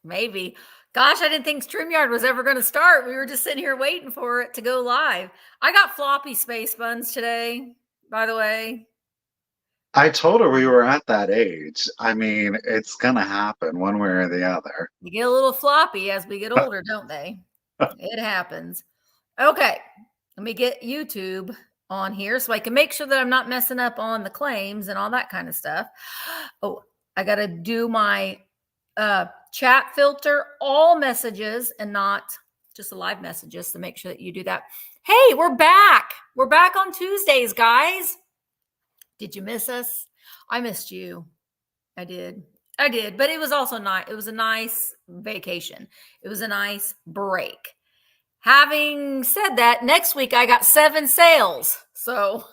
Maybe. Gosh, I didn't think Streamyard was ever going to start. We were just sitting here waiting for it to go live. I got floppy space buns today, by the way. I told her we were at that age. I mean, it's gonna happen one way or the other. You get a little floppy as we get older, don't they? It happens. Okay, let me get YouTube on here so I can make sure that I'm not messing up on the claims and all that kind of stuff. Oh, I got to do my chat filter all messages and not just the live messages to make sure that you do that. Hey, we're back. We're back on Tuesdays, guys. Did you miss us? I missed you. I did. But it was also nice. It was a nice vacation. It was a nice break. Having said that, next week I got 7 sales. So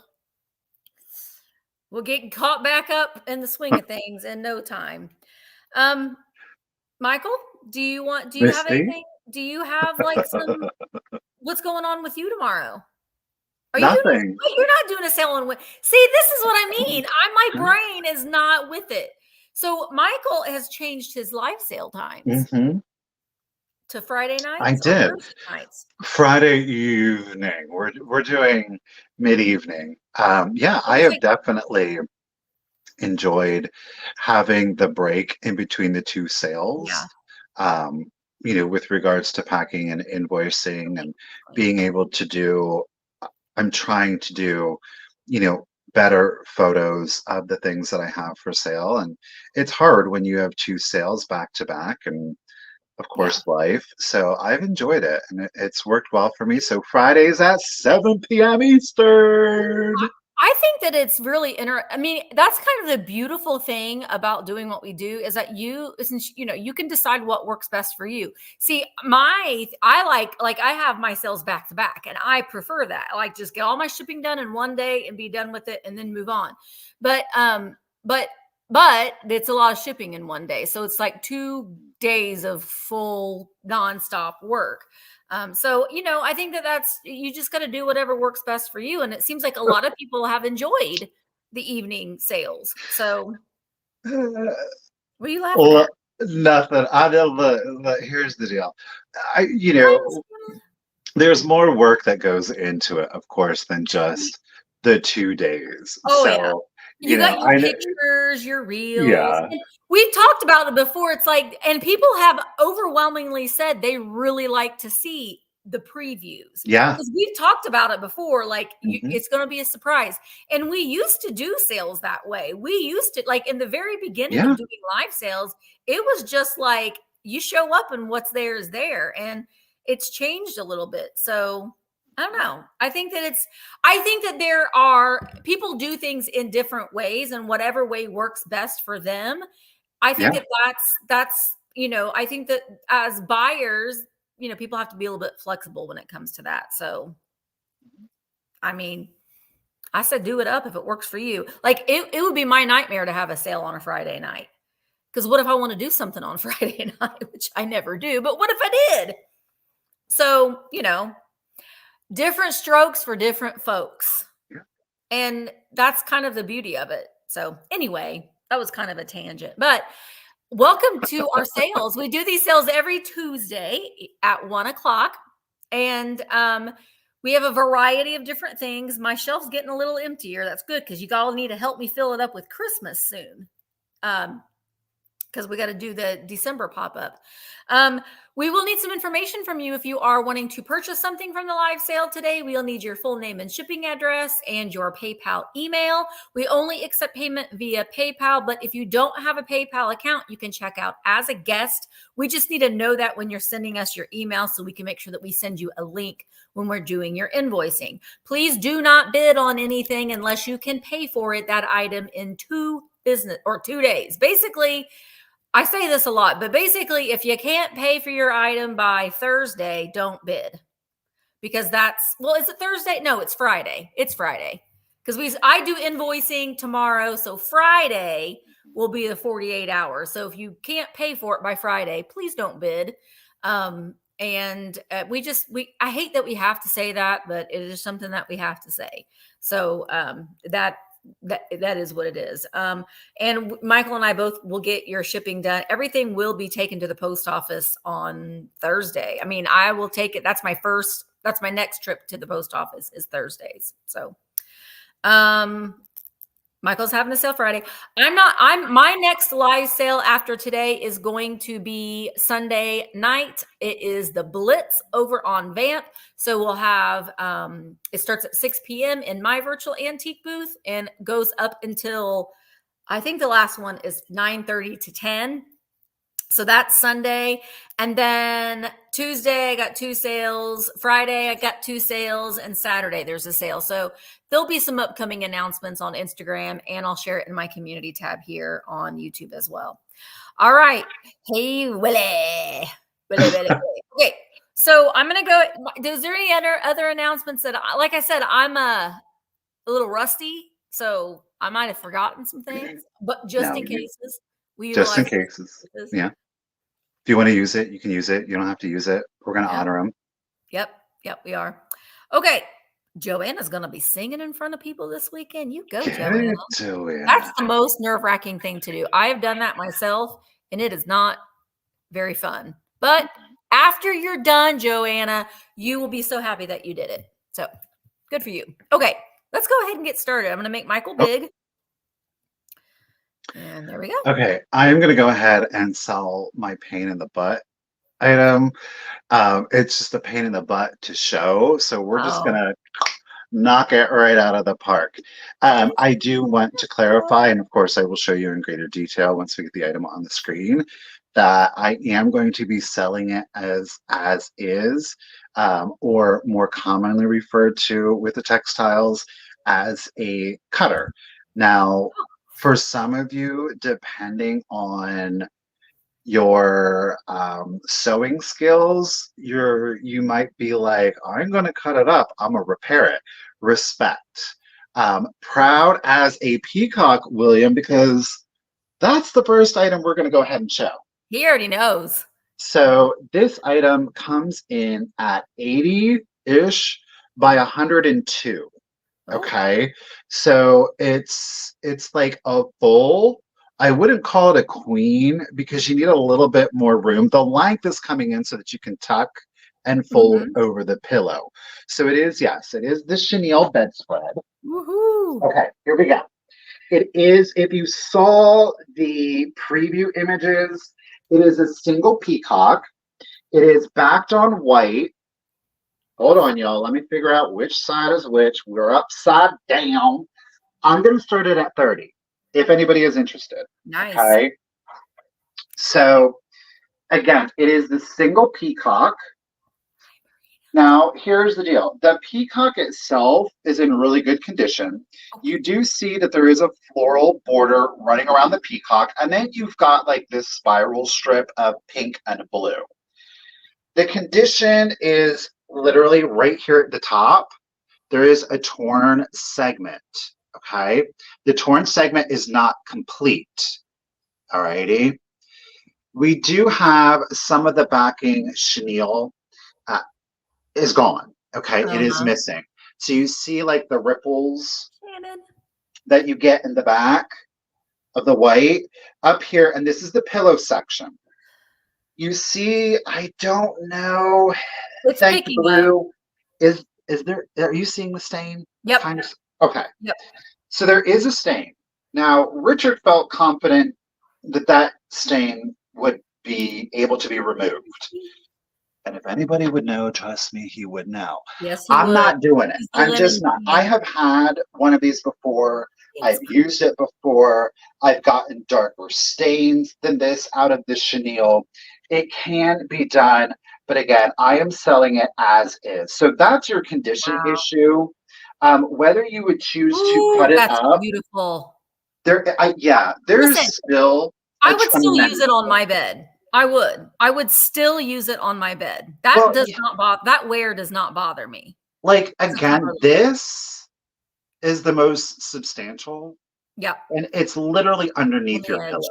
we'll get caught back up in the swing of things in no time. Michael, do you have Misty? anything? Do you have like some, what's going on with you tomorrow? Are you Nothing. you're not doing a sale on, see, this is what I mean. My brain is not with it. So Michael has changed his live sale times to Friday nights. I did. Nights? Friday evening. We're doing mid-evening. Yeah, I have definitely enjoyed having the break in between the two sales. Yeah. With regards to packing and invoicing and being able to do, I'm trying to do, better photos of the things that I have for sale. And it's hard when you have 2 sales back to back and of course life. So I've enjoyed it and it's worked well for me. So Fridays at 7 p.m. Eastern. I think that it's really I mean, that's kind of the beautiful thing about doing what we do is that you can decide what works best for you. See, I have my sales back to back and I prefer that. I like just get all my shipping done in one day and be done with it and then move on. But it's a lot of shipping in one day. So it's like 2 days of full nonstop work. So, I think you just got to do whatever works best for you. And it seems like a lot of people have enjoyed the evening sales. So what are you laughing at? Nothing. Here's the deal. There's more work that goes into it, of course, than just the 2 days. Oh, so, yeah. You got your pictures, your reels. Yeah. We've talked about it before. It's like, and people have overwhelmingly said they really like to see the previews. Yeah. Because we've talked about it before. Like, it's going to be a surprise. And we used to do sales that way. We used to, like, in the very beginning of doing live sales, it was just like you show up and what's there is there. And it's changed a little bit. So I don't know. I think that there are people do things in different ways and whatever way works best for them. I think that's, I think that as buyers, people have to be a little bit flexible when it comes to that. So, I mean, I said, do it up if it works for you. Like it would be my nightmare to have a sale on a Friday night. Because what if I want to do something on Friday night, which I never do, but what if I did? So, different strokes for different folks. Yeah. And that's kind of the beauty of it. So anyway, that was kind of a tangent, but welcome to our sales. We do these sales every Tuesday at 1:00. And we have a variety of different things. My shelf's getting a little emptier. That's good because you all need to help me fill it up with Christmas soon. Because we got to do the December pop-up. We will need some information from you if you are wanting to purchase something from the live sale today. We'll need your full name and shipping address and your PayPal email. We only accept payment via PayPal, but if you don't have a PayPal account, you can check out as a guest. We just need to know that when you're sending us your email so we can make sure that we send you a link when we're doing your invoicing. Please do not bid on anything unless you can pay for it, that item, in 2 days. Basically, I say this a lot, but basically, if you can't pay for your item by Thursday, don't bid. Because is it Thursday? No, it's Friday. It's Friday. Because I do invoicing tomorrow, so Friday will be the 48 hours. So if you can't pay for it by Friday, please don't bid. I hate that we have to say that, but it is something that we have to say. So that is what it is. And Michael and I both will get your shipping done. Everything will be taken to the post office on Thursday. I mean, I will take it. That's my next trip to the post office is Thursdays. So, Michael's having a sale Friday. My next live sale after today is going to be Sunday night. It is the Blitz over on Vamp. So we'll have, it starts at 6 p.m. in my virtual antique booth and goes up until, I think the last one is 9:30 to 10. So that's Sunday. And then Tuesday, I got 2 sales. Friday, I got 2 sales. And Saturday, there's a sale. So there'll be some upcoming announcements on Instagram, and I'll share it in my community tab here on YouTube as well. All right. Hey, Willie. Willie. Okay. So I'm going to go. Is there any other announcements that, like I said, I'm a little rusty. So I might have forgotten some things, but just in cases. Just in cases. Yeah. If you want to use it, you can use it. You don't have to use it. We're going to honor them. Yep, we are. Okay. Joanna's going to be singing in front of people this weekend. You go, Joanna. That's the most nerve-wracking thing to do. I have done that myself, and it is not very fun. But after you're done, Joanna, you will be so happy that you did it. So good for you. Okay, let's go ahead and get started. I'm going to make Michael big. And there we go. Okay, I'm going to go ahead and sell my pain in the butt item. It's just a pain in the butt to show. So we're just going to knock it right out of the park. I do want to clarify, and of course I will show you in greater detail once we get the item on the screen, that I am going to be selling it as is, or more commonly referred to with the textiles as a cutter. Now, for some of you, depending on your sewing skills, you might be like, I'm going to cut it up. I'm going to repair it. Respect. Proud as a peacock, William, because that's the first item we're going to go ahead and show. He already knows. So this item comes in at 80-ish by 102. Okay, so it's like a full. I wouldn't call it a queen because you need a little bit more room. The length is coming in so that you can tuck and fold over the pillow. So it is, yes, it is the chenille bedspread. Woohoo! Okay, here we go. It is, if you saw the preview images, it is a single peacock. It is backed on white. Hold on, y'all. Let me figure out which side is which. We're upside down. I'm going to start it at 30, if anybody is interested. Nice. Okay. So, again, it is the single peacock. Now, here's the deal. The peacock itself is in really good condition. You do see that there is a floral border running around the peacock, and then you've got like this spiral strip of pink and blue. The condition is literally right here at the top. There is a torn segment. Okay, the torn segment is not complete. Alrighty, we do have some of the backing chenille is gone. Okay, it is missing. So you see like the ripples that you get in the back of the white up here, and this is the pillow section. You see, I don't know. It's picking blue. Up. Is there? Are you seeing the stain? Yep. Kind of. Okay. Yep. So there is a stain. Now, Richard felt confident that that stain would be able to be removed. And if anybody would know, trust me, he would know. Yes, I'm not doing it. I'm just not. I have had one of these before. I've used it before. I've gotten darker stains than this out of the chenille. It can be done, but again, I am selling it as is. So that's your condition issue. Whether you would choose to cut it up. That's beautiful. There's still. I would still use it on my bed. I would still use it on my bed. That not bother. That wear does not bother me. Like again, this is the most substantial. Yeah. And it's literally underneath your pillow.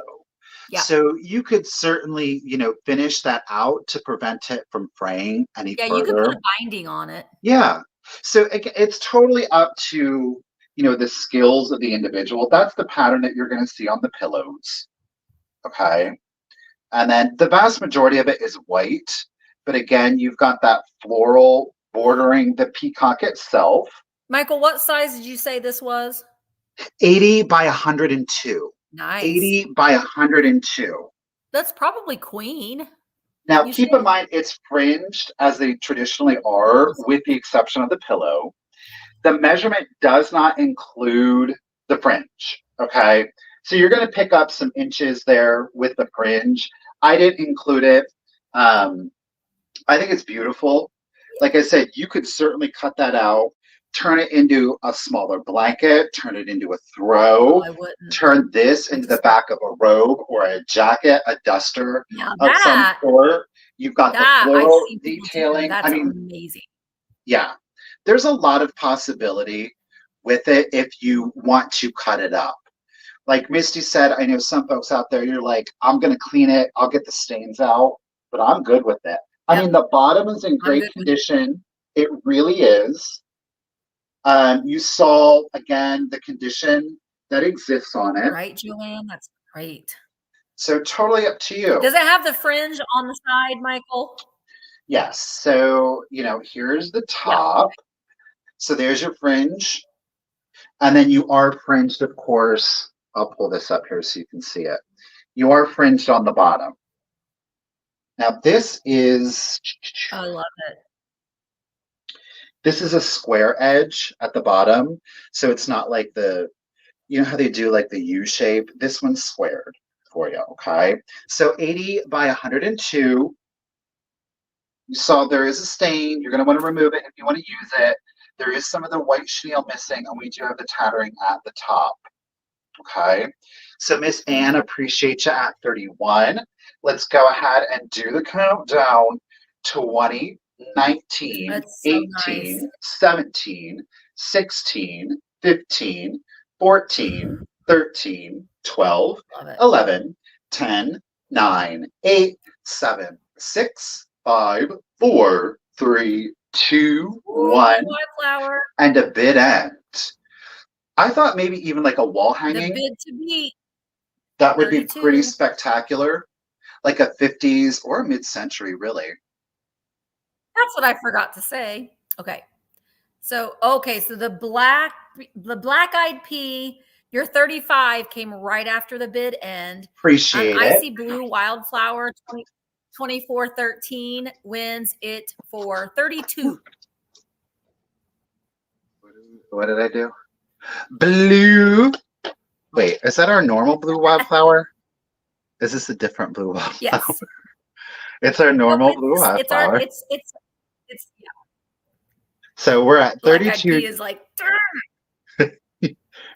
Yeah. So you could certainly, finish that out to prevent it from fraying any further. Yeah, you could put a binding on it. Yeah. So it's totally up to the skills of the individual. That's the pattern that you're going to see on the pillows. Okay. And then the vast majority of it is white. But again, you've got that floral bordering the peacock itself. Michael, what size did you say this was? 80 by 102. Nice. 80 by 102. That's probably queen. Now, keep in mind, it's fringed as they traditionally are, with the exception of the pillow. The measurement does not include the fringe, okay? So you're going to pick up some inches there with the fringe. I didn't include it. I think it's beautiful. Like I said, you could certainly cut that out, turn it into a smaller blanket, turn it into a throw, turn this into the back of a robe or a jacket, a duster of some sort. You've got the floral detailing. That's amazing. Yeah. There's a lot of possibility with it if you want to cut it up. Like Misty said, I know some folks out there, you're like, I'm going to clean it. I'll get the stains out, but I'm good with it. I mean, the bottom is in great condition. It really is. You saw, again, the condition that exists on it. Right, Joanne? That's great. So totally up to you. Does it have the fringe on the side, Michael? Yes. So, here's the top. Yeah. So there's your fringe. And then you are fringed, of course. I'll pull this up here so you can see it. You are fringed on the bottom. Now, this is... I love it. This is a square edge at the bottom. So it's not like how they do like the U shape. This one's squared for you, okay? So 80 by 102. You saw there is a stain. You're going to want to remove it if you want to use it. There is some of the white chenille missing, and we do have the tattering at the top, okay? So Miss Ann, appreciate you at 31. Let's go ahead and do the countdown. 20, 19, 18, 17, 16, 15, 14, 13, 12, 11, 10, 9, 8, 7, 6, 5, 4, 3, 2, 1, and a bid end. I thought maybe even like a wall hanging. The bid to be. That would 32. Be pretty spectacular. Like a 50s or a mid-century, really. That's what I forgot to say. Okay. So the black-eyed pea, your 35 came right after the bid end. Appreciate it. Icy blue wildflower 2413 wins it for 32. What did I do? Blue. Wait, is that our normal blue wildflower? Is this a different blue wildflower? Yes. It's our normal blue wildflower. It's yeah. So we're at 32. Black-eyed pea is like,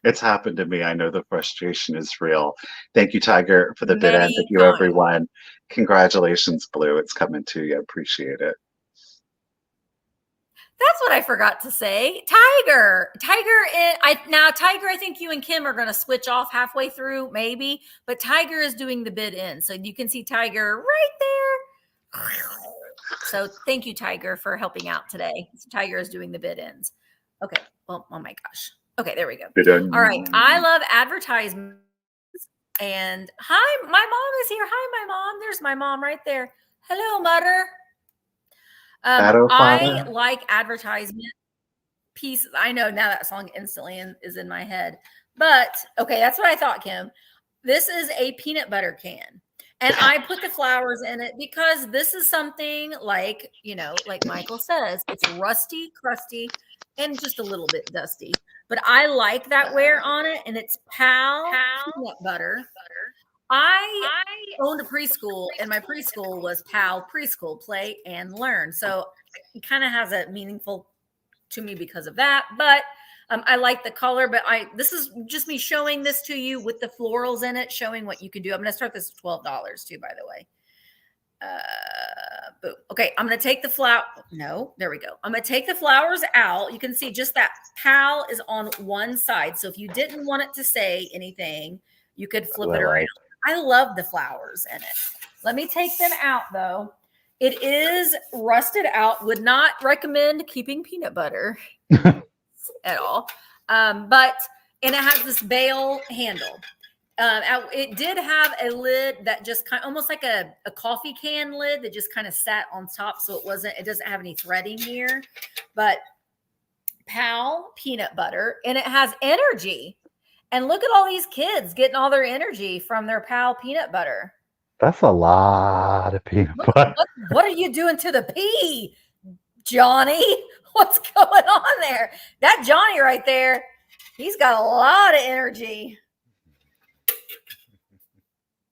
it's happened to me. I know the frustration is real. Thank you, Tiger, for the bid end. Thank you, everyone. Congratulations, Blue. It's coming to you. Appreciate it. That's what I forgot to say. Tiger, I think you and Kim are going to switch off halfway through, maybe. But Tiger is doing the bid in, so you can see Tiger right there. So thank you, Tiger, for helping out today. So Tiger is doing the bid ins. Okay. Well, oh my gosh. Okay, there we go. All right. I love advertisements. And hi, my mom is here. Hi, my mom. There's my mom right there. Hello, Mother. I like advertisement pieces. I know now that song instantly is in my head. But, okay, that's what I thought, Kim. This is a peanut butter can. And I put the flowers in it because this is something like, like Michael says, it's rusty, crusty, and just a little bit dusty. But I like that wear on it, and it's Pal peanut butter. I owned a preschool, and my preschool was Pal Preschool, Play and Learn. So it kind of has a meaningful to me because of that. But I like the color, but this is just me showing this to you with the florals in it, showing what you can do. I'm going to start this at $12 too, by the way. Boom. Okay, I'm going to take the flower. No, there we go. I'm going to take the flowers out. You can see just that Pal is on one side. So if you didn't want it to say anything, you could flip it around. I love the flowers in it. Let me take them out, though. It is rusted out. Would not recommend keeping peanut butter at all. And it has this bail handle. It did have a lid that just kind of almost like a coffee can lid that just kind of sat on top. So it doesn't have any threading here, but Pal peanut butter, and it has energy. And look at all these kids getting all their energy from their Pal peanut butter. That's a lot of peanut butter. What are you doing to the pea, Johnny? What's going on there? That Johnny right there, he's got a lot of energy.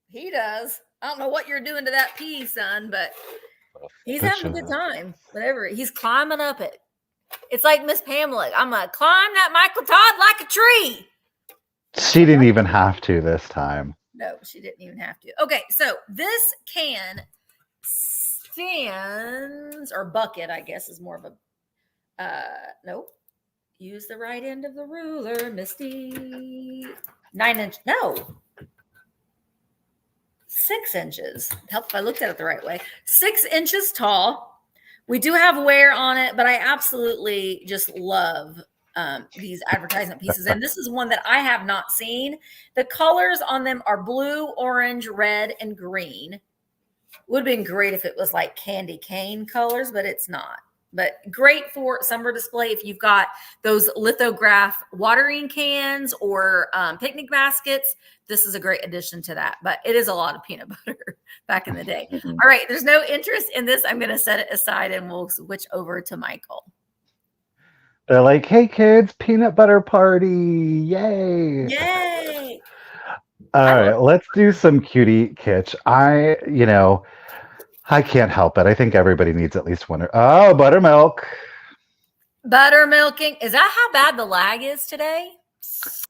He does. I don't know what you're doing to that pea, son, but he's having a good time. Whatever. He's climbing up it. It's like Miss Pamela. I'm going to climb that Michael Todd like a tree. She didn't even have to this time. No, she didn't even have to. Okay, so this can stands, or bucket, I guess, is more of a, nope. Use the right end of the ruler, Misty. 9-inch, no. 6 inches. Help if I looked at it the right way. 6 inches tall. We do have wear on it, but I absolutely just love these advertisement pieces. And this is one that I have not seen. The colors on them are blue, orange, red, and green. Would have been great if it was like candy cane colors, but it's not. But great for summer display if you've got those lithograph watering cans or picnic baskets. This is a great addition to that. But it is a lot of peanut butter back in the day. All right, there's no interest in this. I'm going to set it aside and we'll switch over to Michael. They're like, hey, kids, peanut butter party. Yay. Yay. All right, let's do some Cutie Kit. I can't help it. I think everybody needs at least one. Oh, buttermilk. Buttermilking. Is that how bad the lag is today?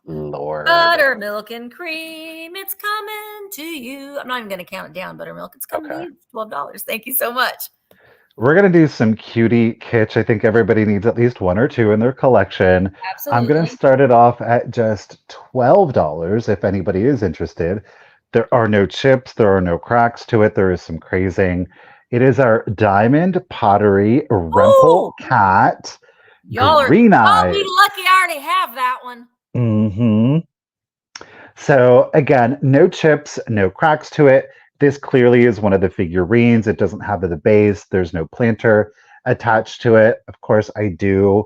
Lord. Buttermilk and cream. It's coming to you. I'm not even going to count it down, buttermilk. It's coming to you. $12. Thank you so much. We're going to do some Cutie Kit. I think everybody needs at least one or two in their collection. Absolutely. I'm going to start it off at just $12 if anybody is interested. There are no chips. There are no cracks to it. There is some crazing. It is our Diamond Pottery Rumple Cat. Y'all Green eyes. I'll be lucky I already have that one. Mm-hmm. So again, no chips, no cracks to it. This clearly is one of the figurines. It doesn't have the base. There's no planter attached to it. Of course, I do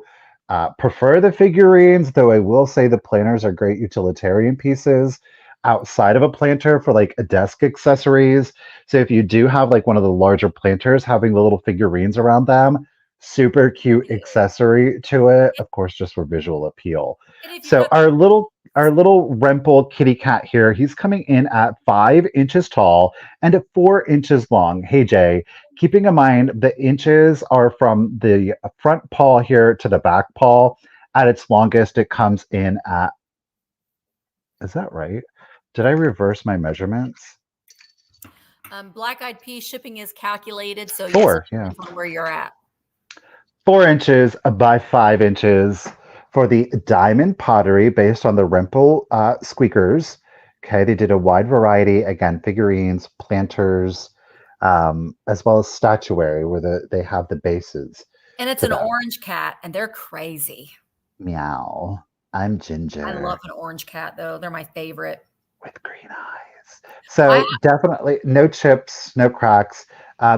prefer the figurines, though I will say the planters are great utilitarian pieces outside of a planter for like a desk accessories. So if you do have like one of the larger planters, having the little figurines around them, super cute accessory to it, of course, just for visual appeal. So our little Remple kitty cat here, he's coming in at 5 inches tall and 4 inches long. Hey Jay, keeping in mind the inches are from the front paw here to the back paw. At its longest, it comes in at, is that right? Did I reverse my measurements? Black Eyed Peas shipping is calculated, so 4, yes, on where you're at. 4 inches by 5 inches for the Diamond Pottery based on the Remple squeakers. Okay, they did a wide variety, again, figurines, planters, as well as statuary where they have the bases. And it's an orange cat, and they're crazy. Meow. I'm Ginger. I love an orange cat, though. They're my favorite. With green eyes. So definitely no chips, no cracks.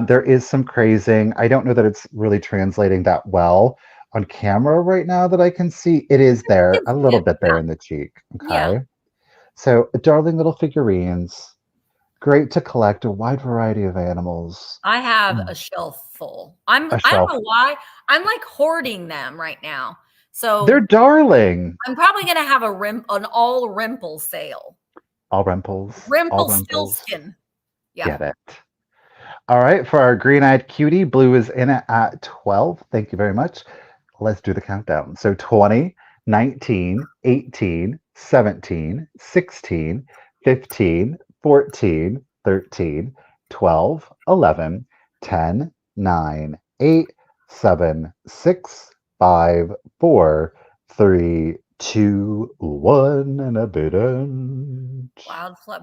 There is some crazing. I don't know that it's really translating that well on camera right now that I can see. It is there, a little bit there in the cheek. Okay. Yeah. So darling little figurines. Great to collect a wide variety of animals. I have a shelf full. I don't know why. I'm like hoarding them right now. So they're darling. I'm probably going to have an all Remple sale. All Remples. Remple Stillskin. Yeah. Get it. All right. For our green-eyed cutie, blue is in it at 12. Thank you very much. Let's do the countdown. So 20, 19, 18, 17, 16, 15, 14, 13, 12, 11, 10, 9, 8, 7, 6, 5, 4, 3, 2, 1, and a bit.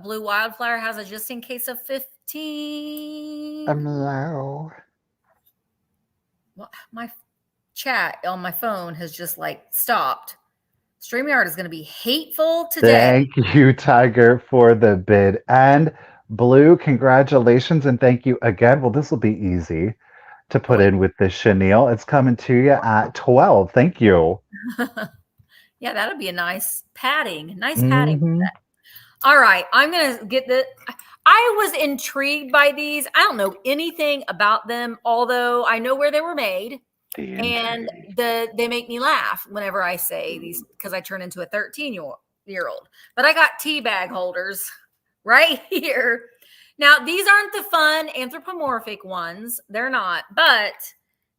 Blue Wildflower has a just in case of 15. Hello. Well, my chat on my phone has just like stopped StreamYard is going to be hateful today. Thank you, Tiger, for the bid. And Blue, congratulations and thank you again. Well, this will be easy to put in with the chenille. It's coming to you at 12. Thank you. Yeah, that'll be a nice padding. Nice padding for that. All right, I'm going to get I was intrigued by these. I don't know anything about them, although I know where they were made. And they make me laugh whenever I say these because I turn into a 13-year-old. But I got tea bag holders right here. Now, these aren't the fun anthropomorphic ones. They're not, but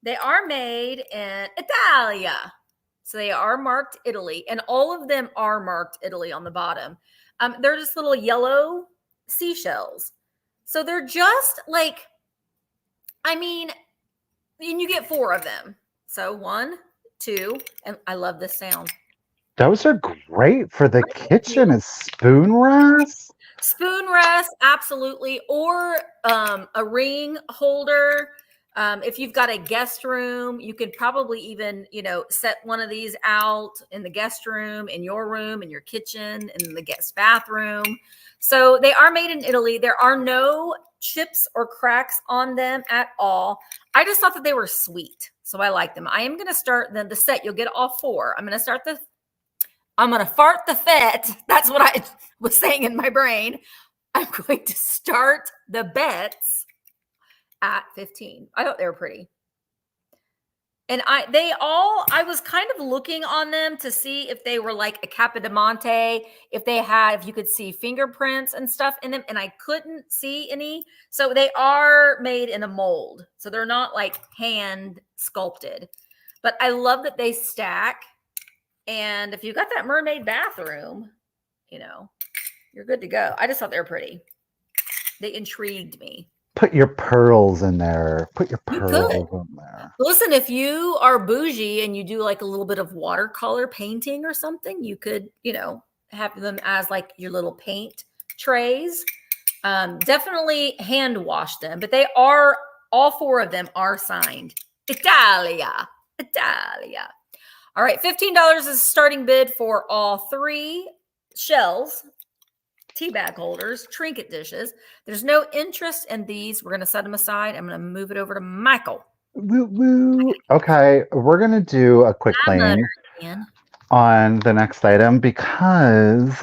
they are made in Italia. So they are marked Italy, and all of them are marked Italy on the bottom. They're just little yellow seashells. So they're just like, I mean, and you get 4 of them. So 1, 2, and I love this sound. Those are great for the kitchen as spoon rest. Spoon rest, absolutely. Or a ring holder. If you've got a guest room, you could probably even, set one of these out in the guest room, in your room, in your kitchen, in the guest bathroom. So they are made in Italy. There are no chips or cracks on them at all. I just thought that they were sweet. So I like them. I am going to start the set. You'll get all 4. I'm going to fart the fet. That's what I was saying in my brain. I'm going to start the bets at 15. I thought they were pretty. And I was kind of looking on them to see if they were like a Capodimonte, if you could see fingerprints and stuff in them, and I couldn't see any. So they are made in a mold. So they're not like hand sculpted. But I love that they stack. And if you've got that mermaid bathroom, you're good to go. I just thought they were pretty. They intrigued me. Put your pearls in there. Put your pearls in there. Listen, if you are bougie and you do like a little bit of watercolor painting or something, you could, have them as like your little paint trays. Definitely hand wash them, but all 4 of them are signed. Italia. All right, $15 is starting bid for all 3 shells, tea bag holders, trinket dishes. There's no interest in these. We're going to set them aside. I'm going to move it over to Michael. Woo, woo. Okay, we're going to do a quick claim on the next item because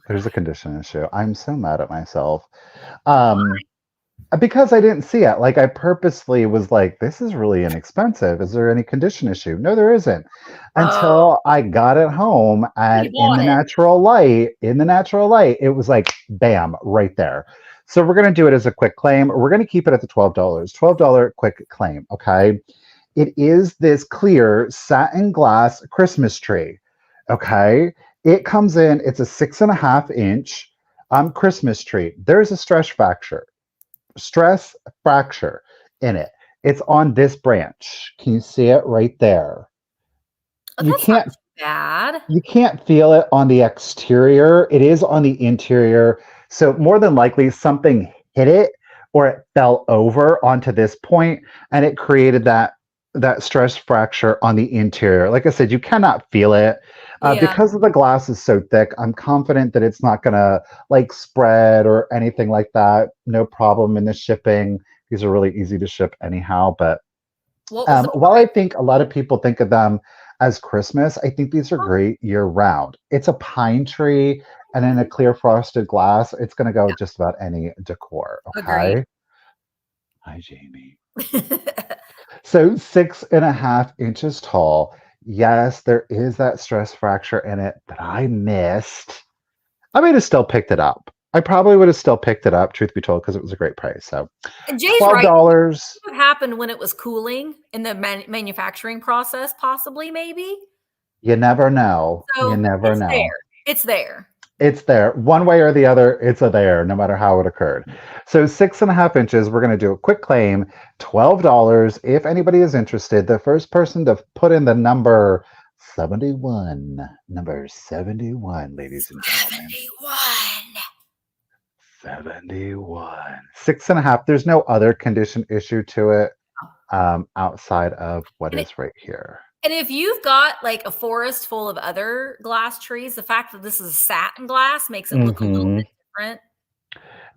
there's a condition issue. I'm so mad at myself. Because I didn't see it. Like I purposely was like, this is really inexpensive. Is there any condition issue? No, there isn't. Until I got it home and in the natural light, it was like, bam, right there. So we're going to do it as a quick claim. We're going to keep it at the $12. $12 quick claim, okay? It is this clear satin glass Christmas tree, okay? It comes in, it's a 6.5 inch Christmas tree. There's a stress fracture in it. It's on this branch. Can you see it right there? Oh, that's not too bad. You can't feel it on the exterior. It is on the interior. So more than likely something hit it or it fell over onto this point and it created that stress fracture on the interior. Like I said, you cannot feel it. Because the glass is so thick, I'm confident that it's not going to like spread or anything like that. No problem in the shipping. These are really easy to ship anyhow. But while I think a lot of people think of them as Christmas, I think these are great year round. It's a pine tree and in a clear frosted glass. It's going to go just about any decor. Okay. Agreed. Hi, Jamie. So 6.5 inches tall. Yes, there is that stress fracture in it that I missed. I might have still picked it up. I probably would have still picked it up, truth be told, because it was a great price. So Jay's $12. Right. What happened when it was cooling in the manufacturing process? Possibly, maybe. You never know. So you never know. It's there. It's there. One way or the other, it's there, no matter how it occurred. So 6.5 inches, we're going to do a quick claim, $12. If anybody is interested, the first person to put in the number 71, number 71, ladies and gentlemen. 71. 6.5. There's no other condition issue to it outside of what is right here. And if you've got like a forest full of other glass trees, the fact that this is satin glass makes it look a little bit different.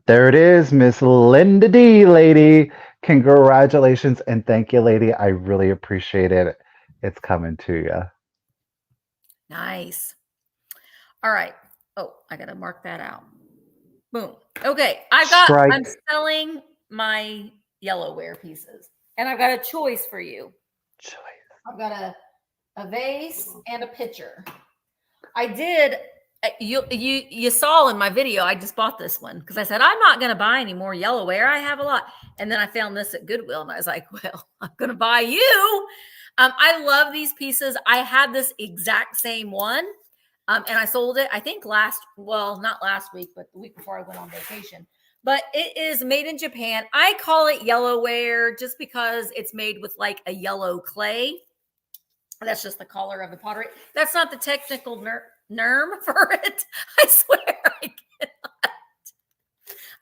There it is, Miss Linda D, lady. Congratulations and thank you, lady. I really appreciate it. It's coming to you. Nice. All right. Oh, I got to mark that out. Boom. Okay. I'm selling my yellowware pieces and I've got a choice for you. I've got a vase and a pitcher. I did. You saw in my video, I just bought this one because I said, I'm not going to buy any more yellowware. I have a lot. And then I found this at Goodwill and I was like, well, I'm going to buy you. I love these pieces. I had this exact same one. And I sold it, I think not last week, but the week before I went on vacation. But it is made in Japan. I call it yellowware just because it's made with like a yellow clay. That's just the color of the pottery. That's not the technical term for it. I swear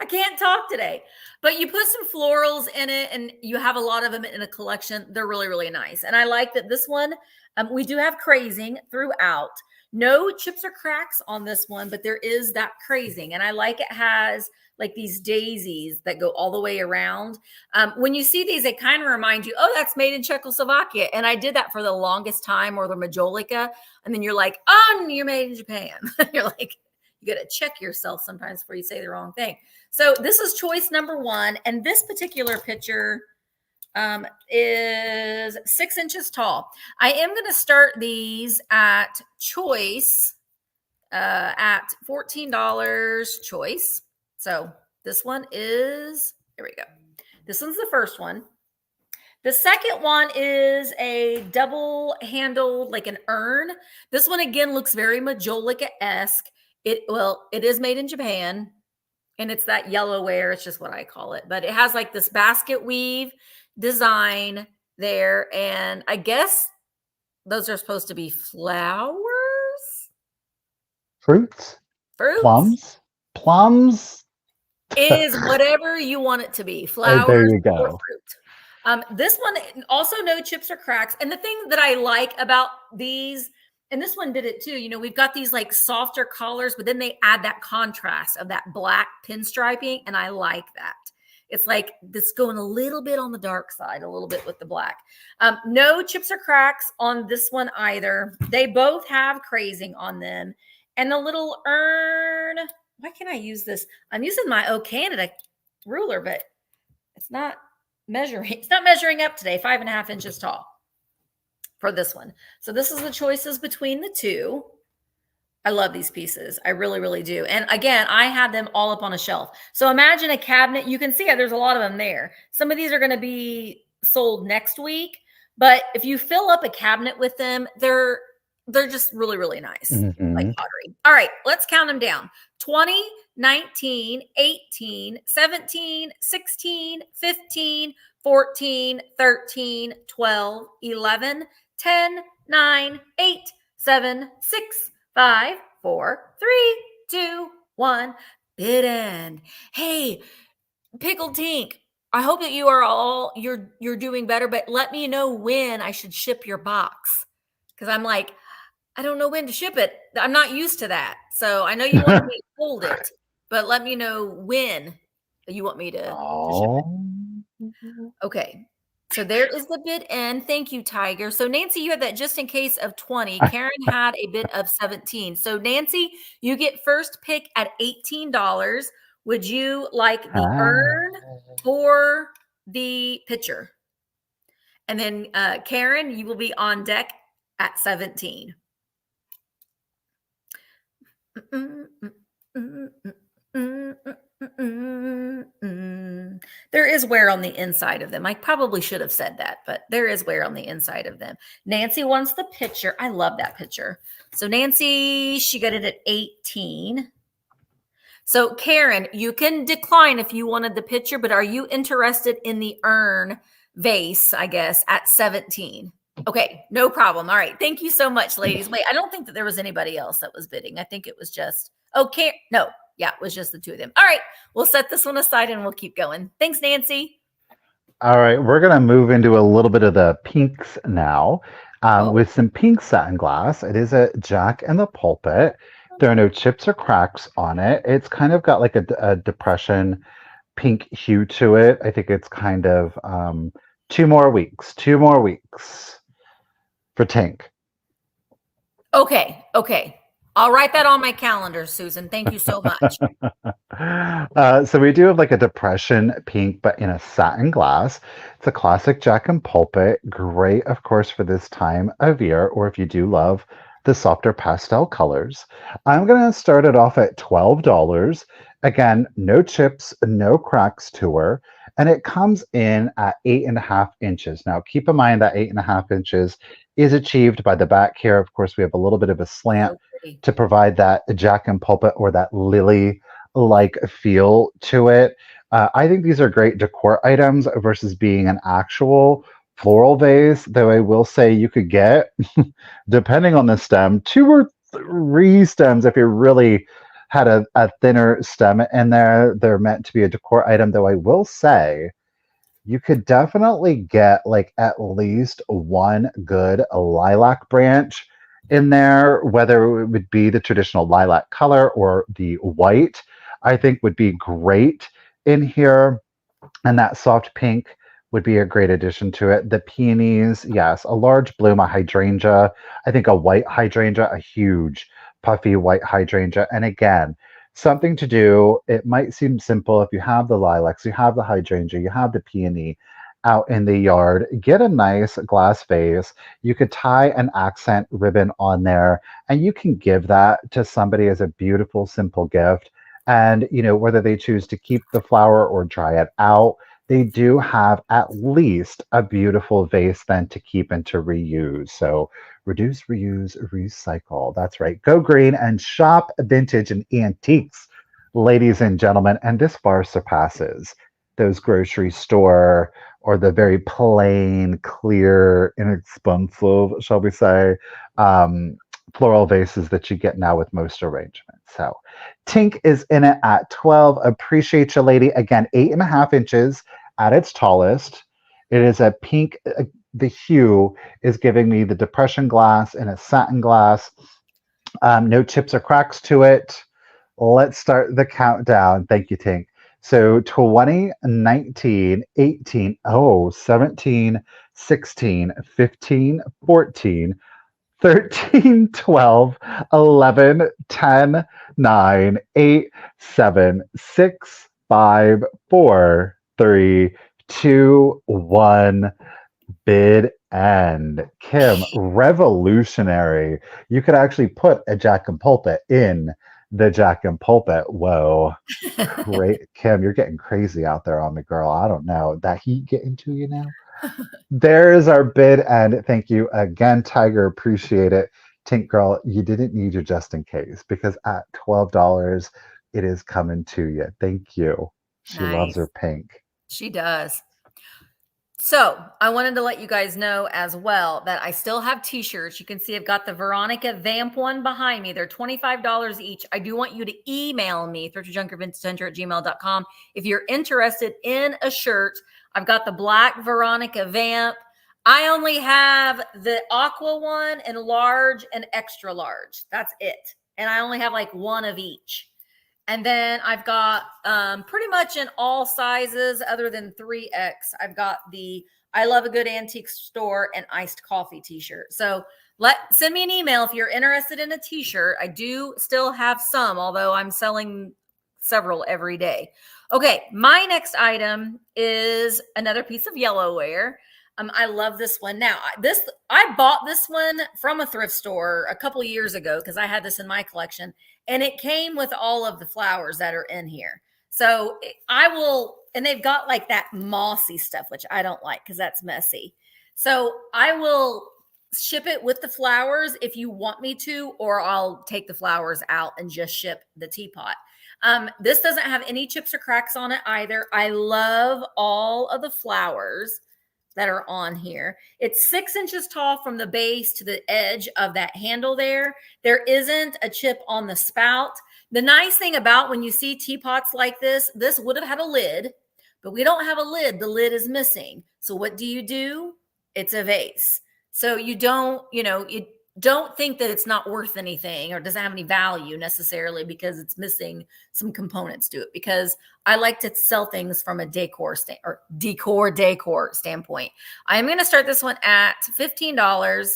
I can't talk today. But you put some florals in it and you have a lot of them in a collection. They're really, really nice. And I like that this one, we do have crazing throughout. No chips or cracks on this one, but there is that crazing. And I like it has like these daisies that go all the way around. When you see these, they kind of remind you, oh, that's made in Czechoslovakia. And I did that for the longest time, or the majolica. And then you're like, oh, you're made in Japan. You're like, you got to check yourself sometimes before you say the wrong thing. So this is choice number one. And this particular picture is 6 inches tall. I am going to start these at choice at $14 choice. So this one is, here we go. This one's the first one. The second one is a double handled, like an urn. This one again looks very majolica-esque. It is made in Japan and it's that yellowware. It's just what I call it, but it has like this basket weave design there. And I guess those are supposed to be flowers, fruits, plums is whatever you want it to be. Flowers, there you go. Or fruit. This one also no chips or cracks. And the thing that I like about these, and this one did it too, you know, we've got these like softer colors, but then they add that contrast of that black pinstriping. And I like that. It's like this going a little bit on the dark side, a little bit with the black. No chips or cracks on this one either. They both have crazing on them. And the little urn, why can't I use this? I'm using my O Canada ruler, but it's not measuring. It's not measuring up today, 5.5 inches tall for this one. So this is the choices between the two. I love these pieces. I really, really do. And again, I have them all up on a shelf. So imagine a cabinet. You can see it. There's a lot of them there. Some of these are going to be sold next week. But if you fill up a cabinet with them, they're just really, really nice, like pottery. All right, let's count them down. 20, 19, 18, 17, 16, 15, 14, 13, 12, 11, 10, 9, 8, 7, 6, 5, 4, 3, 2, 1. Bid end. Hey, Pickled Tink, I hope that you are you're doing better, but let me know when I should ship your box. Because I'm like, I don't know when to ship it. I'm not used to that. So I know you want me to hold it, but let me know when you want me to ship it. Okay. So there is the bid end. Thank you, Tiger. So Nancy, you had that just in case of 20. Karen had a bid of 17. So Nancy, you get first pick at $18. Would you like the urn or the pitcher? And then Karen, you will be on deck at 17. There is wear on the inside of them. I probably should have said that, but there is wear on the inside of them. Nancy wants the pitcher. I love that pitcher. So Nancy, she got it at 18. So Karen, you can decline if you wanted the pitcher, but are you interested in the urn vase, I guess, at 17? Okay, no problem. All right. Thank you so much, ladies. Wait, I don't think that there was anybody else that was bidding. I think it was just, no. Yeah, it was just the two of them. All right. We'll set this one aside and we'll keep going. Thanks, Nancy. All right. We're going to move into a little bit of the pinks now. Oh, with some pink satin glass. It is a Jack in the Pulpit. There are no chips or cracks on it. It's kind of got like a depression pink hue to it. I think it's kind of 2 more weeks for Tink. okay. Okay. I'll write that on my calendar, Susan. Thank you so much. So we do have like a depression pink, but in a satin glass. It's a classic Jack and Pulpit. Great, of course, for this time of year, or if you do love the softer pastel colors. I'm going to start it off at $12. Again, no chips, no cracks to her. And it comes in at 8.5 inches. Now, keep in mind that 8.5 inches is achieved by the back here. Of course, we have a little bit of a slant So pretty. to provide that Jack and Pulpit or that lily like feel to it. I think these are great decor items versus being an actual floral vase, though I will say you could get, depending on the stem, 2 or 3 stems if you really had a thinner stem in there. They're meant to be a decor item, though I will say you could definitely get like at least one good lilac branch in there, whether it would be the traditional lilac color or the white, I think would be great in here. And that soft pink would be a great addition to it. The peonies, yes, a large bloom, a hydrangea. I think a white hydrangea, a huge puffy white hydrangea. And again, something to do. It might seem simple if you have the lilacs, you have the hydrangea, you have the peony out in the yard. Get a nice glass vase. You could tie an accent ribbon on there, and you can give that to somebody as a beautiful, simple gift. And, whether they choose to keep the flower or dry it out, they do have at least a beautiful vase then to keep and to reuse. So reduce, reuse, recycle. That's right. Go green and shop vintage and antiques, ladies and gentlemen. And this far surpasses those grocery store or the very plain, clear, inexpensive, shall we say, floral vases that you get now with most arrangements. So Tink is in it at 12. Appreciate you, lady. Again, 8.5 inches at its tallest. It is a pink. The hue is giving me the depression glass and a satin glass. No chips or cracks to it. Let's start the countdown. Thank you, Tink. So 20, 19, 18, 17, 16, 15, 14, 13, 12, 11, 10, 9, 8, 7, 6, 5, 4, 3, 2, 1. Bid end. Kim, revolutionary. You could actually put a Jack and Pulpit in the Jack and Pulpit. Whoa. Great. Kim, you're getting crazy out there on me, girl. I don't know. That heat getting to you now? There's our bid end. Thank you again, Tiger. Appreciate it. Tink girl, you didn't need your just in case because at $12, it is coming to you. Thank you. She loves Nice. her pink. She does. So I wanted to let you guys know as well that I still have t-shirts. You can see I've got the Veronica Vamp one behind me. They're $25 each. I do want you to email me, thrifterjunkervincenter@gmail.com. If you're interested in a shirt, I've got the black Veronica Vamp. I only have the aqua one and large and extra large. That's it. And I only have like one of each. And then I've got pretty much in all sizes other than 3X. I've got the I Love a Good Antique Store and Iced Coffee t-shirt. So send me an email if you're interested in a t-shirt. I do still have some, although I'm selling several every day. Okay, my next item is another piece of yellowware. I love this one. Now, I bought this one from a thrift store a couple years ago because I had this in my collection, and it came with all of the flowers that are in here. So and they've got like that mossy stuff, which I don't like because that's messy. So I will ship it with the flowers if you want me to, or I'll take the flowers out and just ship the teapot. This doesn't have any chips or cracks on it either. I love all of the flowers that are on here. It's 6 inches tall from the base to the edge of that handle there. There isn't a chip on the spout. The nice thing about when you see teapots like this would have had a lid, but we don't have a lid. The lid is missing. So what do? It's a vase. So you don't, you don't think that it's not worth anything or doesn't have any value necessarily because it's missing some components to it. Because I like to sell things from a decor standpoint. I am going to start this one at $15.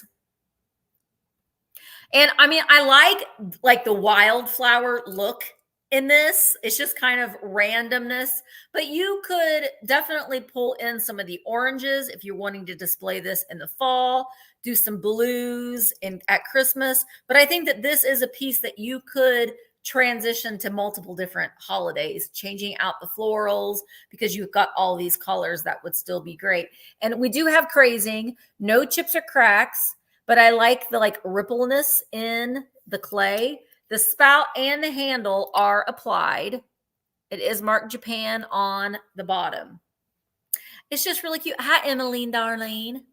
And I mean, I like the wildflower look in this. It's just kind of randomness, but you could definitely pull in some of the oranges if you're wanting to display this in the fall, do some blues at Christmas. But I think that this is a piece that you could transition to multiple different holidays, changing out the florals because you've got all these colors that would still be great. And we do have crazing, no chips or cracks, but I like the rippleness in the clay. The spout and the handle are applied. It is marked Japan on the bottom. It's just really cute. Hi, Emmeline, darling.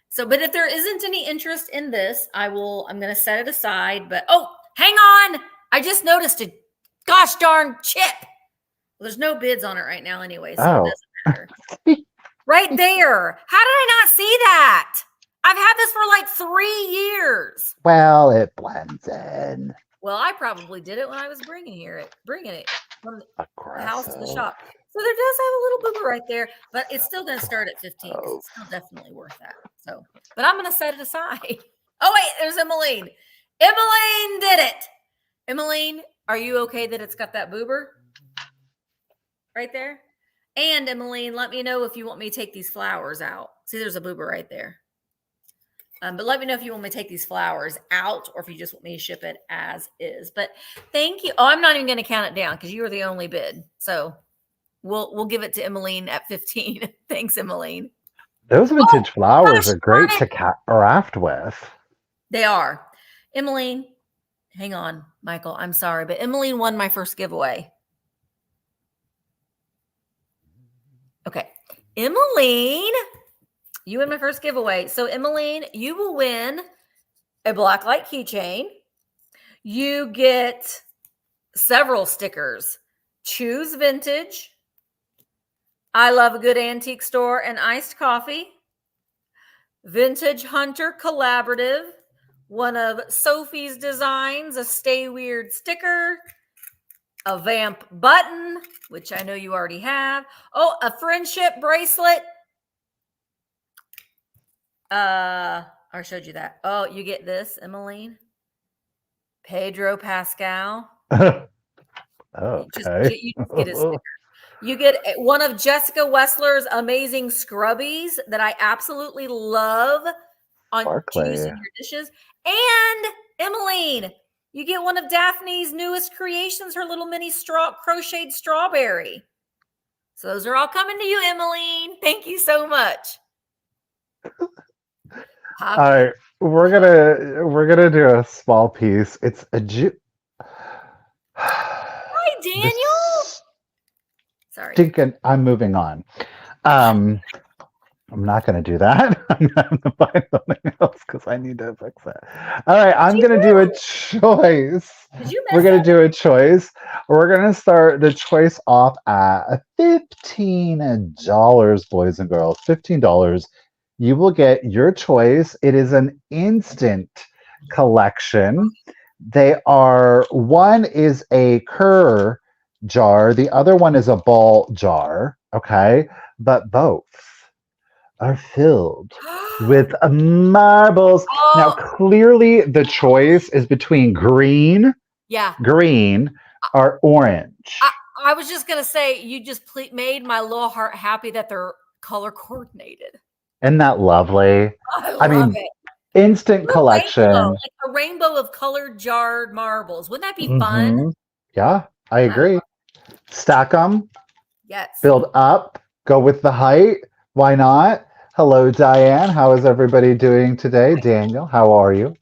So, but if there isn't any interest in this, I'm going to set it aside. But, oh, hang on. I just noticed a gosh darn chip. Well, there's no bids on it right now anyway, so it doesn't matter. Right there. How did I not see that? I've had this for 3 years. Well, it blends in. Well, I probably did it when I was bringing it from the house to the shop. So there does have a little booger right there, but it's still going to start at 15. It's still definitely worth that. So, but I'm going to set it aside. Oh wait, there's Emmeline. Emmeline did it. Emmeline, are you okay that it's got that boober right there? And Emmeline, let me know if you want me to take these flowers out. See, there's a boober right there. But let me know if you want me to take these flowers out or if you just want me to ship it as is. But thank you. Oh, I'm not even going to count it down because you were the only bid. So we'll give it to Emmeline at 15. Thanks, Emmeline. Those vintage flowers are great to craft with. They are. Emmeline, hang on, Michael. I'm sorry, but Emmeline won my first giveaway. Okay. Emmeline, you win my first giveaway. So, Emmeline, you will win a blacklight keychain. You get several stickers. Choose Vintage. I love a good antique store and iced coffee. Vintage Hunter Collaborative. One of Sophie's designs, a Stay Weird sticker. A Vamp button, which I know you already have. Oh, a friendship bracelet. I showed you that. Oh, you get this, Emmeline. Pedro Pascal. Okay. You just get a sticker. You get one of Jessica Wessler's amazing scrubbies that I absolutely love to use in your dishes. And Emmeline, you get one of Daphne's newest creations, her little mini crocheted strawberry. So those are all coming to you, Emmeline. Thank you so much. All right, we're gonna do a small piece. It's a Hi, Daniel. Sorry. I'm moving on. I'm not going to do that. I'm going to find something else because I need to fix it. All right, I'm going to do a choice. We're going to do a choice. We're going to start the choice off at $15, boys and girls. $15. You will get your choice. It is an instant collection. They are, one is a Kerr jar. The other one is a ball jar. Okay. But both are filled with marbles. Oh. Now, clearly the choice is between green or orange. I was just going to say, you just made my little heart happy that they're color coordinated. Isn't that lovely? I mean, it. Instant collection. Rainbow, like a rainbow of colored jarred marbles. Wouldn't that be fun? Yeah, I agree. Stack them. Yes. Build up. Go with the height. Why not? Hello, Diane. How is everybody doing today? Daniel, how are you?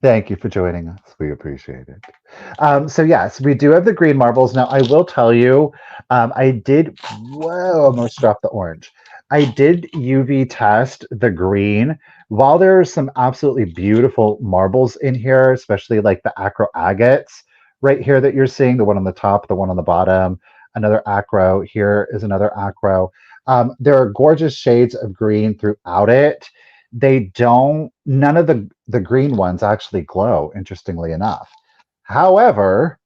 Thank you for joining us. We appreciate it. So yes, we do have the green marbles. Now, I will tell you, I did, almost dropped the orange. I did UV test the green. While there are some absolutely beautiful marbles in here, especially like the acro agates right here that you're seeing, the one on the top, the one on the bottom, another acro, here is another acro. There are gorgeous shades of green throughout it. none of the green ones actually glow, interestingly enough. However,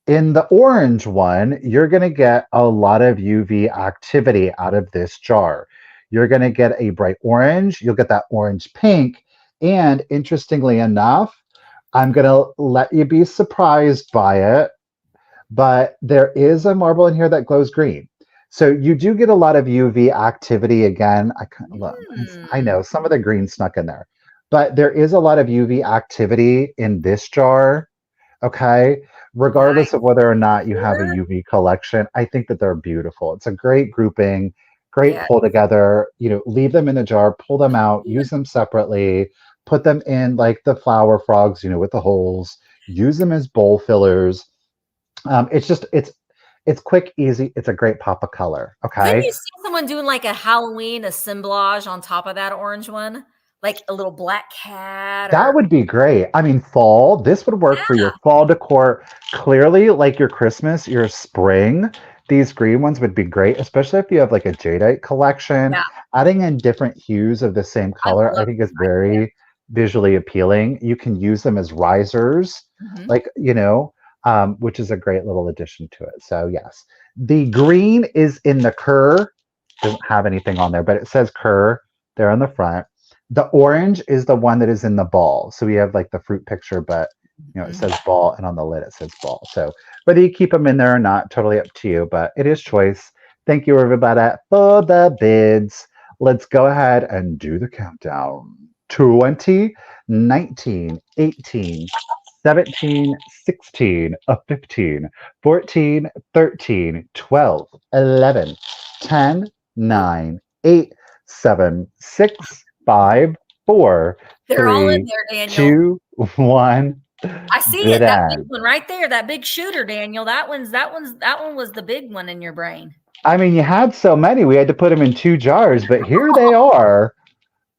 in the orange one, you're going to get a lot of UV activity out of this jar. You're going to get a bright orange, you'll get that orange pink, and interestingly enough, I'm going to let you be surprised by it, but there is a marble in here that glows green. So you do get a lot of UV activity again. I know some of the green snuck in there, but there is a lot of UV activity in this jar. Okay. Regardless Nice. of whether or not you have a Here. UV collection, I think that they're beautiful. It's a great grouping, great Yeah. pull together. Leave them in the jar, pull them out, use them separately, put them in like the flower frogs, with the holes, use them as bowl fillers. It's quick, easy. It's a great pop of color. Couldn't Okay. you see someone doing like a Halloween assemblage on top of that orange one? Like a little black cat That or would be great. I mean, fall, this would work for your yeah. fall decor. Clearly, like your Christmas, your spring, these green ones would be great, especially if you have like a jadeite collection. Yeah. Adding in different hues of the same I color, I love think this is very visually appealing. You can use them as risers, idea. like, which is a great little addition to it. So, yes, the green is in the cur, doesn't have anything on there, but it says cur there on the front. The orange is the one that is in the ball. So we have like the fruit picture, but it Mhm. says ball, and on the lid it says ball. So whether you keep them in there or not, totally up to you, but it is choice. Thank you, everybody, for the bids. Let's go ahead and do the countdown. 20, 19, 18, 17, 16, 15, 14, 13, 12, 11, 10, 9, 8, 7, 6, 5, 4, They're all in 3, there, Daniel. 2, 1. I see Bid it. That big end. one right there, that big shooter, Daniel. That one was the big one in your brain. I mean, you had so many, we had to put them in 2 jars, but here they are.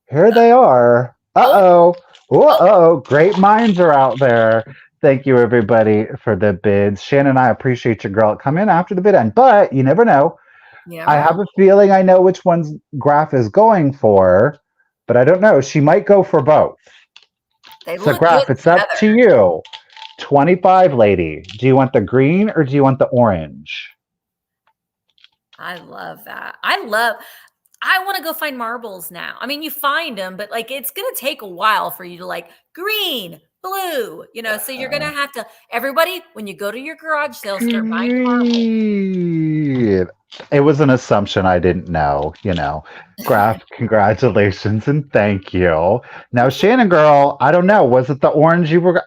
Here they are. Oh, Uh-oh. oh, Uh-oh. Great minds are out there. Thank you, everybody, for the bids. Shannon, I appreciate your girl. Come in after the bid end, but you never know. you never I know. have a feeling I know which one's Graph is going for, but I don't know. She might go for both. They So, look good Graph, it's up together. to you. 25, lady. Do you want the green or do you want the orange? I love that. I want to go find marbles now. I mean, you find them, but like it's going to take a while for you to like green, blue, so you're going to have to, everybody, when you go to your garage sale, start buying marbles. Great. It was an assumption I didn't know. Graph, congratulations and thank you. Now, Shannon girl, I don't know. Was it the orange you were?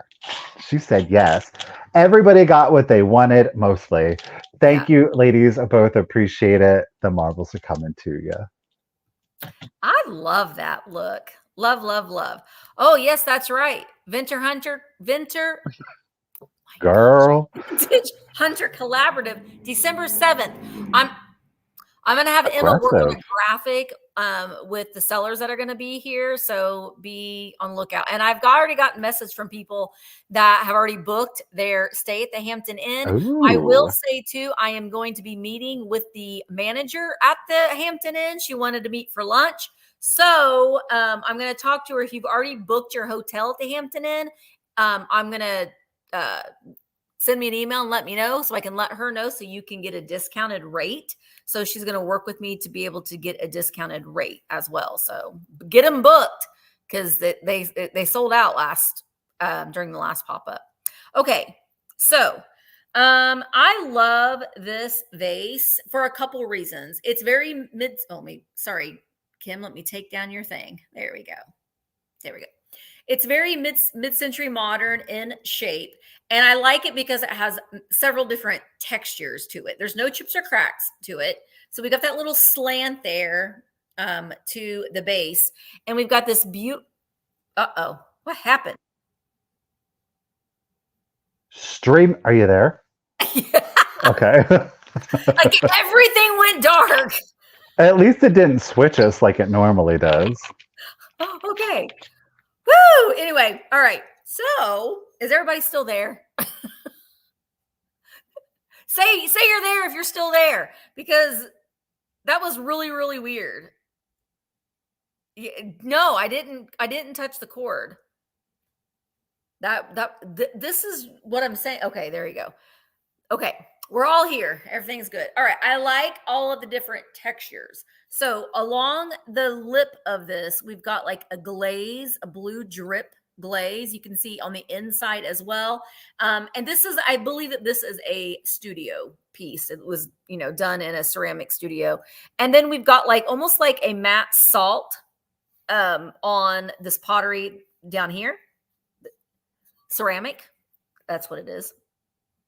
She said yes. Everybody got what they wanted, mostly. Yeah. Thank you, ladies. I both appreciate it. The marbles are coming to you. I love that look. Love, love, love. Oh, yes, that's right. Vintage Girl, Hunter Collaborative, December 7th. I'm gonna have Emma work on a aggressive. graphic with the sellers that are gonna be here. So be on the lookout. And I've already gotten messages from people that have already booked their stay at the Hampton Inn. I will Ooh. say too, I am going to be meeting with the manager at the Hampton Inn. She wanted to meet for lunch. So I'm gonna talk to her. If you've already booked your hotel at the Hampton Inn, I'm gonna send me an email and let me know so I can let her know so you can get a discounted rate. So she's going to work with me to be able to get a discounted rate as well. So get them booked because they sold out during the last pop up. Okay, so I love this vase for a couple reasons. It's very sorry, Kim. Let me take down your thing. There we go. There we go. It's very mid-century modern in shape, and I like it because it has several different textures to it. There's no chips or cracks to it. So we got that little slant there to the base, and we've got this Uh-oh, what happened? Stream, are you there? Okay. Like everything went dark. At least it didn't switch us like it normally does. Oh, okay. Woo! Anyway, all right. So, is everybody still there? say you're there if you're still there, because that was really, really weird. No, I didn't touch the cord. This is what I'm saying. Okay, there you go. Okay, we're all here. Everything's good. All right, I like all of the different textures. So along the lip of this, we've got like a glaze, a blue drip glaze. You can see on the inside as well. And this is, I believe that this is a studio piece. It was, done in a ceramic studio. And then we've got like almost like a matte salt on this pottery down here. Ceramic. That's what it is.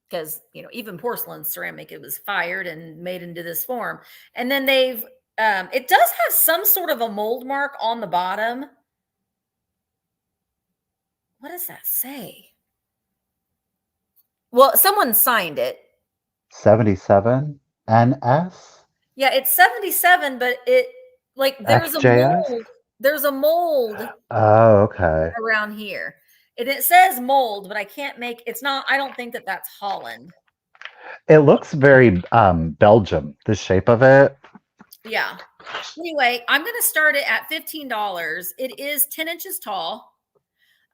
Because even porcelain ceramic, it was fired and made into this form. And then they've it does have some sort of a mold mark on the bottom. What does that say? Well, someone signed it. 77 NS. Yeah, it's 77, but it there's XJS? a mold. There's a mold. Oh, okay. Around here. And it says mold, but I can't make it's not. I don't think that that's Holland. It looks very Belgium, the shape of it. Yeah. Anyway, I'm going to start it at $15. It is 10 inches tall.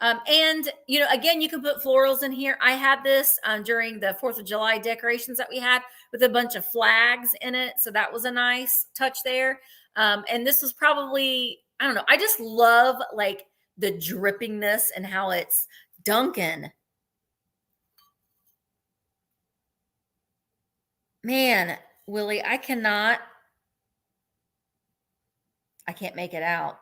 And, again, you can put florals in here. I had this during the 4th of July decorations that we had with a bunch of flags in it. So that was a nice touch there. And this was probably, I don't know. I just love like the drippingness and how it's Dunkin'. Man, Willie, I can't make it out.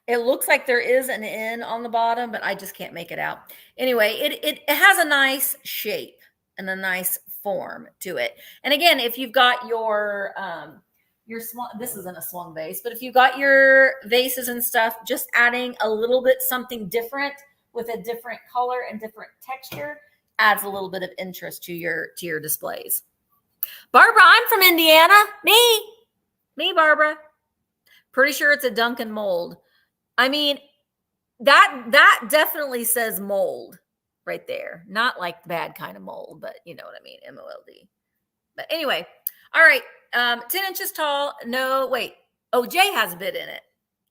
It looks like there is an N on the bottom, but I just can't make it out. Anyway, it has a nice shape and a nice form to it. And again, if you've got your this isn't a swung vase, but if you've got your vases and stuff, just adding a little bit something different with a different color and different texture adds a little bit of interest to your displays. Barbara, I'm from Indiana. Me, Barbara. Pretty sure it's a Dunkin' mold. I mean, that definitely says mold right there. Not like bad kind of mold, but you know what I mean, MOLD. But anyway, all right. 10 inches tall. No, wait. Oh, Jay has a bid in it.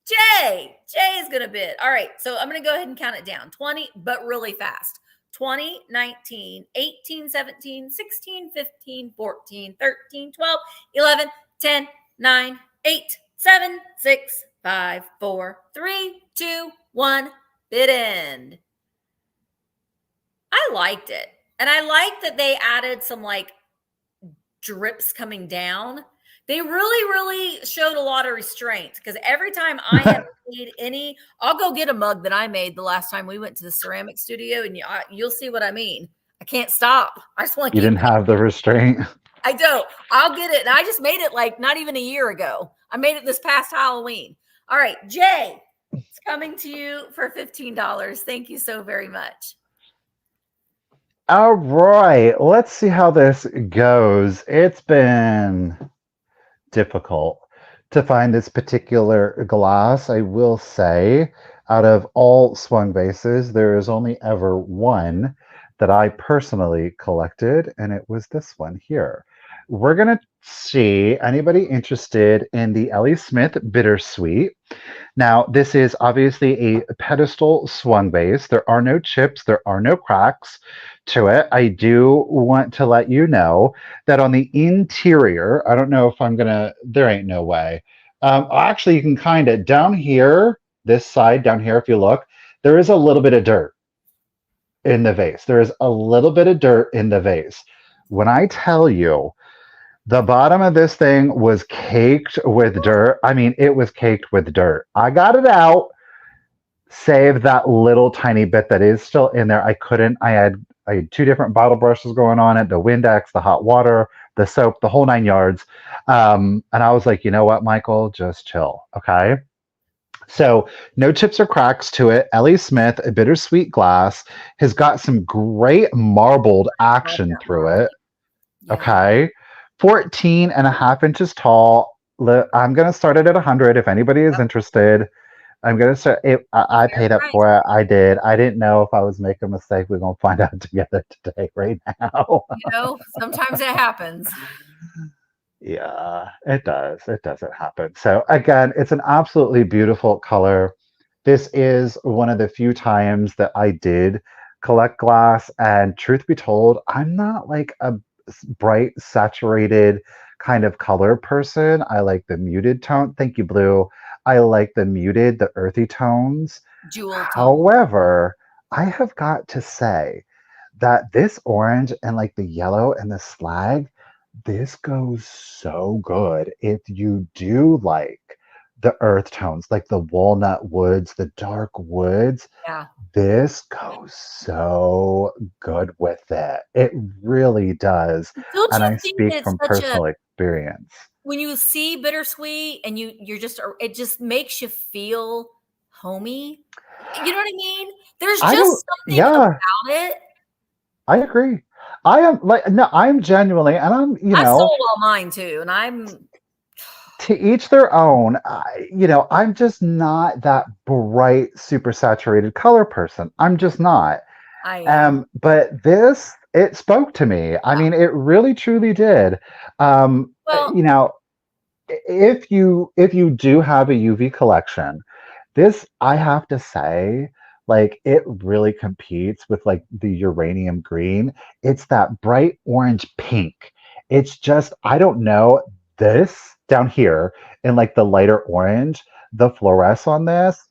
Jay is going to bid. All right. So I'm going to go ahead and count it down. 20, but really fast. 20, 19, 18, 17, 16, 15, 14, 13, 12, 11, 10, 9, 8, 7, 6, 5, 4, 3, 2, 1. Bid end. I liked it. And I like that they added some like drips coming down. They really showed a lot of restraint because every time I have made I'll go get a mug that I made the last time we went to the ceramic studio, and you'll see what I mean. I can't stop. I just want to. You didn't have the restraint. I don't. I'll get it, and I just made it like not even a year ago. I made it this past Halloween. All right, Jay, it's coming to you for $15. Thank you so very much. All right, let's see how this goes. It's been difficult to find this particular glass. I will say, out of all swung vases, there is only ever one that I personally collected, and it was this one here. We're going to see anybody interested in the Ellie Smith Bittersweet. Now, this is obviously a pedestal swung vase. There are no chips. There are no cracks to it. I do want to let you know that on the interior, I don't know if I'm going to, there ain't no way. Actually, you can kind of, down here, this side down here, if you look, there is a little bit of dirt in the vase. There is a little bit of dirt in the vase. When I tell you, the bottom of this thing was caked with dirt. I mean, it was caked with dirt. I got it out, saved that little tiny bit that is still in there. I had 2 different bottle brushes going on it, the Windex, the hot water, the soap, the whole 9 yards. And I was like, you know what, Michael, just chill. Okay. So no chips or cracks to it. Ellie Smith, a Bittersweet Glass, has got some great marbled action through it. Yeah. Okay. 14 and a half inches tall. I'm going to start it at 100 if anybody is interested. I'm going to start it. I paid up for it. I did. I didn't know if I was making a mistake. We're going to find out together today, right now. Sometimes it happens. Yeah, it does. It doesn't happen. So again, it's an absolutely beautiful color. This is one of the few times that I did collect glass, and truth be told, I'm not like a bright, saturated kind of color person. I like the muted tone. Thank you, Blue. I like the muted, the earthy tones. Jewel tone. However, I have got to say that this orange and like the yellow and the slag, this goes so good if you do like the earth tones, like the walnut woods, the dark woods. Yeah. This goes so good with it. It really does. Don't And you I think speak that it's from such a, personal experience. when you see bittersweet and you're just, it just makes you feel homey. You know what I mean? There's I just don't, something yeah, about it. I agree. I am like, no, I'm genuinely, and I'm, I sold all mine too, and I'm, to each their own. I'm just not that bright, super saturated color person. I'm just not. I am. But this, it spoke to me. I Yeah. mean, it really, truly did. Well, If you do have a UV collection, this, I have to say, like it really competes with like the uranium green. It's that bright orange pink. It's just, I don't know, this down here in like the lighter orange, the fluoresce on this,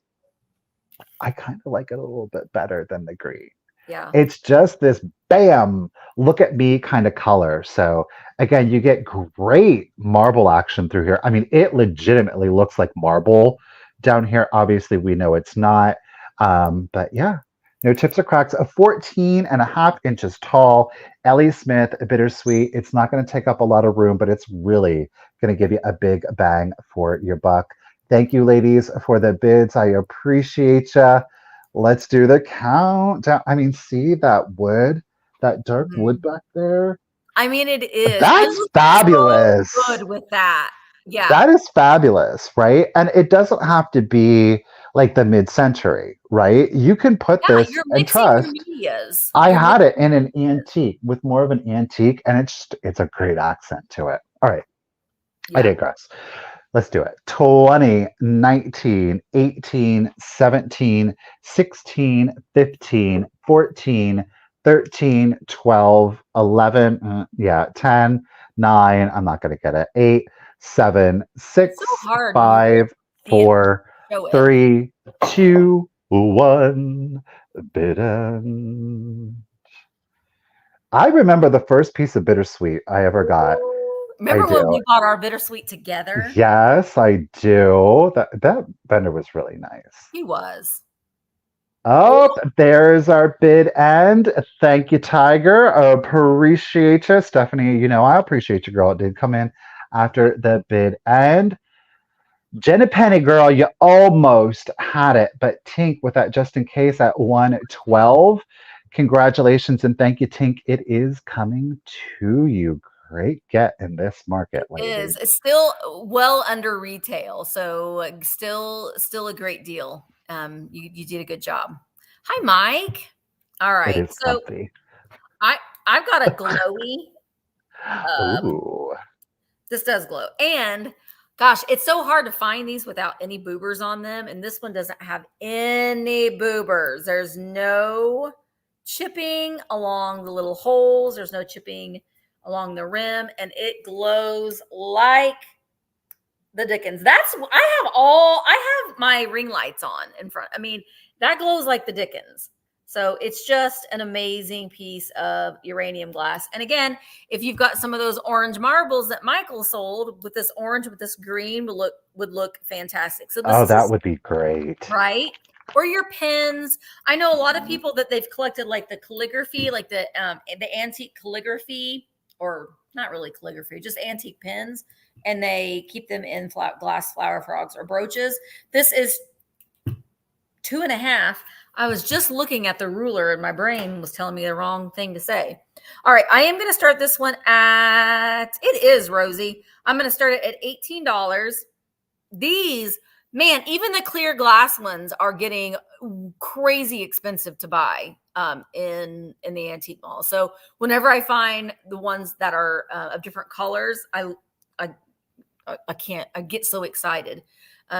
I kind of like it a little bit better than the green. yeah. It's just this bam, look at me kind of color. So again, you get great marble action through here. I mean, it legitimately looks like marble down here. Obviously, we know it's not. But yeah, no chips or cracks. A 14.5 inches tall. Ellie Smith, Bittersweet. It's not going to take up a lot of room, but it's really going to give you a big bang for your buck. Thank you, ladies, for the bids. I appreciate you. Let's do the countdown. I mean, see that wood, that dark wood Mhm. back there? I mean, it is. It That's looks so fabulous. good with that. Yeah. That is fabulous, right? And it doesn't have to be like the mid-century, right? You can put Yeah, this you're and mixing your trust. medias. I You're had it mixing in your an medias. antique with more of an antique, and it's a great accent to it. All right, I Yeah. digress. Let's do it. 20, 19, 18, 17, 16, 15, 14, 13, 12, 11, yeah, 10, 9, I'm not going to get it. 8, 7, It's so 6, hard when you really 5, see it, 4, show it. 3, 2, 1. Bidden. I remember the first piece of bittersweet I ever got. I Remember when do. we bought our bittersweet together? Yes, I do. That vendor was really nice. He was. Oh, Oh, there's our bid end. Thank you, Tiger. Appreciate you. Stephanie, I appreciate you, girl. It did come in after the bid end. Jenna Penny, girl, you almost had it, but Tink with that just in case at 112. Congratulations and thank you, Tink. It is coming to you. Great get in this market, lady. is. It's still well under retail, so still a great deal. You did a good job. Hi, Mike. All It right. is So comfy. I I've got a glowy. Um, Ooh. this does glow. And gosh, it's so hard to find these without any boobers on them. And this one doesn't have any boobers. There's no chipping along the little holes. There's no chipping along the rim. And it glows like the Dickens. I have my ring lights on in front. I mean, that glows like the Dickens. So it's just an amazing piece of uranium glass. And again, if you've got some of those orange marbles that Michael sold with this orange with this green would look fantastic. So this Oh, is that would be great. right. Or your pens. I know a lot of people that they've collected like the calligraphy, like the antique calligraphy, or not really calligraphy, just antique pens, and they keep them in glass flower frogs or brooches. This is 2.5. I was just looking at the ruler and my brain was telling me the wrong thing to say. All right, I am going to start this one it is Rosie. I'm going to start it at $18. These, man, even the clear glass ones are getting crazy expensive to buy in the antique mall. So whenever I find the ones that are of different colors, I I can't. I get so excited.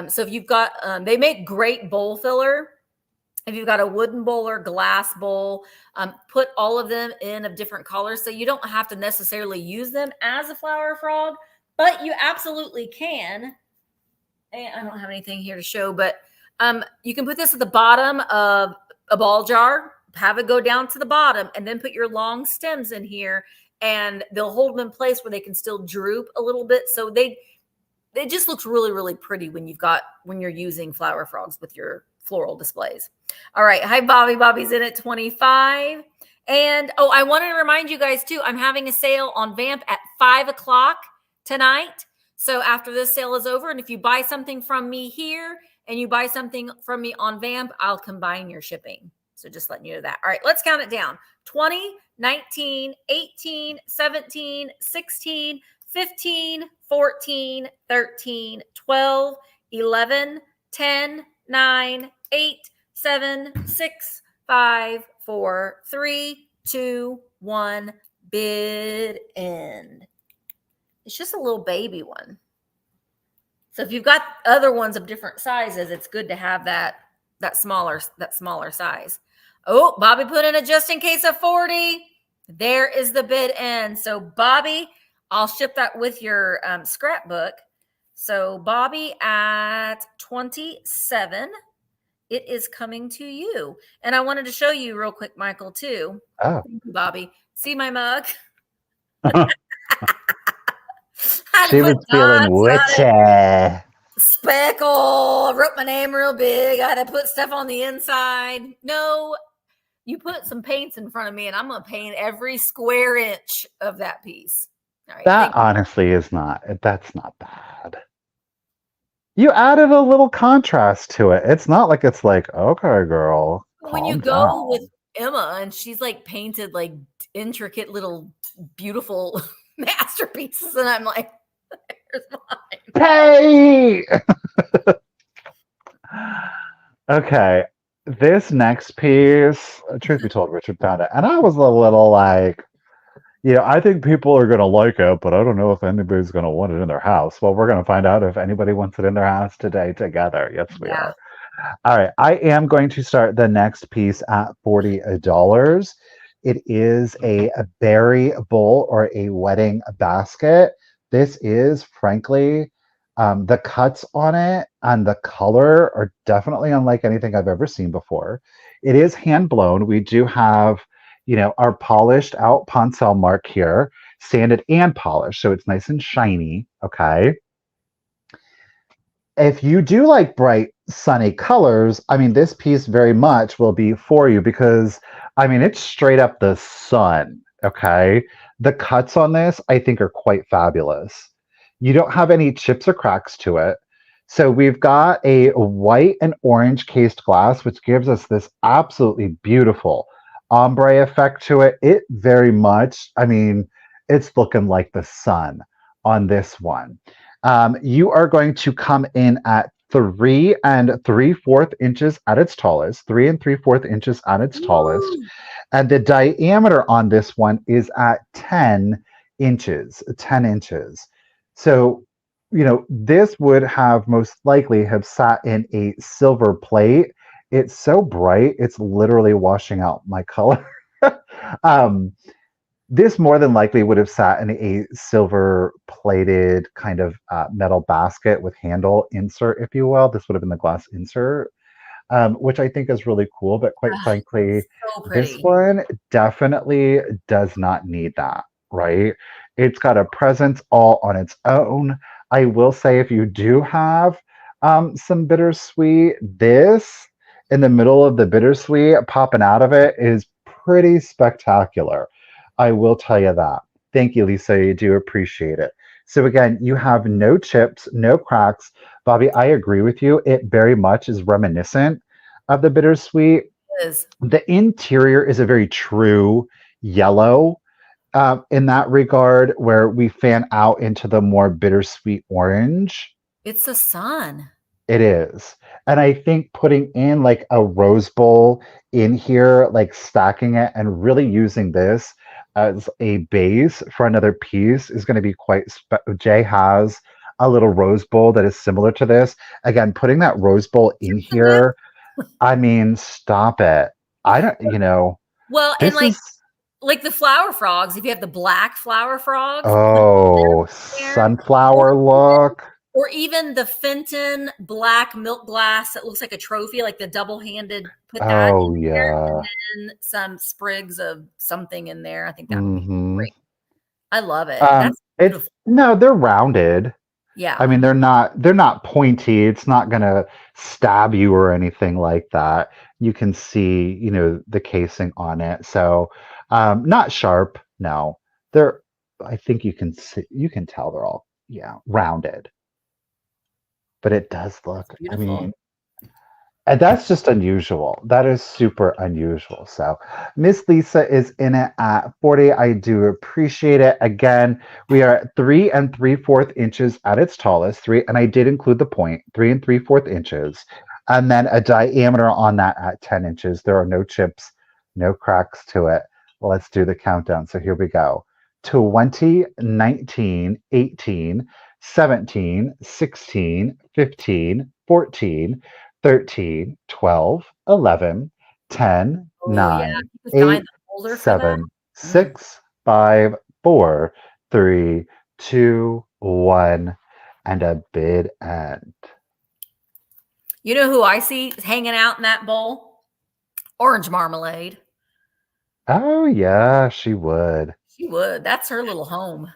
So if you've got, they make great bowl filler. If you've got a wooden bowl or glass bowl, put all of them in of different colors. So you don't have to necessarily use them as a flower frog, but you absolutely can. And I don't have anything here to show, but you can put this at the bottom of a ball jar, have it go down to the bottom, and then put your long stems in here, and they'll hold them in place where they can still droop a little bit. So it just looks really, really pretty when you're using flower frogs with your floral displays. All right. Hi, Bobby. Bobby's in at 25. And I wanted to remind you guys too, I'm having a sale on Vamp at 5:00 tonight. So after this sale is over, and if you buy something from me here and you buy something from me on Vamp, I'll combine your shipping. So just letting you know that. All right, let's count it down. 20, 19, 18, 17, 16, 15, 14, 13, 12, 11, 10, 9, 8, 7, 6, 5, 4, 3, 2, 1. Bid end. It's just a little baby one. So if you've got other ones of different sizes, it's good to have that smaller size. Oh, Bobby put in a just in case of 40. There is the bid end. So Bobby, I'll ship that with your scrapbook. So Bobby at 27, it is coming to you. And I wanted to show you real quick, Michael, too. Oh. Thank you, Bobby. See my mug? She was feeling witchy. Speckle. I wrote my name real big. I had to put stuff on the inside. No, you put some paints in front of me, and I'm going to paint every square inch of that piece. All right, that honestly is that's not bad. You added a little contrast to it. It's not like it's like, okay, girl. When you go with Emma and she's like painted like intricate little beautiful masterpieces, and I'm like, here's mine. Hey! Okay. This next piece, truth be told, Richard found it. And I was a little like, I think people are going to like it, but I don't know if anybody's going to want it in their house. Well, we're going to find out if anybody wants it in their house today together. Yes, we are. All right. I am going to start the next piece at $40. It is a berry bowl or a wedding basket. This is, frankly, the cuts on it and the color are definitely unlike anything I've ever seen before. It is hand blown. We do have, our polished out Poncel mark here, sanded and polished, so it's nice and shiny. Okay. If you do like bright, sunny colors, this piece very much will be for you because, it's straight up the sun. Okay. The cuts on this, I think, are quite fabulous. You don't have any chips or cracks to it. So we've got a white and orange cased glass, which gives us this absolutely beautiful ombre effect to it. It very much, it's looking like the sun on this one. You are going to come in at 3 3/4 inches at its tallest, 3 3/4 inches at its tallest. And the diameter on this one is at 10 inches. So, this would have most likely have sat in a silver plate. It's so bright, it's literally washing out my color. This more than likely would have sat in a silver plated kind of metal basket with handle insert, if you will. This would have been the glass insert, which I think is really cool. But quite frankly, this one definitely does not need that, right? It's got a presence all on its own. I will say if you do have some bittersweet, this in the middle of the bittersweet popping out of it is pretty spectacular. I will tell you that. Thank you, Lisa. You do appreciate it. So again, you have no chips, no cracks. Bobby, I agree with you. It very much is reminiscent of the bittersweet. It is. The interior is a very true yellow in that regard, where we fan out into the more bittersweet orange. It's the sun. It is. And I think putting in like a rose bowl in here, like stacking it and really using this as a base for another piece is going to be quite Jay has a little rose bowl that is similar to this. Again, putting that rose bowl in here, I mean, stop it. I don't, Well, and this is, like the flower frogs, if you have the black flower frogs, put oh, there, or sunflower look. or even the Fenton black milk glass that looks like a trophy, like the double-handed, put that Oh, in there, yeah. and then some sprigs of something in there. I think that would be Mm-hmm. great. I love it. That's It's beautiful. no, they're rounded. I Yeah. mean, they're not pointy. It's not gonna stab you or anything like that. You can see, the casing on it. So, not sharp. No, they're. I think you can tell they're all, yeah, rounded. But it does look. It's I beautiful. mean, and that's just unusual. That is super unusual. So, Miss Lisa is in it at 40. I do appreciate it. Again, we are at 3 3/4 inches at its tallest. And I did include the point, 3 3/4 inches. And then a diameter on that at 10 inches. There are no chips, no cracks to it. Well, let's do the countdown. So, here we go: 20, 19, 18, 17, 16, 15, 14. 13, 12, 11, 10, Oh, yeah. 9, You could find 8, the holder for that. 7, 6, 5, 4, 3, 2, 1, and a bid end. You know who I see hanging out in that bowl? Orange marmalade. Oh, yeah, she would. She would. That's her little home.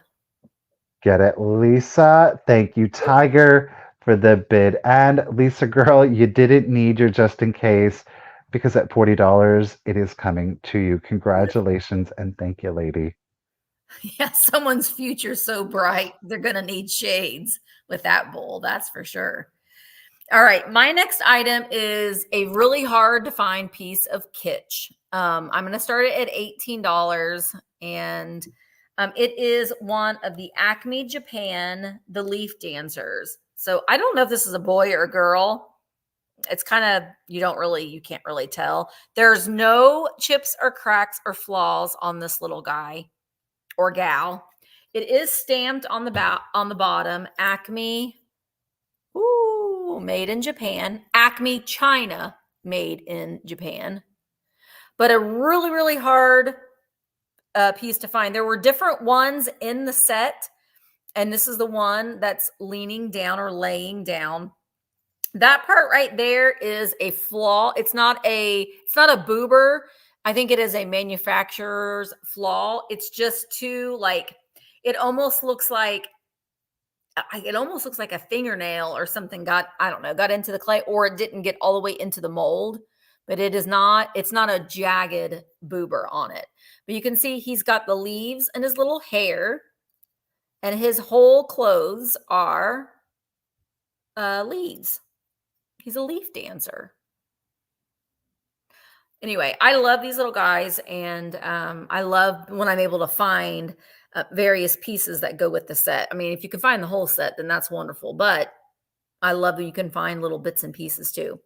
Get it, Lisa. Thank you, Tiger, for the bid. And Lisa girl, you didn't need your just in case because at $40, it is coming to you. Congratulations and thank you, lady. Yeah, someone's future's so bright, they're going to need shades with that bowl. That's for sure. All right. My next item is a really hard to find piece of kitsch. I'm going to start it at $18, and it is one of the Acme Japan, the leaf dancers. So I don't know if this is a boy or a girl. It's kind of, you can't really tell. There's no chips or cracks or flaws on this little guy or gal. It is stamped on the bottom, Acme, made in Japan. Acme China, made in Japan. But a really, really hard piece to find. There were different ones in the set, and this is the one that's leaning down or laying down. That part right there is a flaw. It's not a boober. I think it is a manufacturer's flaw. It's just too it almost looks like a fingernail or something got into the clay, or it didn't get all the way into the mold. But it's not a jagged boober on it. But you can see he's got the leaves in his little hair, and his whole clothes are leaves. He's a leaf dancer. Anyway, I love these little guys, and I love when I'm able to find various pieces that go with the set. I mean, if you can find the whole set, then that's wonderful. But I love that you can find little bits and pieces too.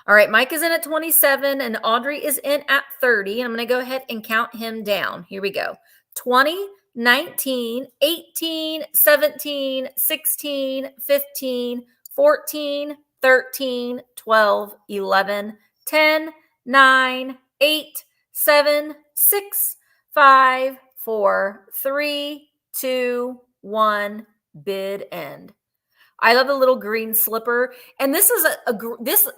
All right, Mike is in at 27, and Audrey is in at 30. And I'm going to go ahead and count him down. Here we go: 20, 19, 18, 17, 16, 15, 14, 13, 12, 11, 10, 9, 8, 7, 6, 5, 4, 3, 2, 1, bid end. I love the little green slipper. And this is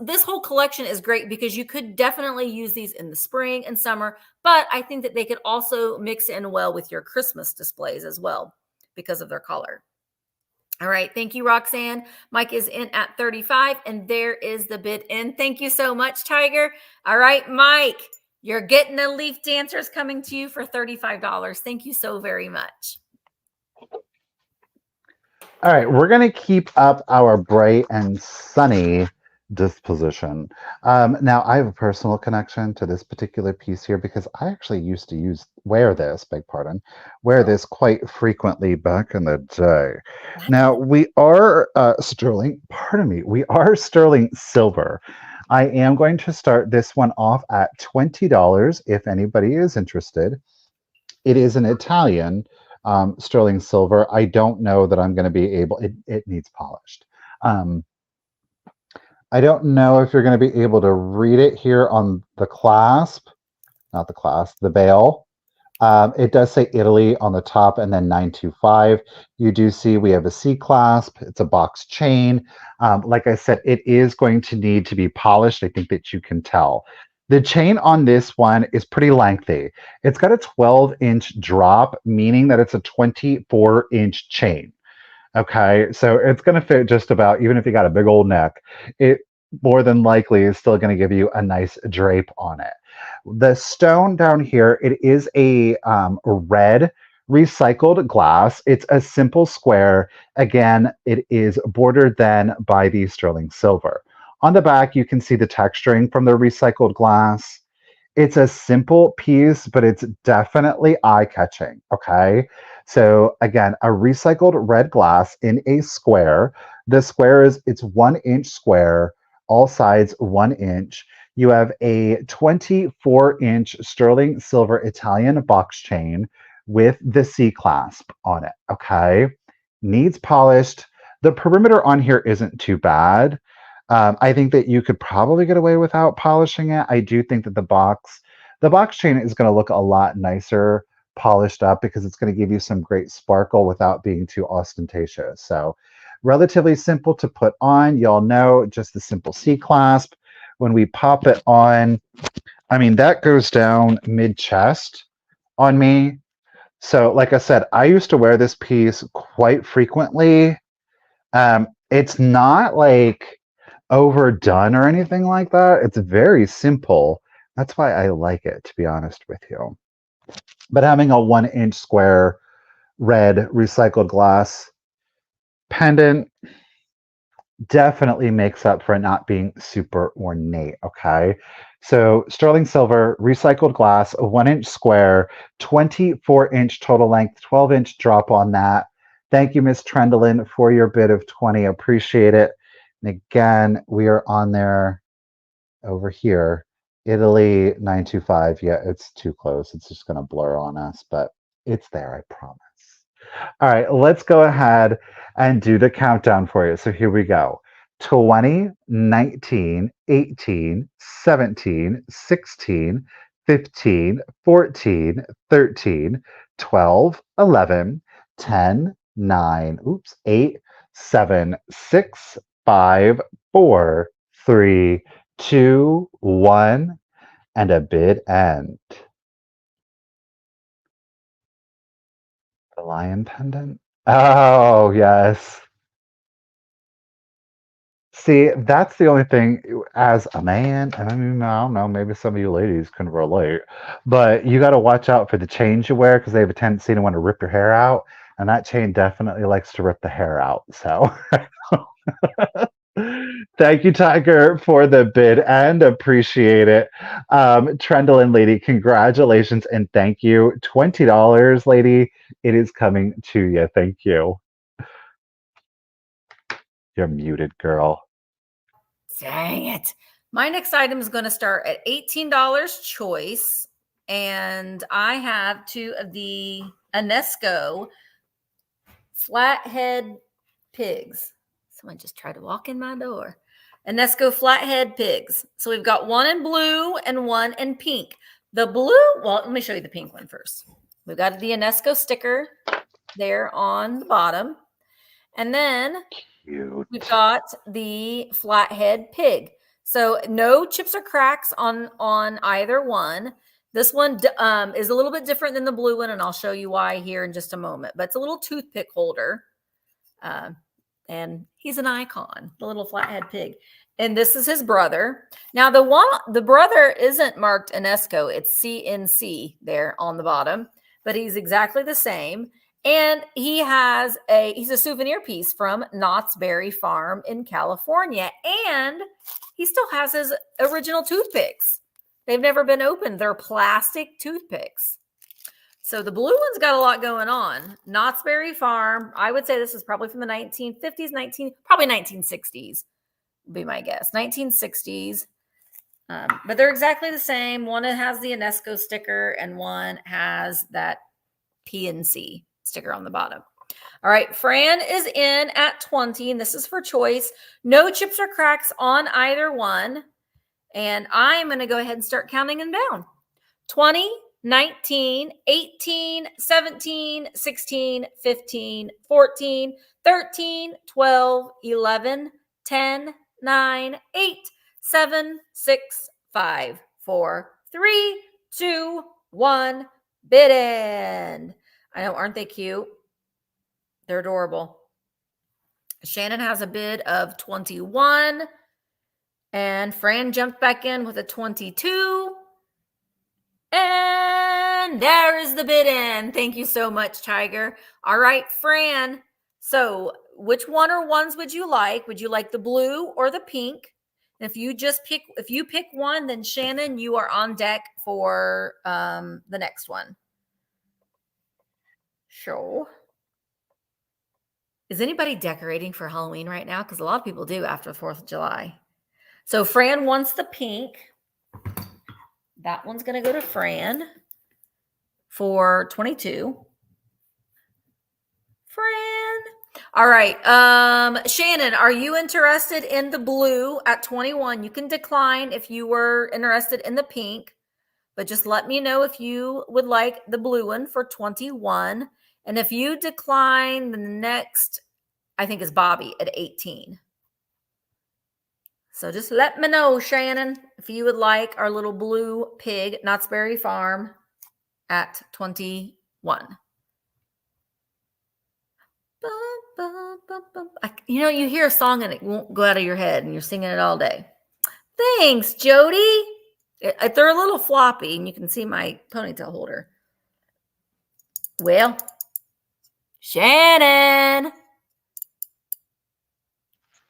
this whole collection is great because you could definitely use these in the spring and summer, but I think that they could also mix in well with your Christmas displays as well because of their color. All right. Thank you, Roxanne. Mike is in at 35, and there is the bid end. Thank you so much, Tiger. All right, Mike, you're getting the leaf dancers coming to you for $35. Thank you so very much. All right, we're going to keep up our bright and sunny disposition. Now, I have a personal connection to this particular piece here because I actually used to wear this quite frequently back in the day. Now, we are sterling silver. I am going to start this one off at $20 if anybody is interested. It is an Italian sterling silver. I don't know that I'm going to be able, it needs polished. I don't know if you're going to be able to read it here on the clasp, not the clasp, the bail. It does say Italy on the top and then 925. You do see we have a C clasp. It's a box chain. Like I said, it is going to need to be polished. I think that you can tell. The chain on this one is pretty lengthy. It's got a 12-inch drop, meaning that it's a 24-inch chain. Okay, so it's going to fit just about, even if you got a big old neck, it more than likely is still going to give you a nice drape on it. The stone down here, it is a red recycled glass. It's a simple square. Again, it is bordered then by the sterling silver. On the back, you can see the texturing from the recycled glass. It's a simple piece, but it's definitely eye-catching, okay? So again, a recycled red glass in a square. The square is, it's 1-inch square, all sides 1 inch. You have a 24-inch sterling silver Italian box chain with the C clasp on it, okay? Needs polished. The perimeter on here isn't too bad. I think that you could probably get away without polishing it. I do think that the box chain is going to look a lot nicer polished up because it's going to give you some great sparkle without being too ostentatious. So relatively simple to put on. Y'all know just the simple C clasp. When we pop it on, I mean, that goes down mid-chest on me. So like I said, I used to wear this piece quite frequently. It's not like overdone or anything like that. It's very simple. That's why I like it, to be honest with you. But having a 1-inch square red recycled glass pendant definitely makes up for it not being super ornate, okay? So sterling silver, recycled glass, a 1-inch square, 24-inch total length, 12-inch drop on that. Thank you, Miss Trendlin, for your bid of 20. Appreciate it. And again, we are on there over here. Italy 925. Yeah, it's too close. It's just going to blur on us, but it's there, I promise. All right, let's go ahead and do the countdown for you. So here we go. 20, 19, 18, 17, 16, 15, 14, 13, 12, 11, 10, 9, oops, 8, 7, 6, 5, 4, 3, 2, 1, and a bid end. The lion pendant? Oh, yes. See, that's the only thing as a man, and I mean, I don't know, maybe some of you ladies can relate, but you got to watch out for the chains you wear because they have a tendency to want to rip your hair out, and that chain definitely likes to rip the hair out. So thank you, Tiger, for the bid and appreciate it. Trendlin lady, congratulations and thank you. $20, lady. It is coming to you. Thank you. You're muted, girl. Dang it. My next item is going to start at $18 choice. And I have 2 of the Enesco flathead pigs. Someone just tried to walk in my door. Enesco flathead pigs. So we've got one in blue and one in pink. The blue, well, let me show you the pink one first. We've got the Enesco sticker there on the bottom. And then Cute. we've got the flathead pig. So no chips or cracks on either one. This one is a little bit different than the blue one, and I'll show you why here in just a moment. But it's a little toothpick holder, and he's an icon, the little flathead pig. And this is his brother. Now the brother isn't marked Enesco; it's CNC there on the bottom, but he's exactly the same. And he's a souvenir piece from Knott's Berry Farm in California. And he still has his original toothpicks. They've never been opened. They're plastic toothpicks. So the blue one's got a lot going on. Knott's Berry Farm. I would say this is probably from the 1950s, probably 1960s would be my guess. 1960s. But they're exactly the same. One has the Enesco sticker and one has that PNC sticker on the bottom. All right, Fran is in at 20, and this is for choice. No chips or cracks on either one. And I'm going to go ahead and start counting them down. 20, 19, 18, 17, 16, 15, 14, 13, 12, 11, 10, 9, 8, 7, 6, 5, 4, 3, 2, 1. Bid end. I know, aren't they cute? They're adorable. Shannon has a bid of 21. And Fran jumped back in with a 22. And there is the bid in. Thank you so much, Tiger. All right, Fran. So which one or ones would you like? Would you like the blue or the pink? And if you pick one, then Shannon, you are on deck for the next one. Sure. Is anybody decorating for Halloween right now? Because a lot of people do after the 4th of July. So Fran wants the pink. That one's going to go to Fran for 22. Fran. All right. Shannon, are you interested in the blue at 21? You can decline if you were interested in the pink, but just let me know if you would like the blue one for 21. And if you decline, the next, I think, is Bobby at 18. So just let me know, Shannon, if you would like our little blue pig, Knott's Berry Farm, at 21. You hear a song and it won't go out of your head and you're singing it all day. Thanks, Jody. They're a little floppy and you can see my ponytail holder. Well, Shannon.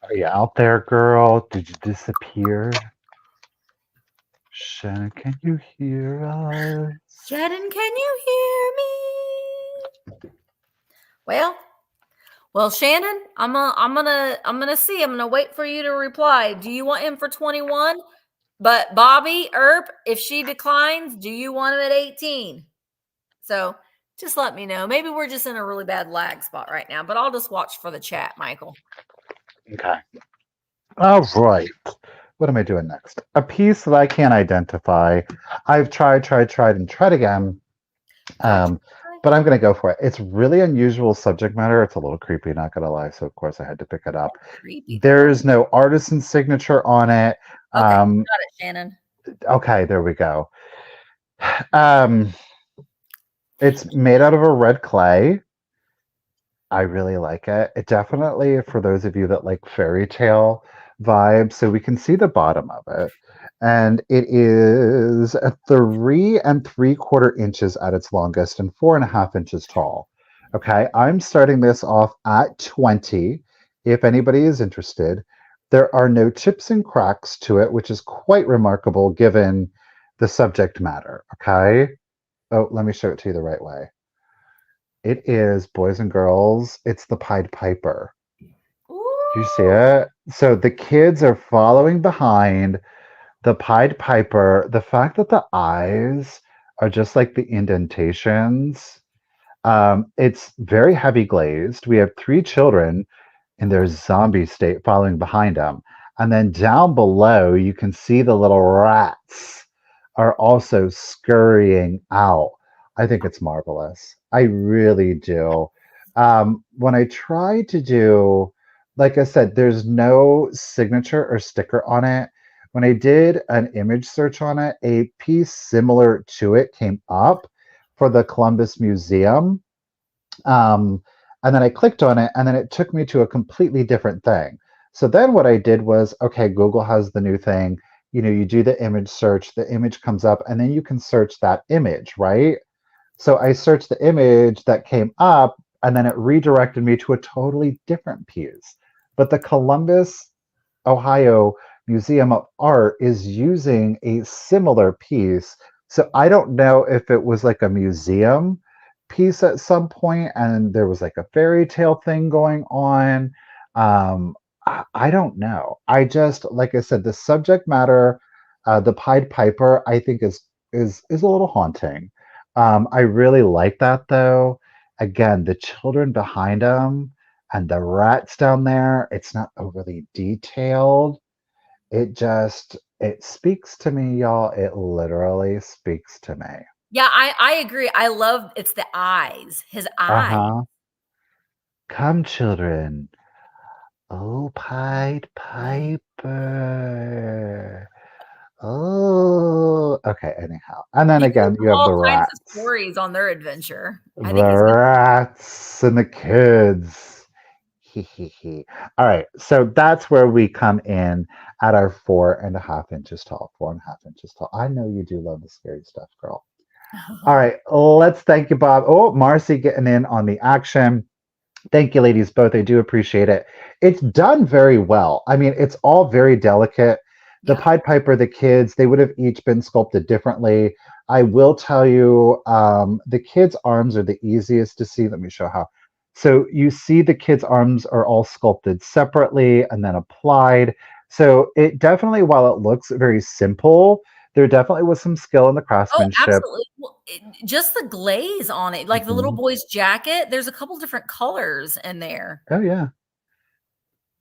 Are you out there, girl? Did you disappear? Shannon, can you hear us? Shannon, can you hear me? Well, Shannon, I'm gonna see. I'm gonna wait for you to reply. Do you want him for 21? But Bobby, if she declines, do you want him at 18? So just let me know. Maybe we're just in a really bad lag spot right now, but I'll just watch for the chat, Michael. Okay. All right. What am I doing next? A piece that I can't identify. I've tried and tried again. But I'm going to go for it. It's really unusual subject matter. It's a little creepy, not going to lie. So, of course, I had to pick it up. Creepy. There's no artisan signature on it. Okay, got it, Shannon. Okay, there we go. It's made out of a red clay. I really like it. It definitely, for those of you that like fairy tale vibes, so we can see the bottom of it. And it is 3 3/4 inches at its longest and 4.5 inches tall. Okay, I'm starting this off at 20. If anybody is interested, there are no chips and cracks to it, which is quite remarkable given the subject matter. Okay. Oh, let me show it to you the right way. It is, boys and girls, it's the Pied Piper. Ooh. Do you see it? So the kids are following behind the Pied Piper. The fact that the eyes are just like the indentations, it's very heavy glazed. We have 3 children in their zombie state following behind them. And then down below, you can see the little rats are also scurrying out. I think it's marvelous. I really do. When I try to do, like I said, there's no signature or sticker on it. When I did an image search on it, a piece similar to it came up for the Columbus Museum. And then I clicked on it, and then it took me to a completely different thing. So then what I did was, okay, Google has the new thing. You do the image search, the image comes up, and then you can search that image, right? So I searched the image that came up, and then it redirected me to a totally different piece. But the Columbus, Ohio Museum of Art is using a similar piece. So I don't know if it was like a museum piece at some point and there was like a fairy tale thing going on. I don't know. I just, like I said, the subject matter, the Pied Piper, I think is a little haunting. I really like that though. Again, the children behind them and the rats down there, it's not overly detailed. It speaks to me, y'all. It literally speaks to me. Yeah, I agree. I love it's the eyes, his eyes. Uh-huh. Come, children. Oh, Pied Piper. Oh, okay. Anyhow, and then He goes again, you have all the kinds of rats, stories on their adventure. I think the he's gonna rats, and the kids. Hee hee hee. All right, so that's where we come in at our 4.5 inches tall. 4.5 inches tall. I know you do love the scary stuff, girl. All right, let's thank you, Bob. Oh, Marcy getting in on the action. Thank you, ladies, both. I do appreciate it. It's done very well. I mean, it's all very delicate. The Yeah. Pied Piper, the kids, they would have each been sculpted differently. I will tell you, the kids' arms are the easiest to see. Let me show how. So you see the kids' arms are all sculpted separately and then applied. So it definitely, while it looks very simple, there definitely was some skill in the Oh, craftsmanship. absolutely. Well, just the glaze on it, like the little Mhm. boy's jacket, there's a couple different colors in there. Oh yeah.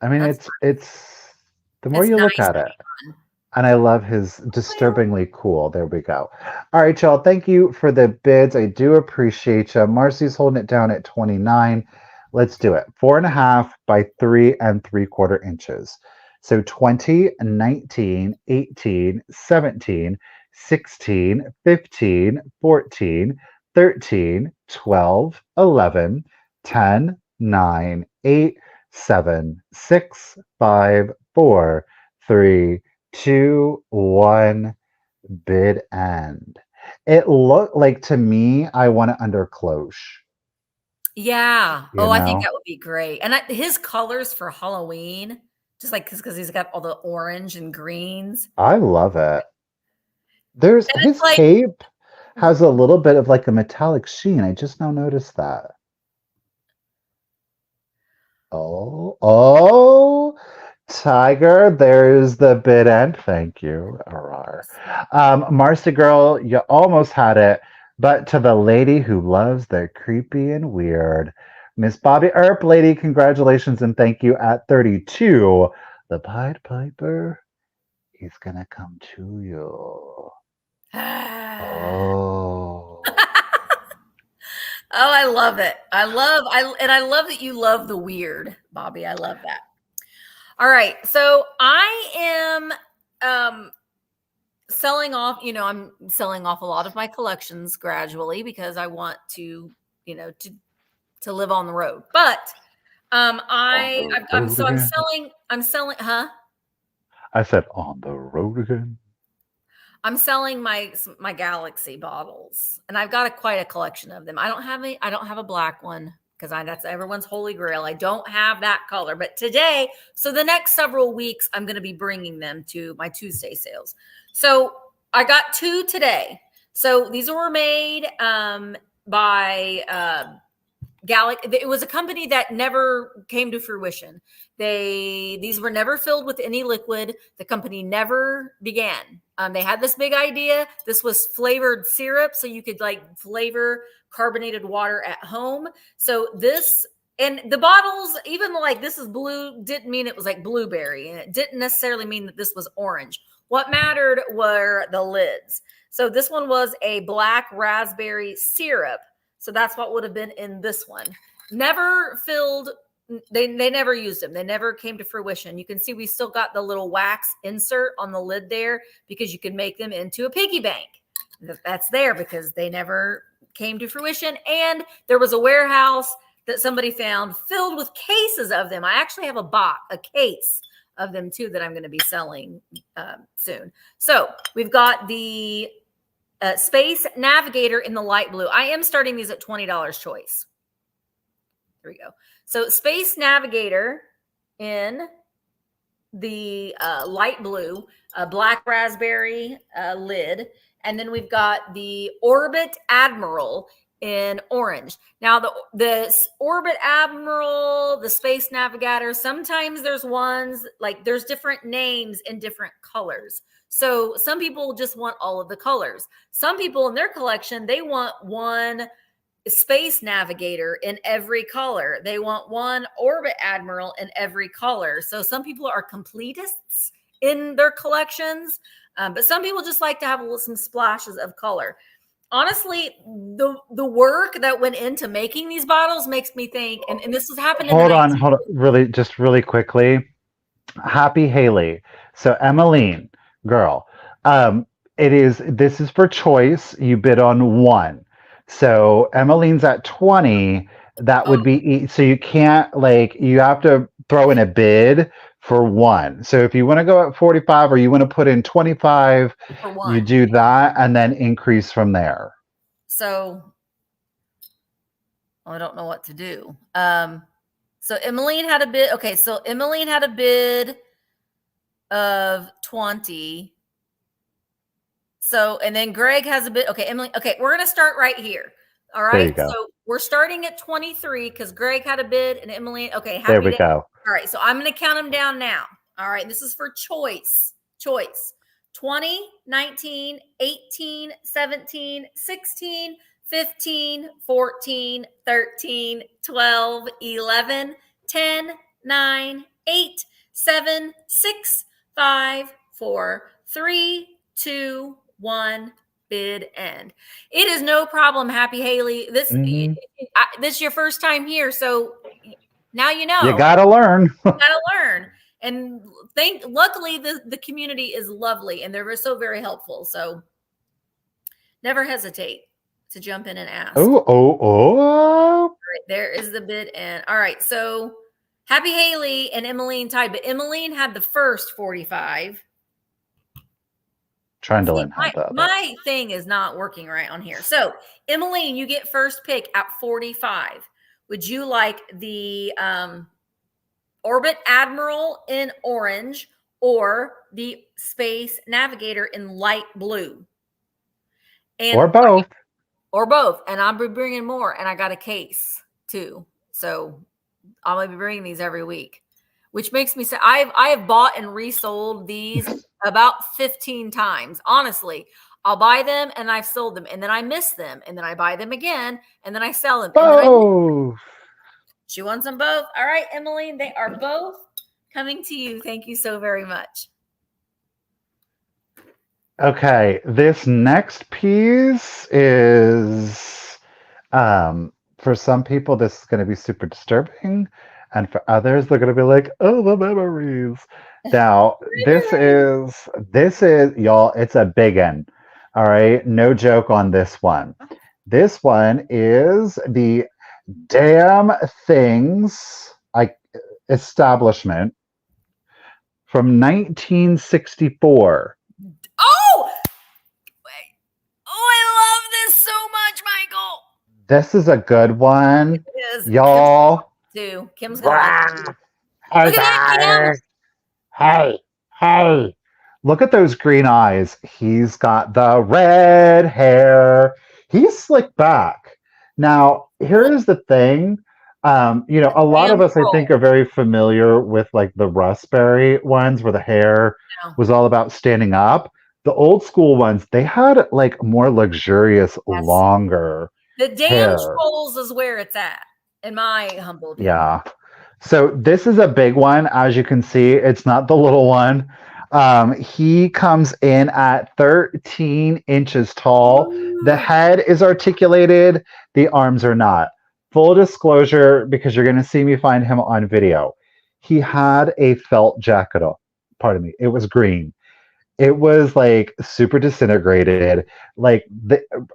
I mean, That's it's the more it's you look nice at to it. be fun. And I love his Well, disturbingly cool. There we go. All right, y'all. Thank you for the bids. I do appreciate you. Marcy's holding it down at 29. Let's do it. 4.5 by 3.75 inches. So 20, 19, 18, 17, 16, 15, 14, 13, 12, 11, 10, 9, 8, 7, 6, 5, 4, 3, 2, 1, bid end. It looked like to me, I want it under cloche, yeah. you Oh, I think know? that would be great. And his colors for Halloween, just like because he's got all the orange and greens. I love it. There's And it's his like, cape has a little bit of like a metallic sheen. I just now noticed that. Oh, Tiger, there's the bid end. Thank you. Arar. Marcia girl, you almost had it, but to the lady who loves the creepy and weird, Miss Bobby Earp, lady, congratulations and thank you at 32. The Pied Piper is gonna come to you. Oh. oh, I love it. I love that you love the weird, Bobby. I love that. All right. So I am selling off, I'm selling off a lot of my collections gradually because I want to, to live on the road. But On I the I'm road so again. I'm selling, huh? I said on the road again. I'm selling my Galaxy bottles, and I've got quite a collection of them. I don't have a black one because that's everyone's holy grail. I don't have that color, but today, so the next several weeks, I'm going to be bringing them to my Tuesday sales. So I got two today. So these were made by it was a company that never came to fruition. These were never filled with any liquid. The company never began. They had this big idea. This was flavored syrup, so you could like flavor carbonated water at home. So this and the bottles, even like this is blue, didn't mean it was like blueberry, and it didn't necessarily mean that this was orange. What mattered were the lids. So this one was a black raspberry syrup. So that's what would have been in this one. Never filled. They never used them. They never came to fruition. You can see we still got the little wax insert on the lid there because you can make them into a piggy bank. That's there because they never came to fruition. And there was a warehouse that somebody found filled with cases of them. I actually have a case of them too that I'm going to be selling soon. So we've got the Space Navigator in the light blue. I am starting these at $20 choice. There we go. So Space Navigator in the light blue, black raspberry lid. And then we've got the Orbit Admiral in orange. Now the Orbit Admiral, the Space Navigator, sometimes there's ones like there's different names in different colors. So some people just want all of the colors. Some people in their collection, they want one Space Navigator in every color. They want one Orbit Admiral in every color. So some people are completists in their collections, but some people just like to have some splashes of color. Honestly, the work that went into making these bottles makes me think, and this has happened in the 19- hold on, really quickly. Happy Haley. So Emmeline, girl, this is for choice. You bid on one. So Emmeline's at 20. That would be, so you can't, like, you have to throw in a bid for one. So if you want to go at 45 or you want to put in 25, for one. you do that and then increase from there. So I don't know what to do. So Emmeline had a bid. Okay, so Emmeline had a bid of 20. So, and then Greg has a bid. Okay, Emily. Okay, we're going to start right here. All right. So we're starting at 23 because Greg had a bid and Emmeline. Okay, happy there we day. go. All right, so I'm going to count them down now. All right, this is for choice. 20, 19, 18, 17, 16, 15, 14, 13, 12, 11, 10, 9, 8, 7, 6, 5, 4, 3, 2, 1. Bid end. It is no problem, Happy Haley. This is your first time here, so now you know. You gotta learn. And luckily the community is lovely and they're so very helpful. So never hesitate to jump in and ask. Oh. Right, there is the bid end. All right. So Happy Haley and Emmeline tied, but Emmeline had the first 45. Trying to learn how my thing is not working right on here. So Emmeline, you get first pick at 45. Would you like the Orbit Admiral in orange or the Space Navigator in light blue? Or both. And I'll be bringing more, and I got a case too. So I'll be bringing these every week, which makes me say I have bought and resold these about 15 times. Honestly, I'll buy them and I've sold them, and then I miss them, and then I buy them again, and then I sell them. Oh, she wants them both. All right, Emmeline, they are both coming to you. Thank you so very much. Okay, this next piece is, for some people, this is going to be super disturbing. And for others, they're going to be like, oh, the memories. Now, this is, y'all, it's a big one. All right, no joke on this one. This one is the Damn Things establishment from 1964. Oh, I love this so much, Michael. This is a good one. It is. Y'all. Kim's gonna Look at that, Kim. Hey. Look at those green eyes. He's got the red hair. He's slicked back. Now, here's the thing. A lot of us, I think, are very familiar with like the Raspberry ones where the hair was all about standing up. The old school ones, they had like more luxurious, longer The damn hair. Trolls is where it's at, in my humble opinion. Yeah. So this is a big one. As you can see, it's not the little one. He comes in at 13 inches tall. Ooh. The head is articulated. The arms are not. Full disclosure, because you're going to see me find him on video. He had a felt jacket on. Pardon me. It was green. It was like super disintegrated. Like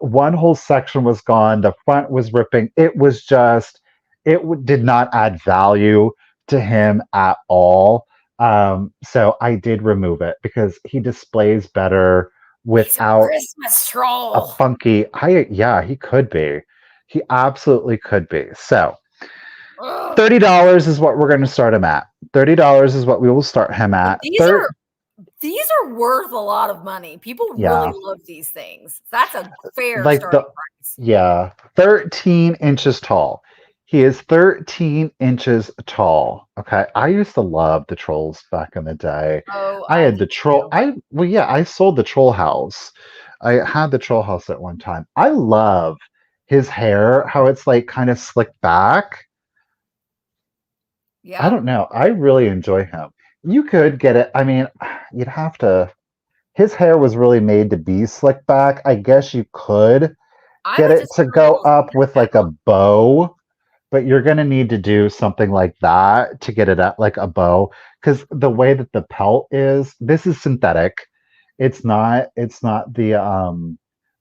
one whole section was gone. The front was ripping. It was just, did not add value to him at all. So I did remove it because he displays better without a Christmas troll. A funky. He could be. He absolutely could be. So $30 is what we're going to start him at. $30 is what we will start him at. These are worth a lot of money. People really love these things. That's a fair starting price. Yeah, 13 inches tall. He is 13 inches tall. Okay, I used to love the trolls back in the day. Oh, I had the troll. I sold the troll house. I had the troll house at one time. I love his hair, how it's like kind of slicked back. Yeah. I don't know. I really enjoy him. You could get it. I mean, you'd have to. His hair was really made to be slicked back. I guess you could I get would it just to put a go little up with snap like a bow, but you're going to need to do something like that to get it at like a bow because the way that the pelt is, this is synthetic. It's not the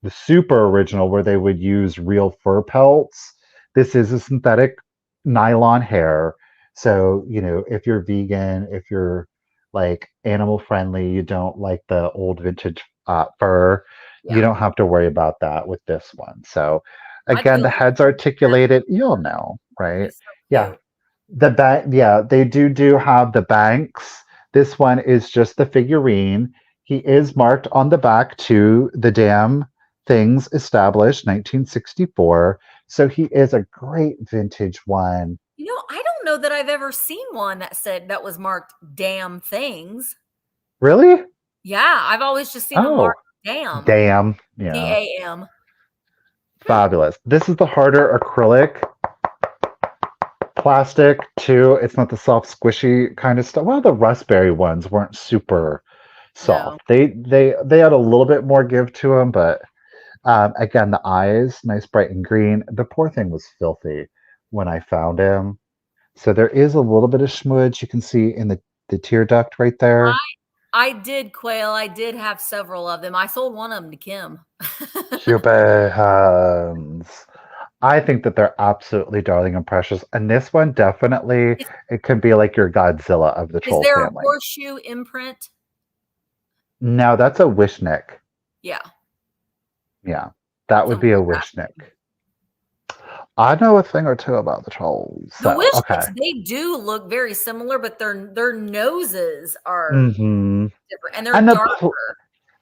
super original where they would use real fur pelts. This is a synthetic nylon hair. So, if you're vegan, if you're like animal friendly, you don't like the old vintage fur, you Yeah. don't have to worry about that with this one. So, I'd put again, a the little head's snap. articulated. You'll know, right? He's so Yeah. cute. The back, yeah, they do have the banks. This one is just the figurine. He is marked on the back to the damn things established 1964. So he is a great vintage one. I don't know that I've ever seen one that said that was marked damn things. Really? Yeah, I've always just seen them Oh, marked damn. damn. Yeah. DAM. Fabulous. This is the harder acrylic plastic too. It's not the soft, squishy kind of stuff. Well, the raspberry ones weren't super No. soft. They had a little bit more give to them, but again, the eyes, nice bright and green. The poor thing was filthy when I found him. So there is a little bit of schmudge you can see in the tear duct right there. I did, Quail. I did have several of them. I sold one of them to Kim. Cupid hands. I think that they're absolutely darling and precious. And this one definitely, Is, it could be like your Godzilla of the is troll there a family. horseshoe imprint? No, that's a wishneck. Yeah. Yeah, that would So be a wishneck. I know a thing or two about the trolls. the So, okay. Wishnicks, they do look very similar, but their noses are Hmm. different and they're And darker.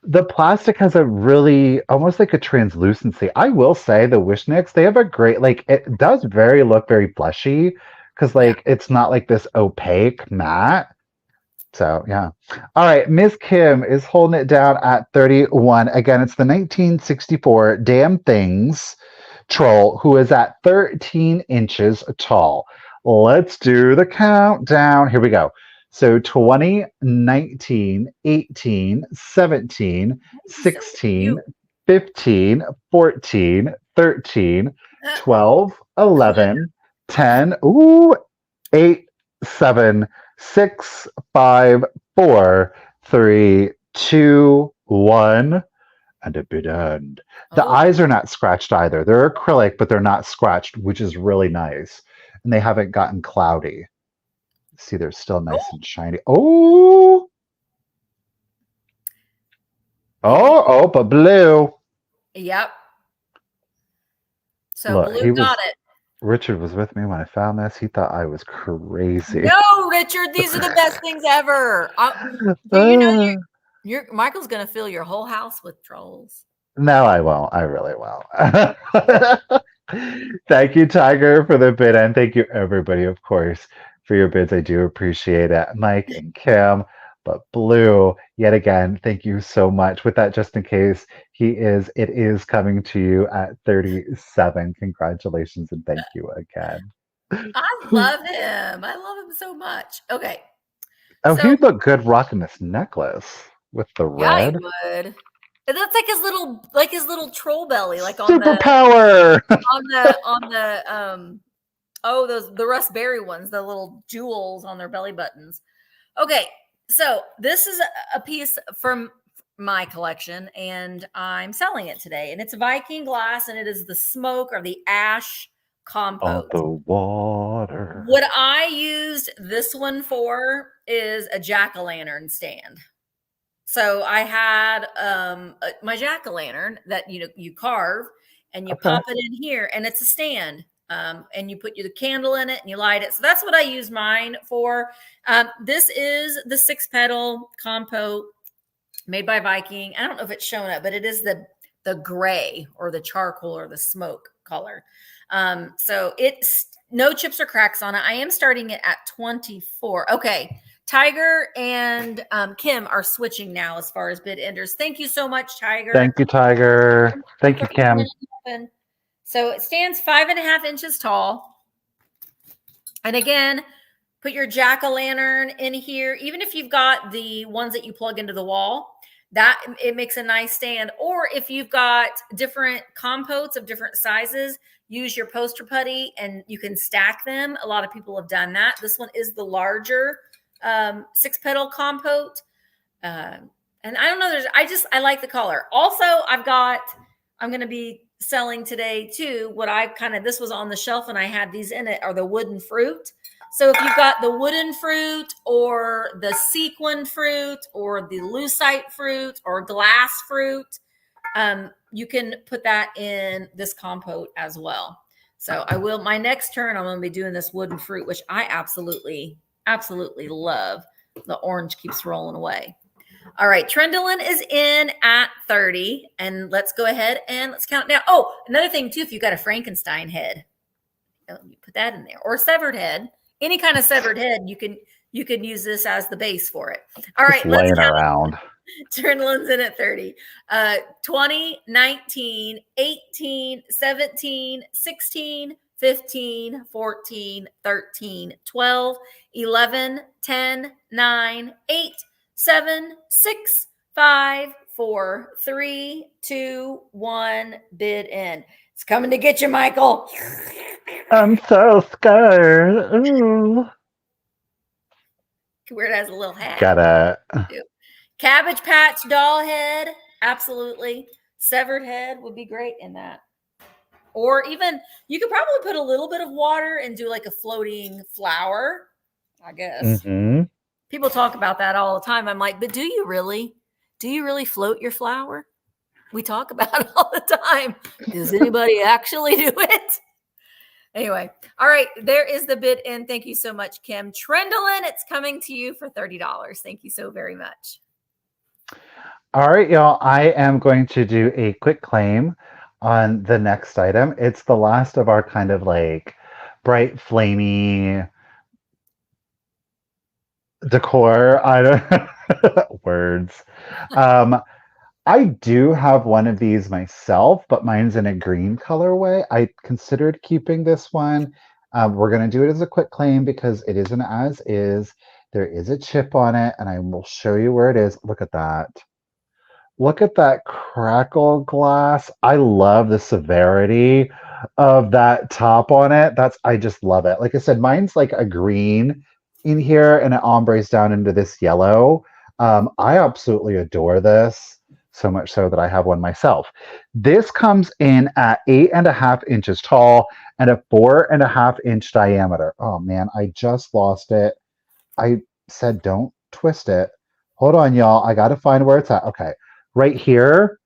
the plastic has a really almost like a translucency. I will say the Wishnicks, they have a great like it does look very fleshy because Yeah. like it's not like this opaque matte. So yeah. All right, Miss Kim is holding it down at 31. Again, it's the 1964 Damn Things troll who is at 13 inches tall. Let's do the countdown. Here we go. So 20, 19, 18, 17, He's so 16, cute. 15, 14, 13, 12, 11, 10, ooh, 8, 7, 6, 5, 4, 3, 2, 1, and a bit end. The Oh, eyes are not scratched either. They're acrylic, but they're not scratched, which is really nice. And they haven't gotten cloudy. See, they're still nice and shiny. Oh, but blue. yep. So Look, Blue got it. Richard was with me when I found this. He thought I was crazy. No, Richard, these are the best things ever. Michael's gonna fill your whole house with trolls. No, I won't. I really won't. Thank you, Tiger, for the bid, and thank you, everybody, of course, for your bids. I do appreciate it. Mike and Kim, but Blue, yet again, thank you so much. With that, just in case, it is coming to you at 37. Congratulations, and thank you again. I love him. I love him so much. Okay. Oh, So he'd look good rocking this necklace with the yeah, he red. would. That's like his little troll belly, like Superpower! on the the raspberry ones, the little jewels on their belly buttons. Okay, so this is a piece from my collection, and I'm selling it today. And it's Viking glass, and it is the smoke or the ash On compote. the water. What I used this one for is a jack-o'-lantern stand. So I had my jack-o'-lantern that you carve and you pop it in here, and it's a stand. And you put the candle in it and you light it. So that's what I use mine for. This is the 6-petal compote made by Viking. I don't know if it's showing up, but it is the gray or the charcoal or the smoke color. So it's no chips or cracks on it. I am starting it at 24. Okay. Tiger and Kim are switching now as far as bid enders. Thank you so much, Tiger. Thank you, Tiger. Thank you, Kim. So it stands 5.5 inches tall. And again, put your jack-o'-lantern in here. Even if you've got the ones that you plug into the wall, that it makes a nice stand. Or if you've got different compotes of different sizes, use your poster putty and you can stack them. A lot of people have done that. This one is the larger 6-petal compote. And I don't know, I like the color. Also, I'm going to be selling today too, this was on the shelf and I had these in it, are the wooden fruit. So if you've got the wooden fruit or the sequin fruit or the lucite fruit or glass fruit, you can put that in this compote as well. So my next turn, I'm going to be doing this wooden fruit, which I absolutely, absolutely love. The orange keeps rolling away. All right, Trendolin is in at 30, and let's go ahead and let's count down. Oh, another thing too, if you've got a Frankenstein head, you put that in there, or severed head, any kind of severed head, you can use this as the base for it. All right, let's laying around. Trendlin's in at 30. 20, 19, 18, 17, 16, 15, 14, 13, 12, 11, 10, 9, 8, 7, 6, 5, 4, 3, 2, 1, bid in. It's coming to get you, Michael. I'm so scared. Ooh. Wear it as a little hat. Got it. Cabbage Patch doll head. Absolutely. Severed head would be great in that. Or even, you could probably put a little bit of water and do like a floating flower, I guess. Mm-hmm. People talk about that all the time. I'm like, but do you really? Do you really float your flower? We talk about it all the time. Does anybody actually do it? Anyway, all right, there is the bid in. Thank you so much, Kim. Trendolin, it's coming to you for $30. Thank you so very much. All right, y'all. I am going to do a quick claim on the next item. It's the last of our kind of like bright, flamey decor. I don't words. I do have one of these myself, but mine's in a green colorway. I considered keeping this one. We're going to do it as a quick claim because it is an as is. There is a chip on it, and I will show you where it is. Look at that. Look at that crackle glass. I love the severity of that top on it. I just love it. Like I said, mine's like a green in here, and it ombres down into this yellow. I absolutely adore this. So much so that I have one myself. This comes in at 8.5 inches tall and a 4.5 inch diameter. Oh man, I just lost it. I said don't twist it. Hold on, y'all. I got to find where it's at. Okay, right here.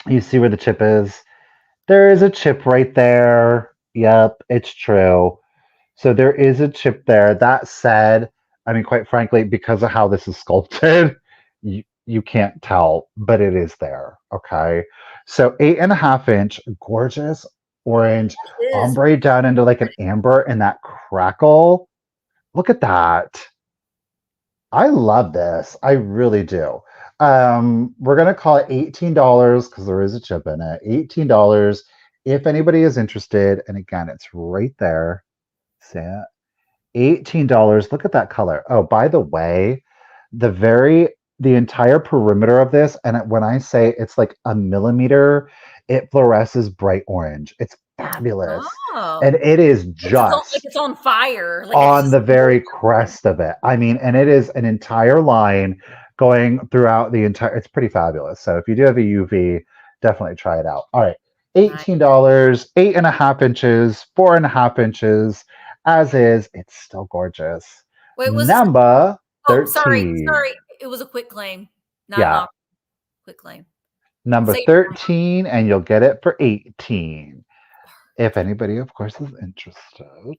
You see where the chip is? There is a chip right there. Yep, it's true. So there is a chip there. That said, I mean, quite frankly, because of how this is sculpted, you can't tell, but it is there. Okay. So 8.5 inch, gorgeous orange, ombre down into like an amber and that crackle. Look at that. I love this. I really do. We're going to call it $18 because there is a chip in it. $18 if anybody is interested. And again, it's right there. See it? $18. Look at that color. Oh, by the way, the entire perimeter of this, and when I say it's like a millimeter, it fluoresces bright orange. It's fabulous. Oh. And it is just it's on fire. Like on the very crest of it. I mean, and it is an entire line going throughout the entire, it's pretty fabulous. So if you do have a UV, definitely try it out. All right. $18, 8.5 inches, 4.5 inches, as is. It's still gorgeous. Wait, was number 13. Sorry. It was a quick claim. Not quick claim. Number 13, and you'll get it for 18. If anybody, of course, is interested.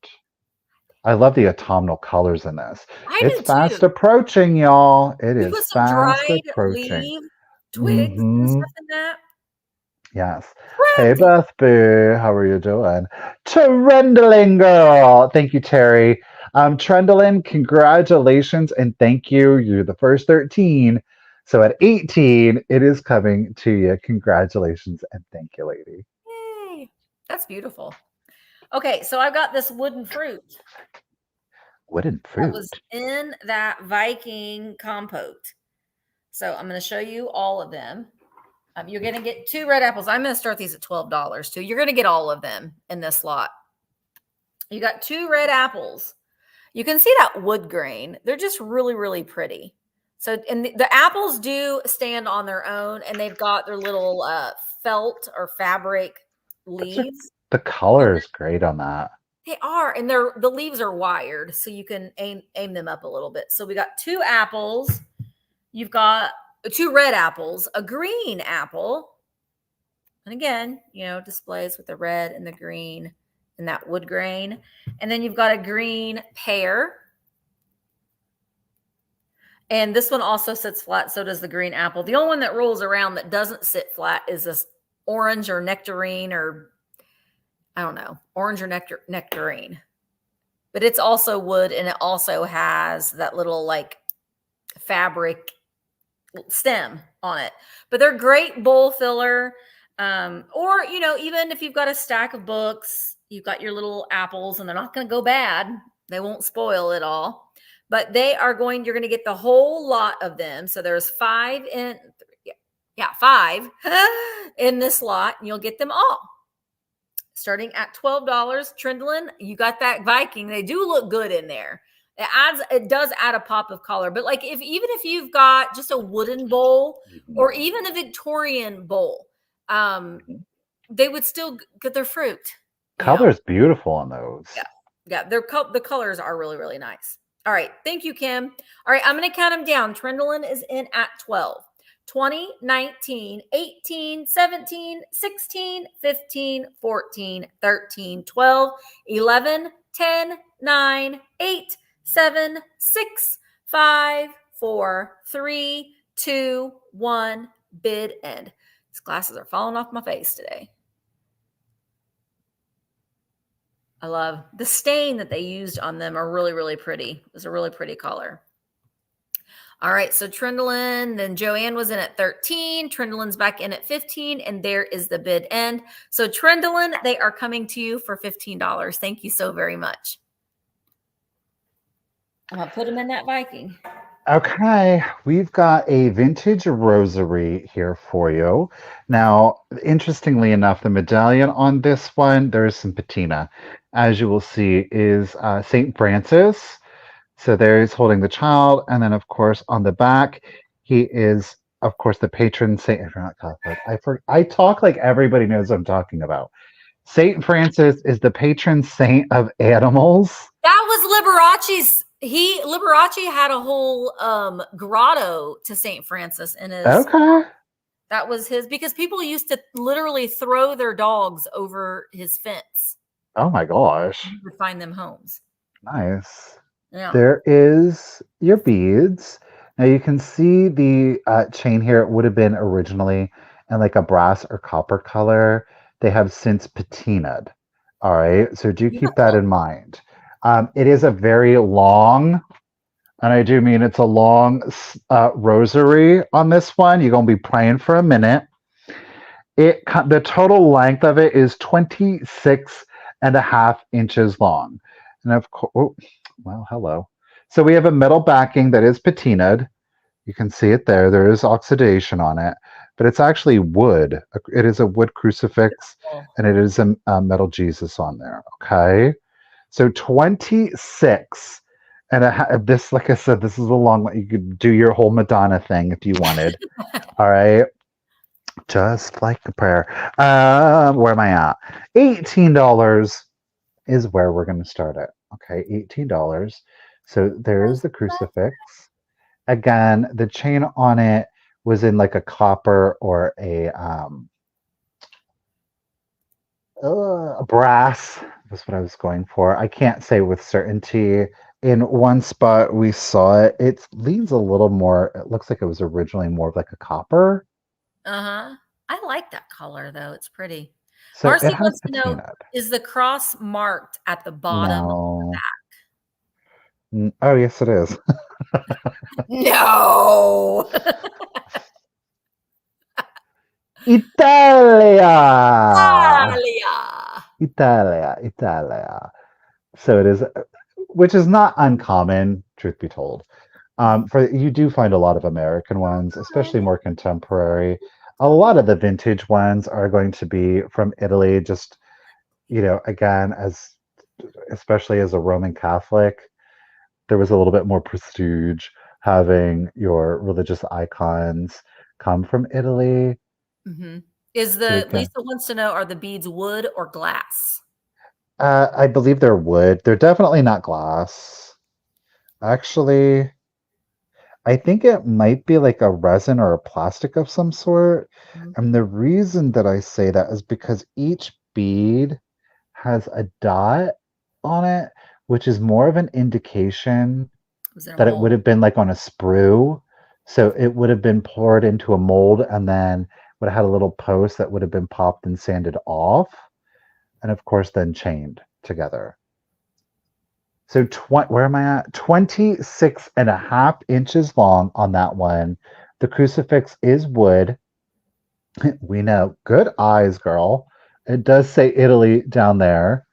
I love the autumnal colors in this. It's fast approaching, y'all. It is fast approaching. Twigs and stuff in that. Yes. Hey, Beth Boo. How are you doing? Trendolin girl. Thank you, Terry. Trendolin, congratulations and thank you. You're the first 13. So at 18, it is coming to you. Congratulations and thank you, lady. Yay. That's beautiful. Okay, so I've got this wooden fruit Wooden that fruit. was in that Viking compote. So I'm going to show you all of them. You're going to get 2 red apples. I'm going to start these at $12 too. You're going to get all of them in this lot. You got 2 red apples. You can see that wood grain. They're just really, really pretty. So, and the apples do stand on their own, and they've got their little felt or fabric leaves. The color is great on that. They are, and the leaves are wired, so you can aim them up a little bit. So we got 2 apples. You've got 2 red apples, a green apple, and again, displays with the red and the green and that wood grain. And then you've got a green pear. And this one also sits flat. So does the green apple. The only one that rolls around that doesn't sit flat is this orange or nectarine, or I don't know, orange or nectarine. But it's also wood, and it also has that little like fabric stem on it. But they're great bowl filler. Or, even if you've got a stack of books, you've got your little apples, and they're not going to go bad. They won't spoil it all. But you're going to get the whole lot of them. So there's 5 5 in this lot, and you'll get them all. Starting at $12. Trindlin, you got that Viking. They do look good in there. It does add a pop of color. But like even if you've got just a wooden bowl or even a Victorian bowl, they would still get their fruit. Color's beautiful on those. Yeah. The colors are really, really nice. All right. Thank you, Kim. All right. I'm going to count them down. Trindlin is in at 12. 20, 19, 18, 17, 16, 15, 14, 13, 12, 11, 10, 9, 8, 7, 6, 5, 4, 3, 2, 1, bid end. These glasses are falling off my face today. I love the stain that they used on them are really, really pretty. It's a really pretty color. All right, so Trindlin, then Joanne was in at 13. Trindlin's back in at 15, and there is the bid end. So Trindlin, they are coming to you for $15. Thank you so very much. I'm going to put them in that Viking. Okay, we've got a vintage rosary here for you. Now, interestingly enough, the medallion on this one, there is some patina. As you will see, is St. Francis. So there he's holding the child. And then, of course, on the back, he is, of course, the patron saint. If you're not Catholic, I talk like everybody knows what I'm talking about. St. Francis is the patron saint of animals. That was Liberace's. Liberace had a whole grotto to St. Francis in his. Okay. That was his, because people used to literally throw their dogs over his fence. Oh my gosh. To find them homes. Nice. Yeah. There is your beads. Now you can see the chain here. It would have been originally in like a brass or copper color. They have since patinaed. All right. So do keep that in mind. It is a very long, and I do mean it's a long rosary on this one. You're going to be praying for a minute. The total length of it is 26.5 inches long. And of course, well, hello. So we have a metal backing that is patinaed. You can see it there. There is oxidation on it, but it's actually wood. It is a wood crucifix, and it is a metal Jesus on there. Okay. So 26 and this, like I said, this is a long one. You could do your whole Madonna thing if you wanted. All right. Just like a prayer. Where am I at? $18 is where we're going to start it. Okay, $18. So there's the crucifix. Again, the chain on it was in like a copper or a brass. That's what I was going for. I can't say with certainty. In one spot we saw it. It leans a little more. It looks like it was originally more of like a copper. I like that color though. It's pretty. So Marcy wants to know, is the cross marked at the bottom of the back? Oh, yes, it is. No. Italia. Italia. Italia, Italia. So it is, which is not uncommon, truth be told. For you do find a lot of American ones, especially more contemporary. A lot of the vintage ones are going to be from Italy. Just again, as especially as a Roman Catholic, there was a little bit more prestige having your religious icons come from Italy. Mm-hmm. Is So the again, Lisa wants to know, are the beads wood or glass? I believe they're wood. They're definitely not glass. Actually, I think it might be like a resin or a plastic of some sort. Mhm. And the reason that I say that is because each bead has a dot on it, which is more of an indication Was it a that it would mold? have been like on a sprue. So it would have been poured into a mold and then would have had a little post that would have been popped and sanded off. And of course, then chained together. So where am I at? 26.5 inches long on that one. The crucifix is wood. We know. Good eyes, girl. It does say Italy down there.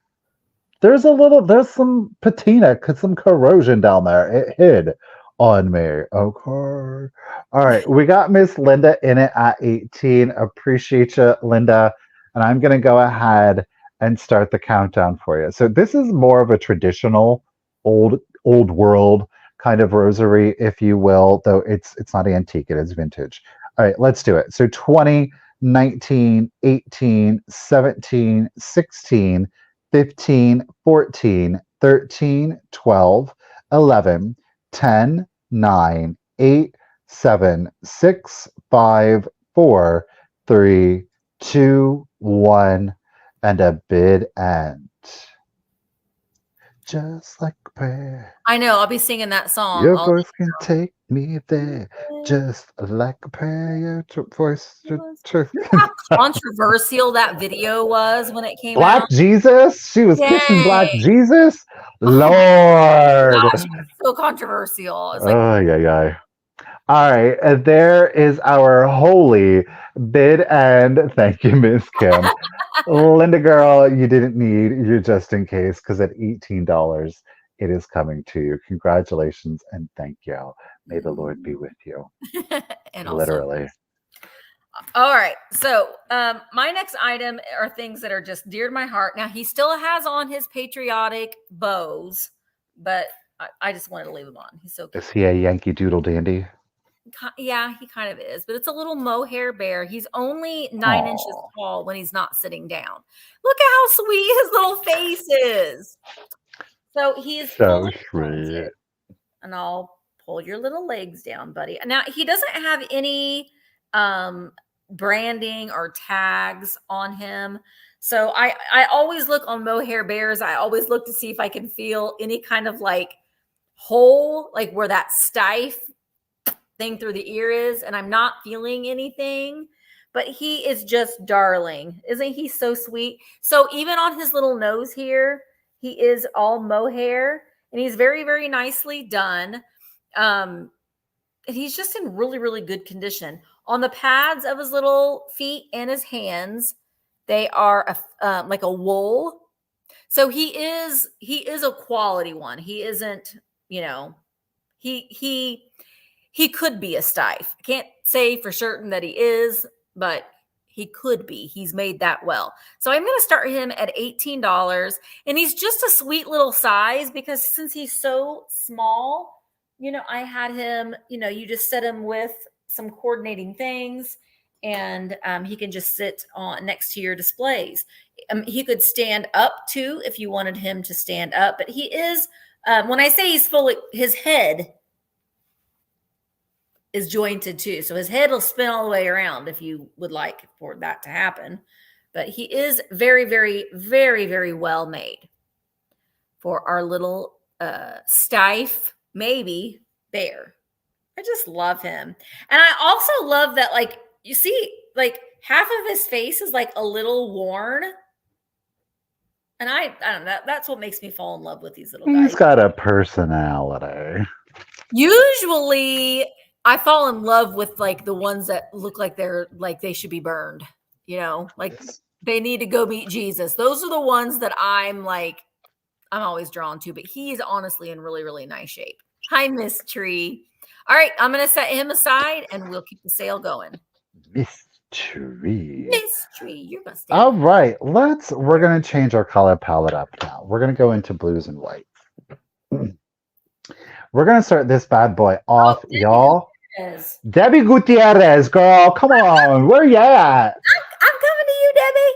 There's some patina, some corrosion down there. It hid on me. Okay. All right. We got Miss Linda in it at 18. Appreciate you, Linda. And I'm going to go ahead and start the countdown for you. So this is more of a traditional old world kind of rosary, if you will, though it's not antique, it is vintage. All right, let's do it. So 20, 19, 18, 17, 16, 15, 14, 13, 12, 11, 10, 9, 8, 7, 6, 5, 4, 3, 2, 1, and a bid end. Just like a prayer. I know. I'll be singing that song Your all voice can take me there. day. Just like a prayer. Your voice. You know how controversial that video was when it came Black out? Jesus? She was kissing Yay! Black Jesus? Oh my Lord. gosh, it was so controversial. It's like, Oh, yeah, yeah. All right. And there is our holy bid end. Thank you, Miss Kim. Linda girl, you didn't need your just in case because at $18, it is coming to you. Congratulations and thank you. May the Lord be with you. and also, Literally. all right. So, my next item are things that are just dear to my heart. Now, he still has on his patriotic bows, but I just wanted to leave him on. He's so cute. Is he a Yankee Doodle dandy? Yeah, he kind of is, but it's a little mohair bear. He's only 9 inches Aw. tall when he's not sitting down. Look at how sweet his little face is. So he is So fully sweet. painted, and I'll pull your little legs down, buddy. Now he doesn't have any branding or tags on him. So I always look on mohair bears. I always look to see if I can feel any kind of like hole, like where that stife thing through the ear is, and I'm not feeling anything. But he is just darling. Isn't he so sweet? So even on his little nose here, he is all mohair, and he's very, very nicely done. And he's just in really, really good condition. On the pads of his little feet and his hands, they are like a wool. So he is a quality one. He isn't, he could be a stife. I can't say for certain that he is, but he could be. He's made that well. So I'm going to start him at $18. And he's just a sweet little size because since he's so small, I had him, you just set him with some coordinating things and he can just sit on next to your displays. He could stand up too if you wanted him to stand up, but he is, when I say he's fully, his head is jointed too. So his head will spin all the way around if you would like for that to happen. But he is very, very, very, very well made for our little stife, maybe bear. I just love him. And I also love that, like, you see, like half of his face is like a little worn. And I don't know, that's what makes me fall in love with these little guys. He's got a personality. Usually I fall in love with like the ones that look like they're like they should be burned, like They need to go meet Jesus. Those are the ones that I'm always drawn to, but he is honestly in really, really nice shape. Hi, Miss Tree. All right, I'm going to set him aside and we'll keep the sale going. Mystery. Miss Tree, you're going to stay. All right, we're going to change our color palette up now. We're going to go into blues and whites. We're going to start this bad boy off, y'all. Debbie Gutierrez, girl, come on. Where you at? I'm coming to you, Debbie.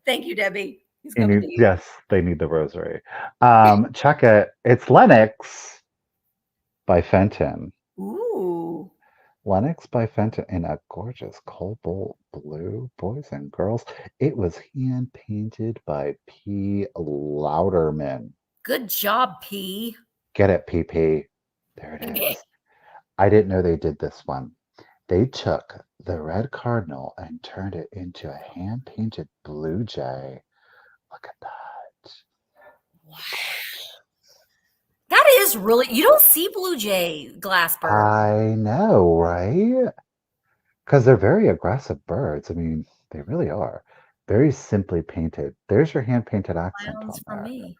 Thank you, Debbie. He's coming to you. Yes, they need the rosary. Check it. It's Lennox by Fenton. Ooh. Lennox by Fenton in a gorgeous cobalt blue, boys and girls. It was hand painted by P. Louderman. Good job, P. Get it, PP. There it is. I didn't know they did this one. They took the red cardinal and turned it into a hand painted blue jay. Look at that. Wow. That is really, you don't see blue jay glass birds. I know, right? Because they're very aggressive birds. I mean, they really are. Very simply painted. There's your hand painted accent on from that. me.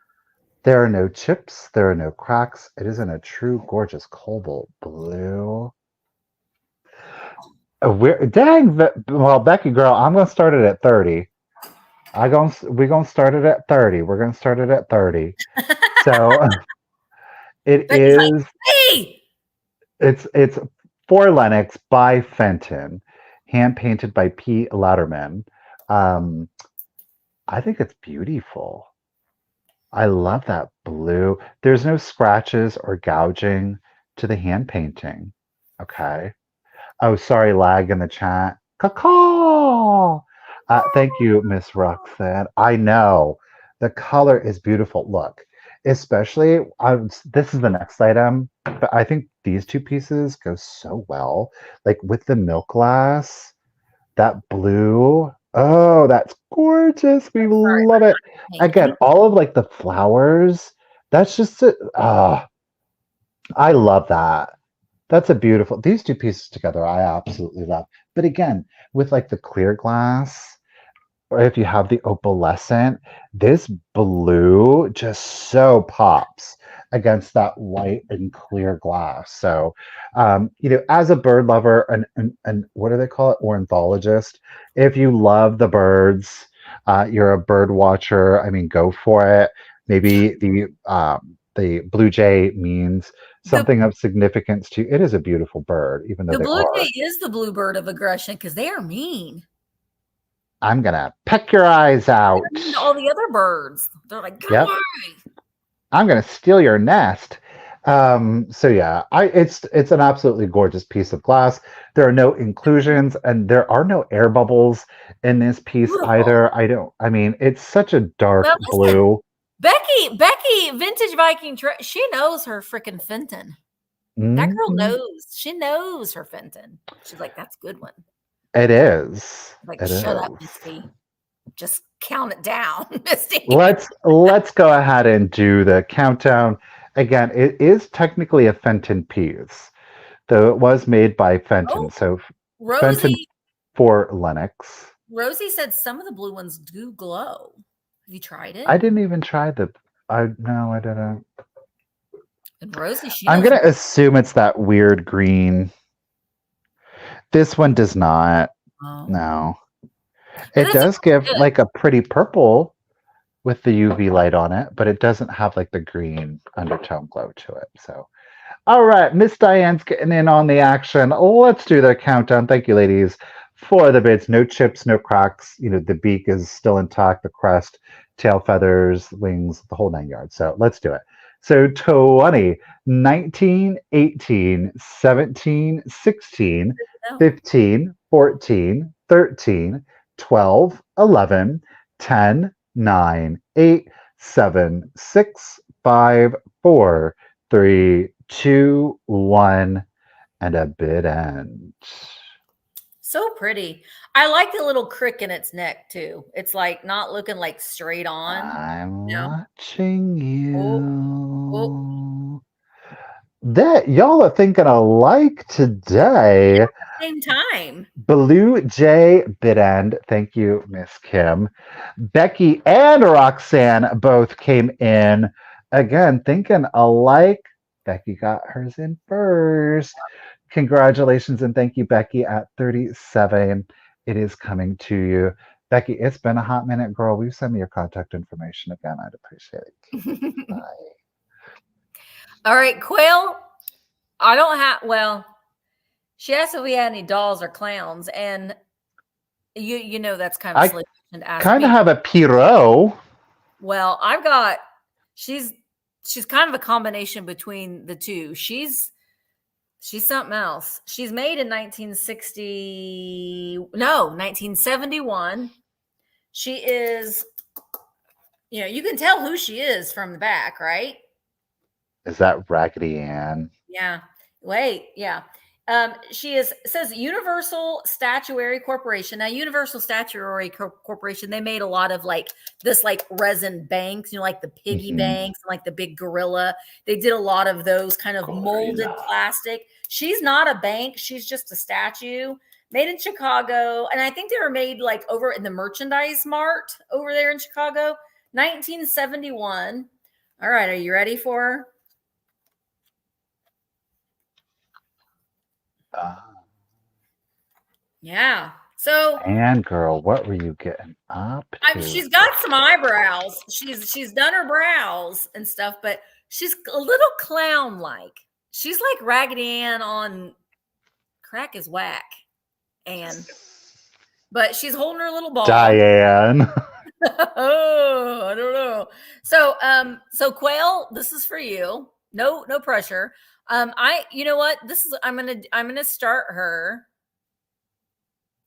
There are no chips. There are no cracks. It is in a true gorgeous cobalt blue. Dang, well, Becky girl, I'm going to start it at 30. We're going to start it at 30. We're going to start it at 30. So it Becky's is. Like, hey! It's for Lennox by Fenton, hand painted by P. Louderman. I think it's beautiful. I love that blue. There's no scratches or gouging to the hand painting. Okay. Oh, sorry, lag in the chat. Caw. Thank you, Miss Roxanne. I know the color is beautiful. Look, especially this is the next item, but I think these two pieces go so well. Like with the milk glass, that blue. Oh, that's gorgeous. We love it. Again, all of like the flowers. That's just I love that. That's a beautiful. These two pieces together, I absolutely love. But again, with like the clear glass, or if you have the opalescent, this blue just so pops against that white and clear glass. So, as a bird lover and what do they call it? Ornithologist. If you love the birds, you're a bird watcher. I mean, go for it. Maybe the blue jay means something of significance to you. It is a beautiful bird, even though the blue jay is the blue bird of aggression because they are mean. I'm gonna peck your eyes out. All the other birds, they're like, yep. I'm gonna steal your nest. So yeah, it's an absolutely gorgeous piece of glass. There are no inclusions and there are no air bubbles in this piece either. I mean, it's such a dark blue. Becky, Vintage Viking, she knows her freaking Fenton. That girl knows. She knows her Fenton. She's like, that's a good one. It is. Like, shut up, Misty. Just count it down, Misty. Let's go ahead and do the countdown. Again, it is technically a Fenton piece, though it was made by Fenton. So Rosie, Fenton for Lennox. Rosie said some of the blue ones do glow. Have you tried it? I didn't even try no, I didn't. And Rosie, I'm going to assume it's that weird green. This one does not. Oh. No. It does give like a pretty purple with the UV light on it, but it doesn't have like the green undertone glow to it. So, all right, Miss Diane's getting in on the action. Let's do the countdown. Thank you, ladies, for the bids. No chips, no cracks. The beak is still intact, the crest, tail feathers, wings, the whole 9 yards. So let's do it. So 20, 19, 18, 17, 16, 15, 14, 13, 12, 11, 10, 9, 8, 7, 6, 5, 4, 3, 2, 1, and a bid end. So pretty. I like the little crick in its neck too. It's like not looking like straight on. I'm watching you. That y'all are thinking alike today. At the same time. Blue Jay Bidend. Thank you, Miss Kim. Becky and Roxanne both came in. Again, thinking alike. Becky got hers in first. Congratulations and thank you, Becky, at 37. It is coming to you. Becky, it's been a hot minute, girl. Will you send me your contact information again? I'd appreciate it. Bye. All right, Quail. I don't have, well, she asked if we had any dolls or clowns, and you know that's kind of silly to ask kind me. of have a Pierrot. Well, I've got, she's kind of a combination between the two. She's something else. She's made in 1971. She is, you can tell who she is from the back, right? Is that Raggedy Ann? Yeah. Wait, yeah. It says Universal Statuary Corporation. Now, Universal Statuary Corporation, they made a lot of this resin banks, like the piggy banks and like the big gorilla. They did a lot of those kind of molded plastic. She's not a bank. She's just a statue made in Chicago. And I think they were made over in the Merchandise Mart over there in Chicago, 1971. All right. Are you ready for her? Yeah. So, and girl, what were you getting up to? She's got some eyebrows. She's done her brows and stuff, but she's a little clown-like. She's like Raggedy Ann on Crack is Whack, but she's holding her little ball. Diane. Oh, I don't know. So Quail, this is for you. No pressure. You know what? I'm gonna start her.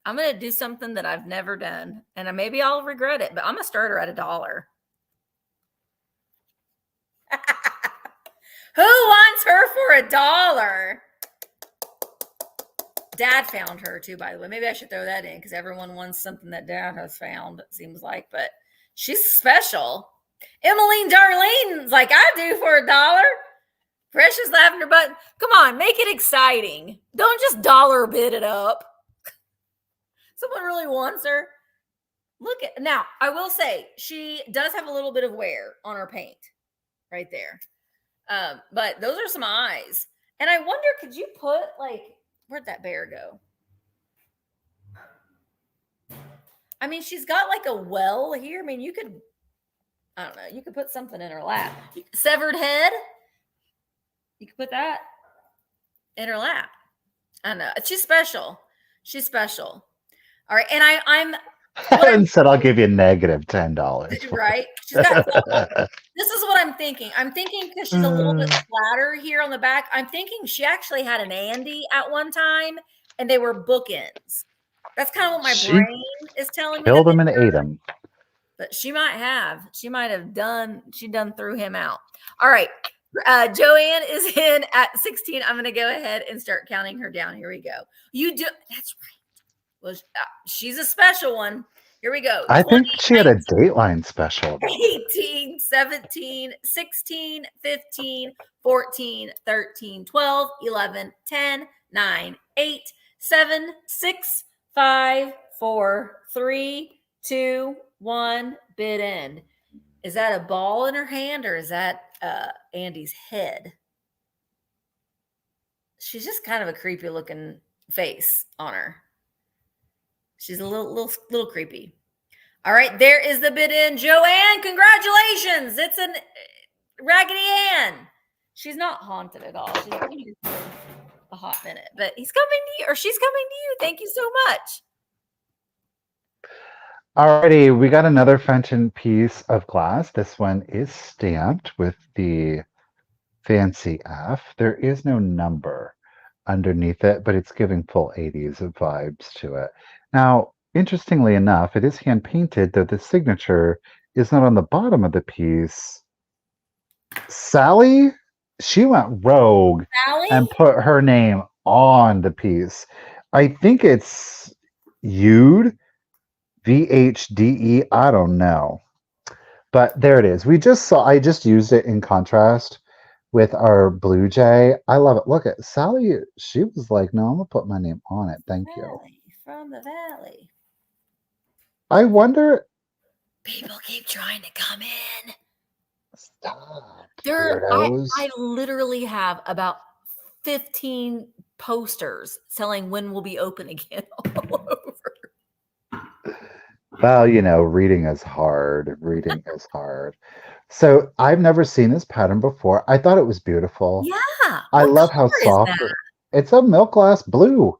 I'm gonna do something that I've never done, and maybe I'll regret it, but I'm gonna start her at $1. Who wants her for $1? Dad found her too, by the way. Maybe I should throw that in because everyone wants something that Dad has found, it seems like, but she's special. Emmeline Darlene's like, I do for $1. Precious Lavender Button. Come on, make it exciting. Don't just dollar bid it up. Someone really wants her. Look at, now, I will say she does have a little bit of wear on her paint right there. But those are some eyes. And I wonder, could you put where'd that bear go? I mean, she's got a well here. I mean, you could, I don't know, you could put something in her lap. Severed head. You could put that in her lap. I know. She's special. She's special. All right. And I'm said I'll give you -$10. Right. She's got, this is what I'm thinking. I'm thinking because she's a little bit flatter here on the back. I'm thinking she actually had an Andy at one time and they were bookends. That's kind of what my brain is telling me. Killed him and ate him. But she might have done threw him out. All right. Joanne is in at 16. I'm going to go ahead and start counting her down. Here we go. That's right. Well, she's a special one. Here we go. I think she had a Dateline special. 18, 17, 16, 15, 14, 13, 12, 11, 10, 9, 8, 7, 6, 5, 4, 3, 2, 1, bid end. Is that a ball in her hand or is that Andy's head? She's just kind of a creepy looking face on her. She's a little creepy. All right, there is the bid in. Joanne, congratulations. It's an Raggedy Ann. She's not haunted at all. She's been here for a hot minute, but he's coming to you, or she's coming to you. Thank you so much. Alrighty, we got another Fenton piece of glass. This one is stamped with the fancy F. There is no number underneath it, but it's giving full 80s vibes to it. Now, interestingly enough, it is hand painted, though the signature is not on the bottom of the piece. Sally, she went rogue and put her name on the piece. I think it's Yude, VHDE, I don't know. But there it is. I just used it in contrast with our Blue Jay. I love it. Look at Sally. She was like, no, I'm going to put my name on it. Thank you. from the valley. I wonder. People keep trying to come in. Stop, I weirdos. literally have about 15 posters telling when we'll be open again all over. Well, reading is hard. Reading is hard. So I've never seen this pattern before. I thought it was beautiful. Yeah. I What love how color is soft that? it's a milk glass blue.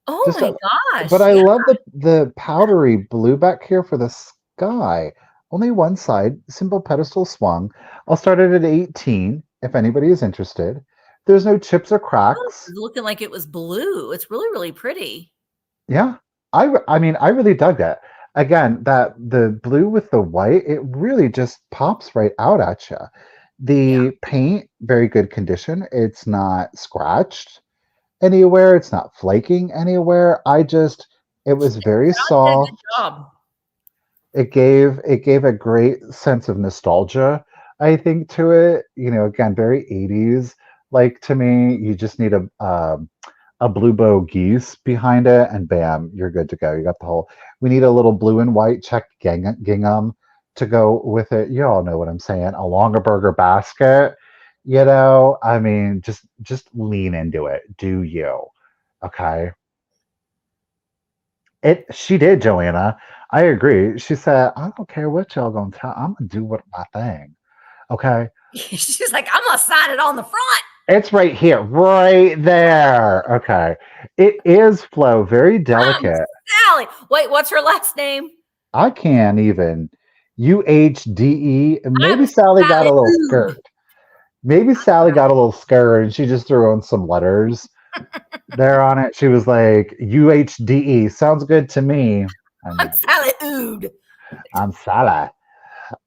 Oh Just my but gosh. I Yeah. love the powdery blue back here for the sky. Only one side, simple pedestal swung. I'll start it at 18 if anybody is interested. There's no chips or Oh, cracks. it's looking like it was blue. It's really, really pretty. Yeah. I mean, I really dug that. Again, that the blue with the white, it really just pops right out at you. Yeah. The paint, very good condition. It's not scratched anywhere. It's not flaking anywhere. It was very John did a good soft. job. It gave a great sense of nostalgia, I think, to it. Again, very 80s. Like to me, you just need a blue bow geese behind it, and bam, you're good to go. You got the whole. We need a little blue and white checked gingham to go with it. You all know what I'm saying. A longer burger basket. I mean, just lean into it. Do you? Okay. She did, Joanna. I agree. She said, I don't care what y'all gonna tell. I'm gonna do what my thing. Okay. She's like, I'm gonna sign it on the front. It's right here, right there. Okay. It is Flo, very delicate. Sally. Wait, what's her last name? I can't even. UHDE. Maybe I'm Sally got Sally a little Ood. skirt. Maybe Sally got a little skirt and she just threw in some letters there on it. She was like, UHDE. Sounds good to me. I I'm know. Sally Ood. I'm Sally.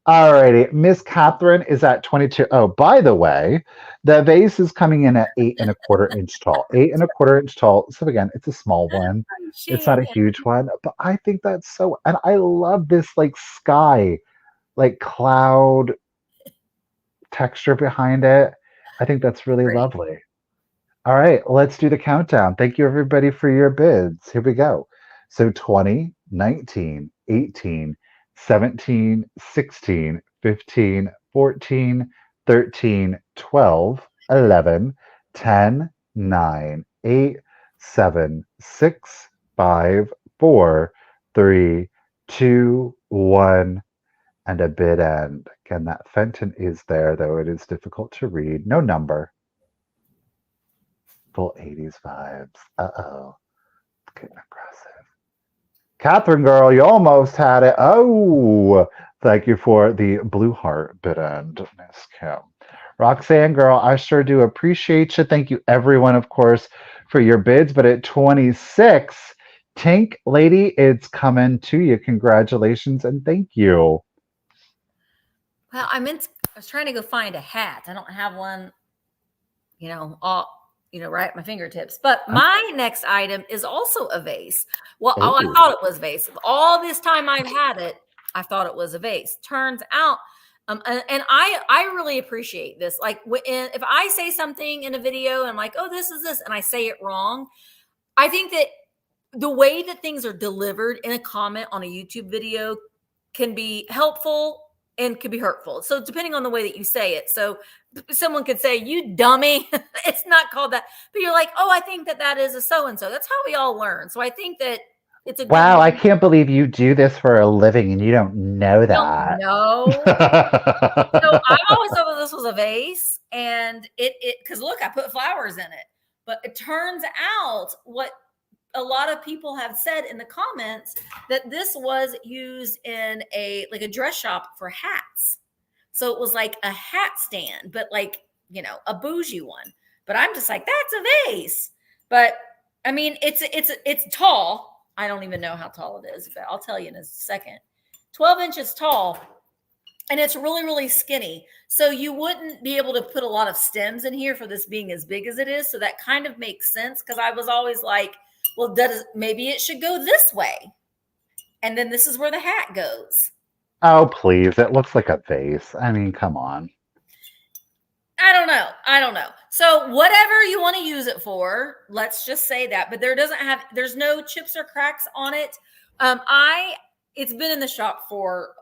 Alrighty, Miss Catherine is at 22. Oh, by the way, the vase is coming in at 8.25 inch tall. 8.25 inch tall. So again, it's a small one. It's not a huge one, but I think that's so. And I love this like sky, like cloud texture behind it. I think that's really Great. lovely. All right, let's do the countdown. Thank you everybody for your bids. Here we go. So 20, 19, 18, 17, 16, 15, 14, 13, 12, 11, 10, 9, 8, 7, 6, 5, 4, 3, 2, 1, and a bid end. Again, that Fenton is there, though it is difficult to read. No number. Full 80s vibes. Uh-oh. It's getting aggressive. Catherine, girl, you almost had it. Oh, thank you for the blue heart bid end, Miss Kim. Roxanne, girl, I sure do appreciate you. Thank you, everyone, of course, for your bids. But at 26, Tink, lady, it's coming to you. Congratulations and thank you. Well, I was trying to go find a hat. I don't have one, right at my fingertips. But my next item is also a vase. Well, I thought it was vase. All this time I've had it, I thought it was a vase. Turns out, and I really appreciate this. Like if I say something in a video and I'm like, oh, this is this, and I say it wrong, I think that the way that things are delivered in a comment on a YouTube video can be helpful and could be hurtful. So depending on the way that you say it. So someone could say, you dummy. It's not called that. But you're like, oh, I think that is a so-and-so. That's how we all learn. So I think that it's a Wow, I can't believe you do this for a living and you don't know that. No. So I always thought that this was a vase, and because look, I put flowers in it. But it turns out what a lot of people have said in the comments that this was used in a dress shop for hats. So it was like a hat stand, but a bougie one. But I'm just like, that's a vase. But I mean, it's tall. I don't even know how tall it is, but I'll tell you in a second. 12 inches tall. And it's really, really skinny. So you wouldn't be able to put a lot of stems in here for this being as big as it is. So that kind of makes sense, because I was always like, well, maybe it should go this way. And then this is where the hat goes. Oh, please. It looks like a vase. I mean, come on. I don't know. So whatever you want to use it for, let's just say that. But there's no chips or cracks on it. It's been in the shop for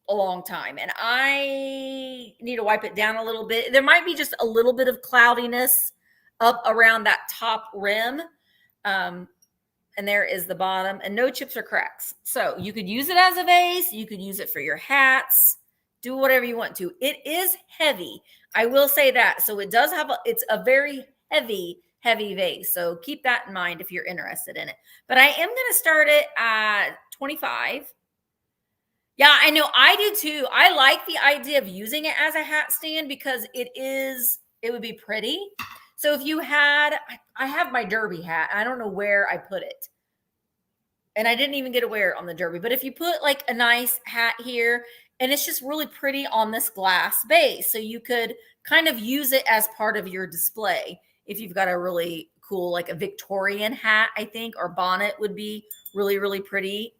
a long time, and I need to wipe it down a little bit. There might be just a little bit of cloudiness up around that top rim. And there is the bottom, and no chips or cracks. So you could use it as a vase. You could use it for your hats. Do whatever you want to. It is heavy. I will say that. So it does have it's a very heavy vase. So keep that in mind if you're interested in it. But I am going to start it at 25. Yeah, I know. I do too. I like the idea of using it as a hat stand because it would be pretty. So if you I have my derby hat. I don't know where I put it. And I didn't even get to wear it on the derby. But if you put like a nice hat here, and it's just really pretty on this glass base. So you could kind of use it as part of your display. If you've got a really cool, like a Victorian hat, I think, or bonnet would be really, really pretty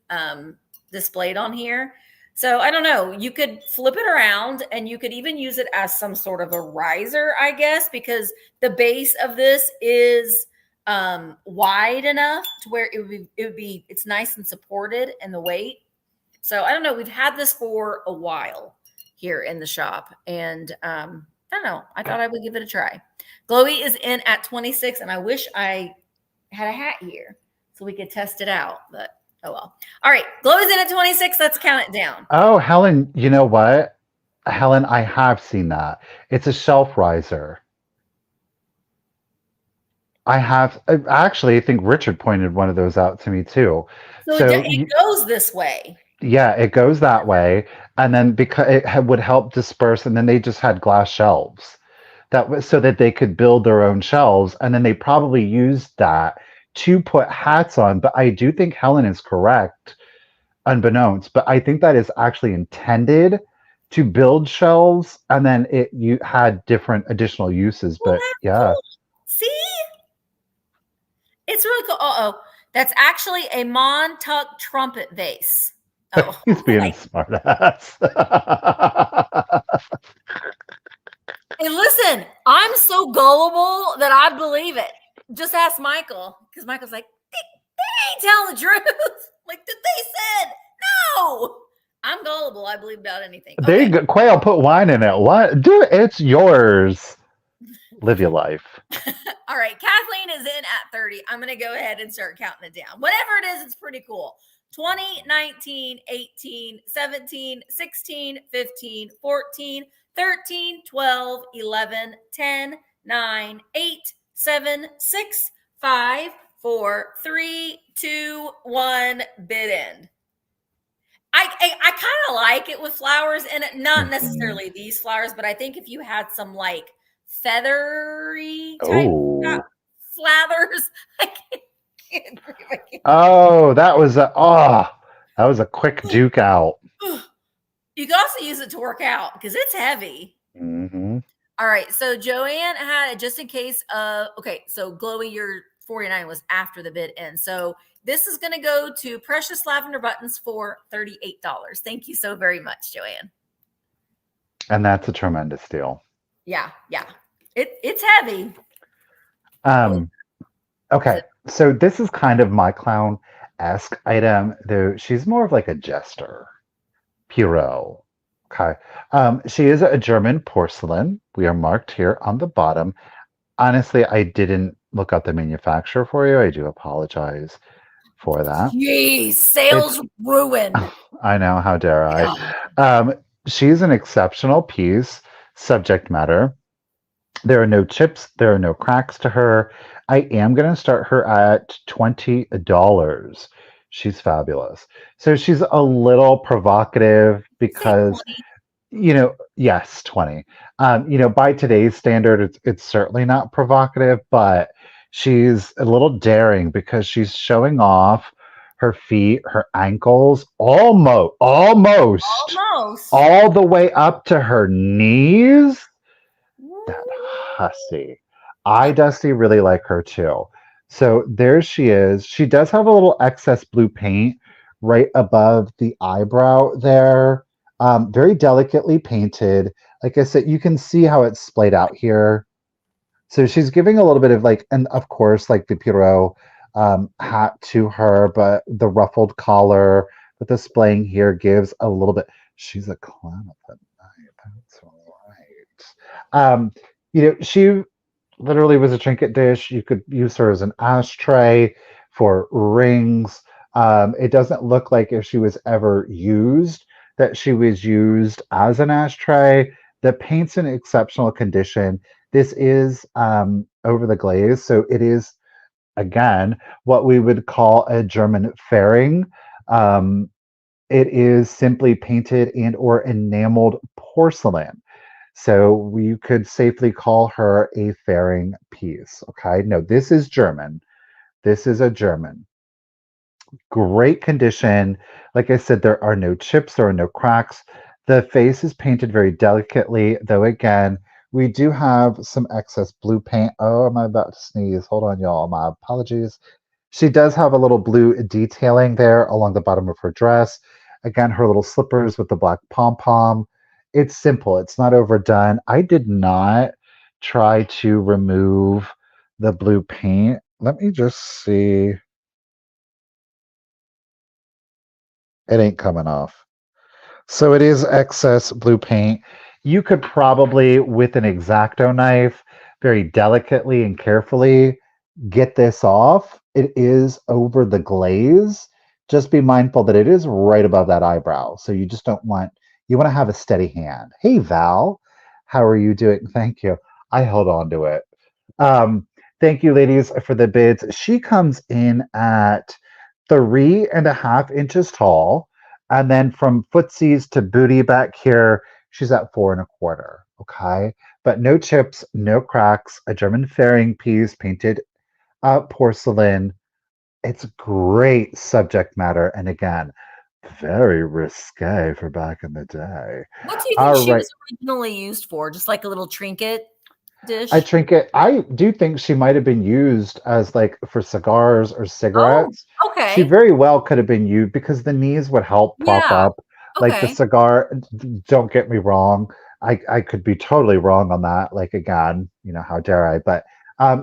displayed on here. So I don't know, you could flip it around and you could even use it as some sort of a riser, I guess, because the base of this is wide enough to where it's nice and supported in the weight. So I don't know, we've had this for a while here in the shop, and I don't know, I thought I would give it a try. Glowy is in at 26, and I wish I had a hat here so we could test it out, but oh well. All right, Glowy's in at 26. Let's count it down. Oh, Helen, you know what? Helen, I have seen that. It's a shelf riser. I think Richard pointed one of those out to me too. So it goes this way. Yeah, it goes that way. And then because it would help disperse, and then they just had glass shelves that was so that they could build their own shelves. And then they probably used that to put hats on. But I do think Helen is correct, unbeknownst. But I think that is actually intended to build shelves, and then you had different additional uses. But yeah. Cool. See? It's really cool. Uh-oh. That's actually a Montauk trumpet vase. Oh, he's being a smart ass. Hey, listen, I'm so gullible that I believe it. Just ask Michael, because Michael's like, they ain't telling the truth. Like, they said no. I'm gullible. I believe about anything. Okay. There you go. Quail, put wine in it. What? Do it. It's yours. Live your life. All right. Kathleen is in at 30. I'm going to go ahead and start counting it down. Whatever it is, it's pretty cool. 20, 19, 18, 17, 16, 15, 14, 13, 12, 11, 10, 9, 8, 7, 6, 5, 4, 3, 2, 1, bid end. I kind of like it with flowers in it. Not necessarily these flowers, but I think if you had some like feathery type flowers, I can't. Oh, that was a quick juke out. You can also use it to work out because it's heavy. Mm-hmm. All right, so Joanne had it just in case of. Okay, so Glowy, your 49 was after the bid end. So this is going to go to Precious Lavender Buttons for $38. Thank you so very much, Joanne. And that's a tremendous deal. Yeah. It's heavy. Okay, so this is kind of my clown-esque item, though she's more of like a jester. Pierrot. Okay. She is a German porcelain. We are marked here on the bottom. Honestly, I didn't look up the manufacturer for you. I do apologize for that. Jeez, sales ruined. I know, how dare I. She's an exceptional piece, subject matter. There are no chips, there are no cracks to her. I am going to start her at $20. She's fabulous. So she's a little provocative because, yes, 20. By today's standard, it's certainly not provocative, but she's a little daring because she's showing off her feet, her ankles, almost all the way up to her knees. That hussy. I, Dusty, really like her too. So there she is. She does have a little excess blue paint right above the eyebrow there. Very delicately painted. Like I said, you can see how it's splayed out here. So she's giving a little bit of like, and of course, like the Pierrot hat to her, but the ruffled collar with the splaying here gives a little bit. She's a clown at night. That's right. She literally was a trinket dish. You could use her as an ashtray for rings. It doesn't look like if she was ever used that she was used as an ashtray. The paint's in exceptional condition. This is over the glaze, so it is again what we would call a German fairing. Um, it is simply painted and or enameled porcelain. So we could safely call her a fairing piece. Okay. No, this is German. This is a German. Great condition. Like I said, there are no chips, there are no cracks. The face is painted very delicately, though again, we do have some excess blue paint. Oh, am I about to sneeze? Hold on, y'all. My apologies. She does have a little blue detailing there along the bottom of her dress. Again, her little slippers with the black pom pom. It's simple, it's not overdone. I did not try to remove the blue paint. Let me just see. It ain't coming off. So it is excess blue paint. You could probably, with an X-Acto knife, very delicately and carefully get this off. It is over the glaze. Just be mindful that it is right above that eyebrow. So you just don't want, you want to have a steady hand. Hey, Val, how are you doing? Thank you. I held on to it. Um, thank you, ladies, for the bids. She comes in at 3.5 inches tall. And then from footsies to booty back here, she's at 4.25. Okay. But no chips, no cracks, a German fairing piece painted porcelain. It's great subject matter. And again, very risque for back in the day. What do you think All she right. was originally used for? Just like a little trinket I dish? trinket. I do think she might have been used as like for cigars or Oh, cigarettes. She okay. very well could have been used because the knees would help prop Yeah. up. Like the Okay. cigar, don't get me wrong. I could be totally wrong on that. Like again, how dare I? But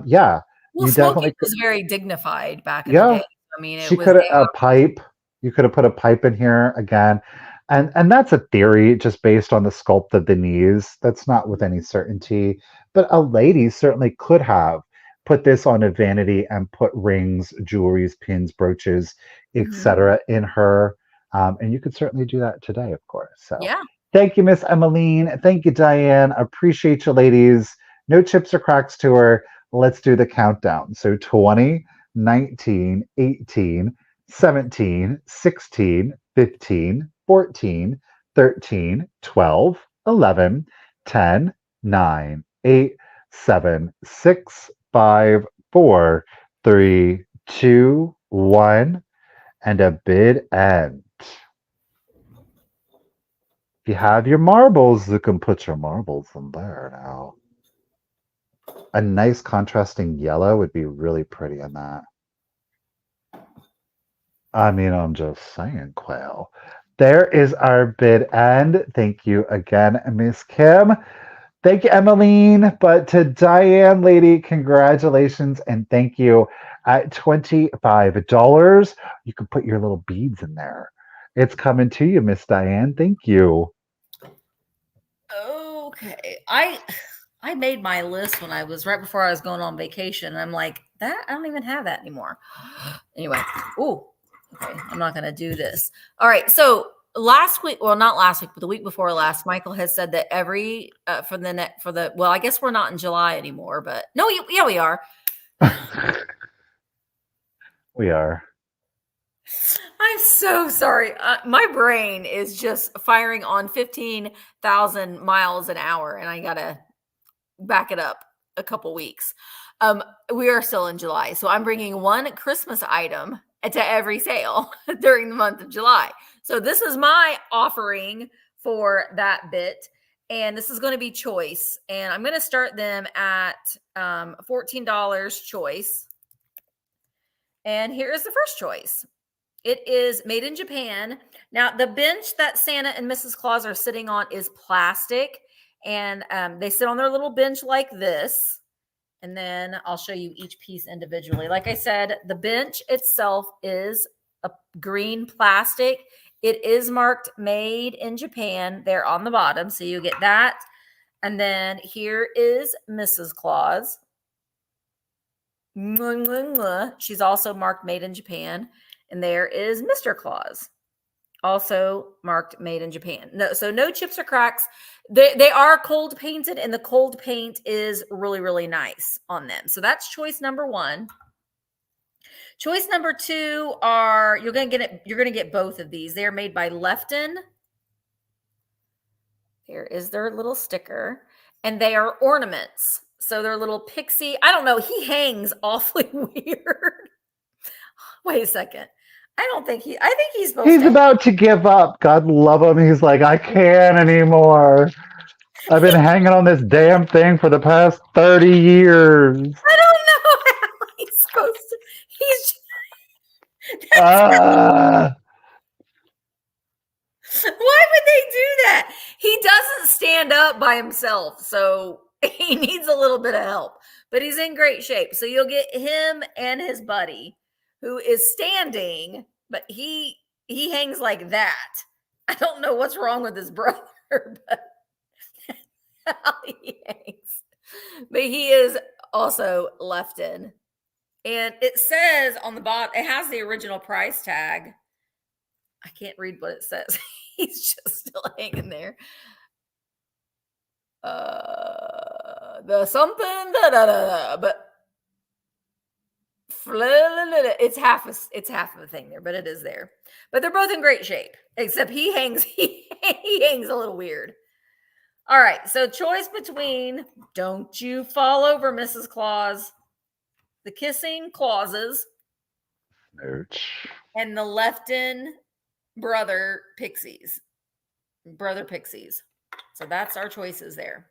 yeah, Well, you smoking definitely could. was very dignified back in the Yeah, day. I mean, it she was could have a pipe. You could have put a pipe in here again, and that's a theory just based on the sculpt of the knees. That's not with any certainty, but a lady certainly could have put this on a vanity and put rings, jewelries, pins, brooches, Mhm. etc. in her. And you could certainly do that today, of course. So, Yeah. thank you, Miss Emmeline. Thank you, Diane. Appreciate you, ladies. No chips or cracks to her. Let's do the countdown. So 20, 19, 18, 17, 16, 15, 14, 13, 12, 11, 10, 9, 8, 7, 6, 5, 4, 3, 2, 1, and a bid end. If you have your marbles, you can put your marbles in there now. A nice contrasting yellow would be really pretty in that. I mean, I'm just saying, Quail. There is our bid end. Thank you again, Miss Kim. Thank you, Emmeline. But to Diane, lady, congratulations and thank you. At $25, you can put your little beads in there. It's coming to you, Miss Diane. Thank you. Okay. I made my list when I was right before I was going on vacation. And I'm like, that I don't even have that anymore. Anyway. Oh, okay. I'm not gonna do this. All right. So last week, well, not last week, but the week before last, Michael has said that every well, I guess we're not in July anymore, but no, yeah, we are. We are. I'm so sorry. My brain is just firing on 15,000 miles an hour, and I gotta back it up a couple weeks. We are still in July, so I'm bringing one Christmas item to every sale during the month of July. So this is my offering for that bit, and this is going to be choice, and I'm going to start them at $14 choice. And here is the first choice. It is made in Japan. Now, the bench that Santa and Mrs. Claus are sitting on is plastic, and they sit on their little bench like this. And then I'll show you each piece individually. Like I said, the bench itself is a green plastic. It is marked made in Japan there on the bottom. So you get that. And then here is Mrs. Claus. She's also marked made in Japan. And there is Mr. Claus, also marked made in Japan. So no chips or cracks. They are cold painted, and the cold paint is really, really nice on them. So that's choice number 1. Choice number 2 are you're gonna get both of these. They are made by Lefton. Here is their little sticker, and they are ornaments. So they're little pixie. I don't know. He hangs awfully weird. Wait a second. I think he's supposed to. He's about to give up. God love him. He's like, I can't anymore. I've been hanging on this damn thing for the past 30 years. I don't know how he's supposed to. Why would they do that? He doesn't stand up by himself, so he needs a little bit of help. But he's in great shape. So you'll get him and his buddy, who is standing, but he hangs like that. I don't know what's wrong with his brother, but how he hangs. But he is also Lefton. And it says on the bottom, it has the original price tag. I can't read what it says. He's just still hanging there. The something, but it's half of a thing there, but it is there. But they're both in great shape, except he hangs he hangs a little weird. All right, so choice between Don't You Fall Over, Mrs. Claus, the Kissing Clauses, and the Lefton Brother Pixies. So that's our choices there.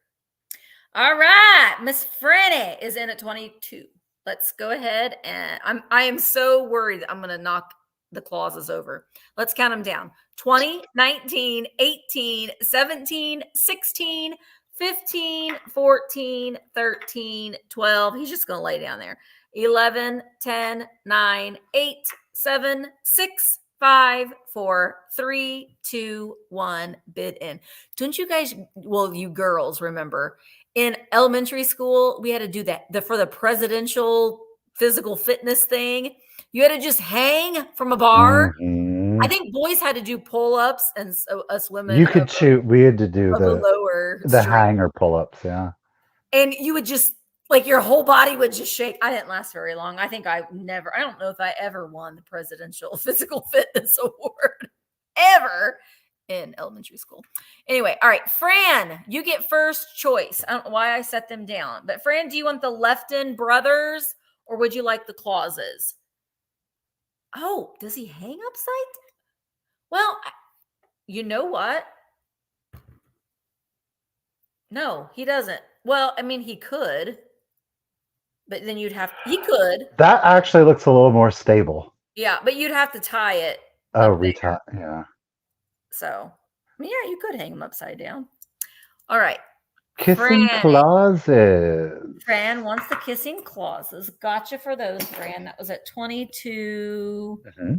All right, Miss Franny is in at 22. Let's go ahead, and I am so worried I'm going to knock the clauses over. Let's count them down. 20, 19, 18, 17, 16, 15, 14, 13, 12. He's just going to lay down there. 11, 10, 9, 8, 7, 6, 5, 4, 3, 2, 1, bid in. Don't you guys, well, you girls remember, in elementary school, we had to do that for the presidential physical fitness thing. You had to just hang from a bar. Mm-hmm. I think boys had to do pull-ups, and so us women. You could shoot. We had to do the hanger pull-ups, yeah. And you would just, like, your whole body would just shake. I didn't last very long. I think I don't know if I ever won the presidential physical fitness award ever in elementary school. Anyway, all right, Fran, you get first choice. I don't know why I set them down, but Fran, do you want the Lefton brothers or would you like the Clauses? Oh, does he hang upside? Well, you know what? No, he doesn't. Well, I mean, he could, but then he could. That actually looks a little more stable. Yeah, but you'd have to tie it. Oh, retie, yeah. So, I mean, yeah, you could hang them upside down. All right. Kissing clauses. Fran wants the kissing clauses. Gotcha for those, Fran. That was at 22. Mm-hmm.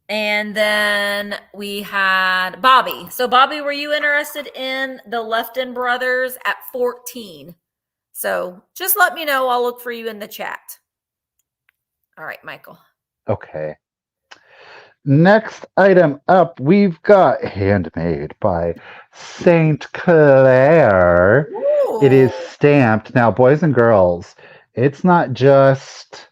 And then we had Bobby. So, Bobby, were you interested in the Lefton brothers at 14? So, just let me know. I'll look for you in the chat. All right, Michael. Okay. Next item up, we've got Handmade by St. Clair. Ooh. It is stamped. Now, boys and girls, it's not just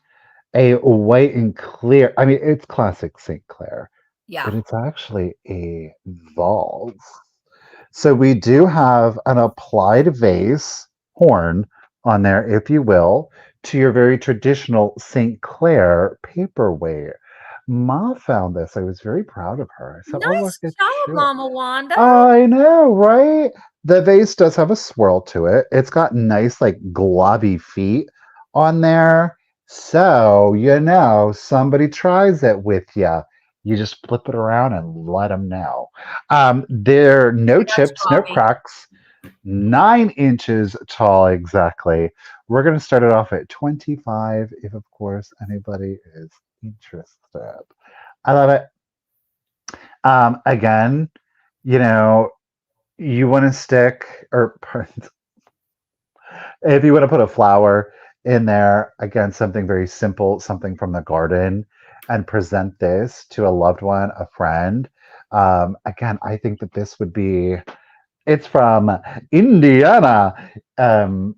a white and clear. I mean, it's classic St. Clair. Yeah. But it's actually a vase. So we do have an applied vase, horn on there, if you will, to your very traditional St. Clair paperweight. Ma found this. I was very proud of her. I said, nice job, Mama Wanda. I know, right? The vase does have a swirl to it. It's got nice, like, globby feet on there. So, somebody tries it with you. You just flip it around and let them know. There are no chips, no cracks. 9 inches tall exactly. We're going to start it off at 25 if, of course, anybody is interested. I love it. Again, you know, you want to stick, or if you want to put a flower in there, again, something very simple, something from the garden, and present this to a loved one, a friend. Again, I think that this would be, it's from Indiana. Um,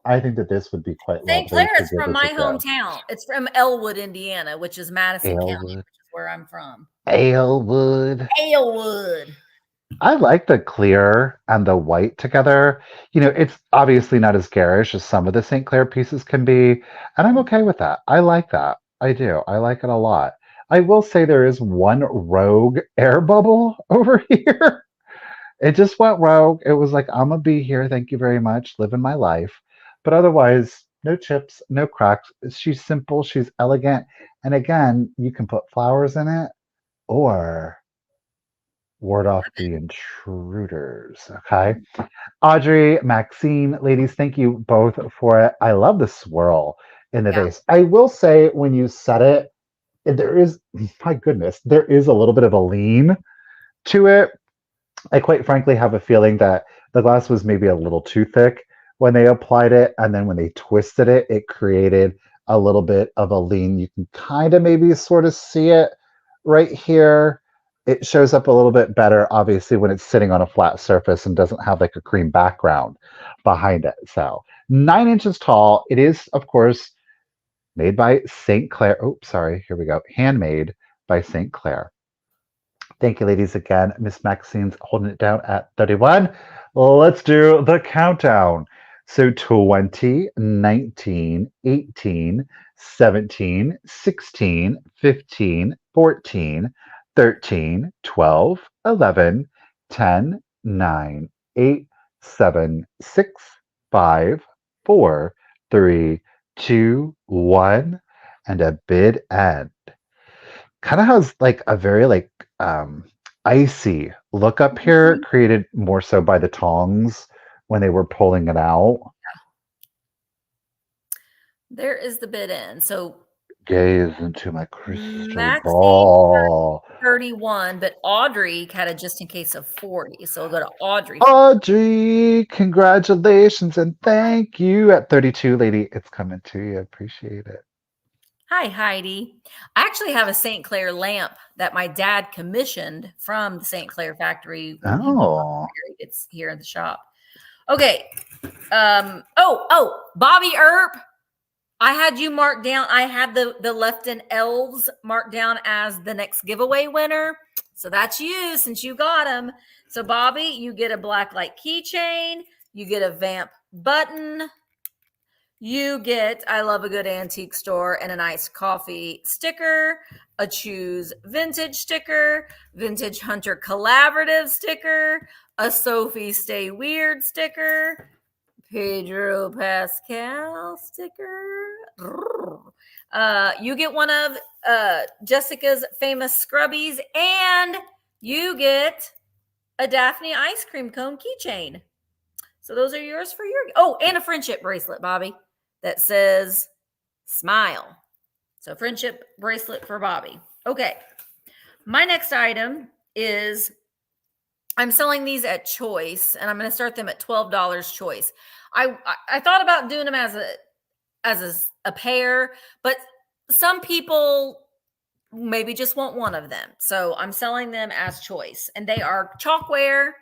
I think that this would be quite St. Clair lovely to is give from as a my gift. hometown. It's from Elwood, Indiana, which is Madison County, Aylwood. which is where I'm from. Aylwood. Elwood. I like the clear and the white together. It's obviously not as garish as some of the St. Clair pieces can be, and I'm okay with that. I like that. I do. I like it a lot. I will say there is one rogue air bubble over here. It just went rogue. It was like, I'm gonna be here. Thank you very much. Living my life. But otherwise, no chips, no cracks. She's simple. She's elegant. And again, you can put flowers in it or ward off the intruders. Okay. Audrey, Maxine, ladies, thank you both for it. I love the swirl in the Yeah. vase. I will say, when you set it, there is, my goodness, there is a little bit of a lean to it. I quite frankly have a feeling that the glass was maybe a little too thick when they applied it. And then when they twisted it, it created a little bit of a lean. You can kind of maybe sort of see it right here. It shows up a little bit better, obviously, when it's sitting on a flat surface and doesn't have like a cream background behind it. So 9 inches tall. It is, of course, made by St. Clair. Oh, sorry. Here we go. Handmade by St. Clair. Thank you, ladies, again. Miss Maxine's holding it down at 31. Let's do the countdown. So 20, 19, 18, 17, 16, 15, 14, 13, 12, 11, 10, 9, 8, 7, 6, 5, 4, 3, 2, 1, and a bid end. Kind of has like a very icy look up here, created more so by the tongs when they were pulling it out. There is the bid end. So Gaze into my crystal Maxine ball. 31, but Audrey had a just in case of 40. So we'll go to Audrey. Audrey, congratulations and thank you. At 32, lady, it's coming to you. Appreciate it. Hi, Heidi. I actually have a St. Clair lamp that my dad commissioned from the St. Clair factory. Oh, It's here in the shop. Okay. Bobby Earp. I had you marked down. I had the Lefton Elves marked down as the next giveaway winner. So that's you, since you got them. So Bobby, you get a black light keychain. You get a vamp button. You get, I love a good antique store and an iced coffee sticker, a Choose Vintage sticker, Vintage Hunter Collaborative sticker, a Sophie Stay Weird sticker, Pedro Pascal sticker. You get one of Jessica's famous scrubbies, and you get a Daphne ice cream cone keychain. So those are yours for your, and a friendship bracelet, Bobby, that says smile. So friendship bracelet for Bobby. Okay. My next item is, I'm selling these at choice, and I'm going to start them at $12 choice. I thought about doing them as a pair, but some people maybe just want one of them. So I'm selling them as choice, and they are chalkware.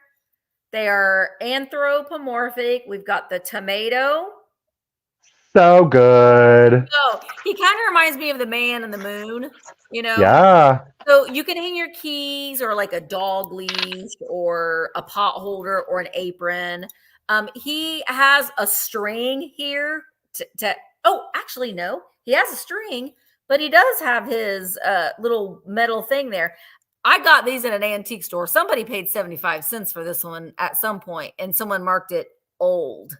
They are anthropomorphic. We've got the tomato. so good. Oh, he kind of reminds me of the man in the moon, Yeah. So you can hang your keys or like a dog leash or a pot holder or an apron. He has a string here actually, no, he has a string, but he does have his little metal thing there. I got these in an antique store. Somebody paid 75 cents for this one at some point, and someone marked it old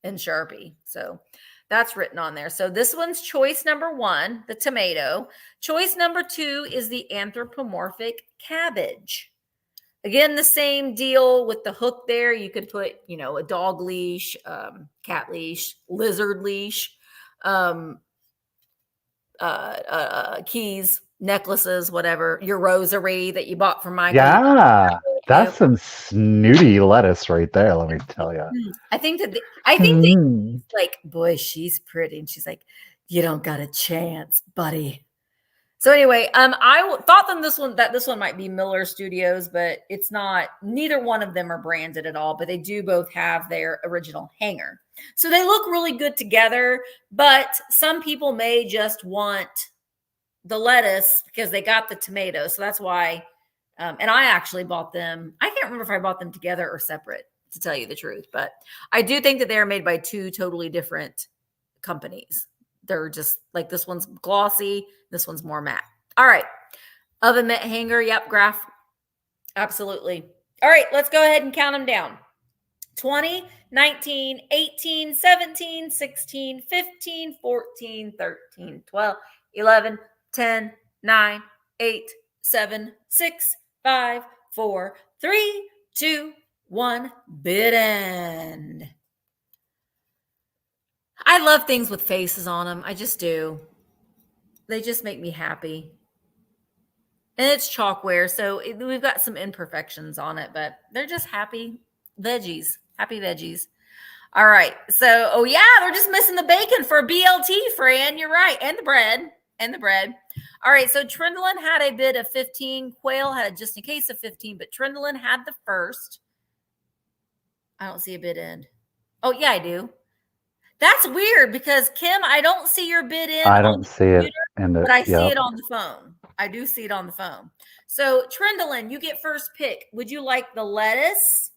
in Sharpie. So that's written on there. So this one's choice number 1, the tomato. Choice number 2 is the anthropomorphic cabbage. Again, the same deal with the hook there. You could put, a dog leash, cat leash, lizard leash, keys, necklaces, whatever, your rosary that you bought from Michael. Yeah, that's some snooty lettuce right there, let me tell you. I think they like, boy, she's pretty. And she's like, you don't got a chance, buddy. So anyway, I thought this one might be Miller Studios, but it's not. Neither one of them are branded at all, but they do both have their original hanger. So they look really good together, but some people may just want the lettuce because they got the tomato. So that's why, and I actually bought them. I can't remember if I bought them together or separate, to tell you the truth, but I do think that they're made by two totally different companies. They're just like, this one's glossy, this one's more matte. All right. Oven mitt hanger. Yep. Graph. Absolutely. All right. Let's go ahead and count them down. 20, 19, 18, 17, 16, 15, 14, 13, 12, 11, 10, 9, 8, 7, 6, 5, 4, 3, 2, 1. Bid end. I love things with faces on them. I just do. They just make me happy. And it's chalkware, so we've got some imperfections on it, but they're just happy veggies. Happy veggies. All right. So, oh yeah, they're just missing the bacon for a BLT, Fran. You're right. And the bread. All right. So Trindlin had a bid of 15. Quail had just in case of 15, but Trindlin had the first. I don't see a bid end. Oh, yeah, I do. That's weird because Kim, I don't see your bid in. I don't see it but I see it on the phone. I do see it on the phone. So Trindlin, you get first pick. Would you like the lettuce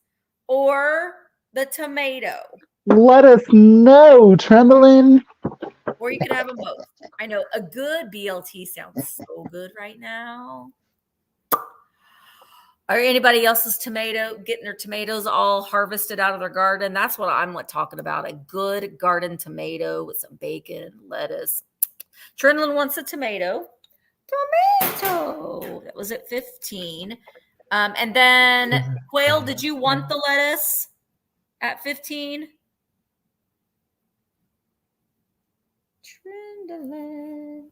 or the tomato? Lettuce, no, Trindlin. Or you can have them both. I know a good BLT sounds so good right now. Or anybody else's getting their tomatoes all harvested out of their garden. That's what I'm talking about. A good garden tomato with some bacon, lettuce. Trindlin wants a tomato. That was at 15. And then Quail, did you want the lettuce at 15? Trindlin.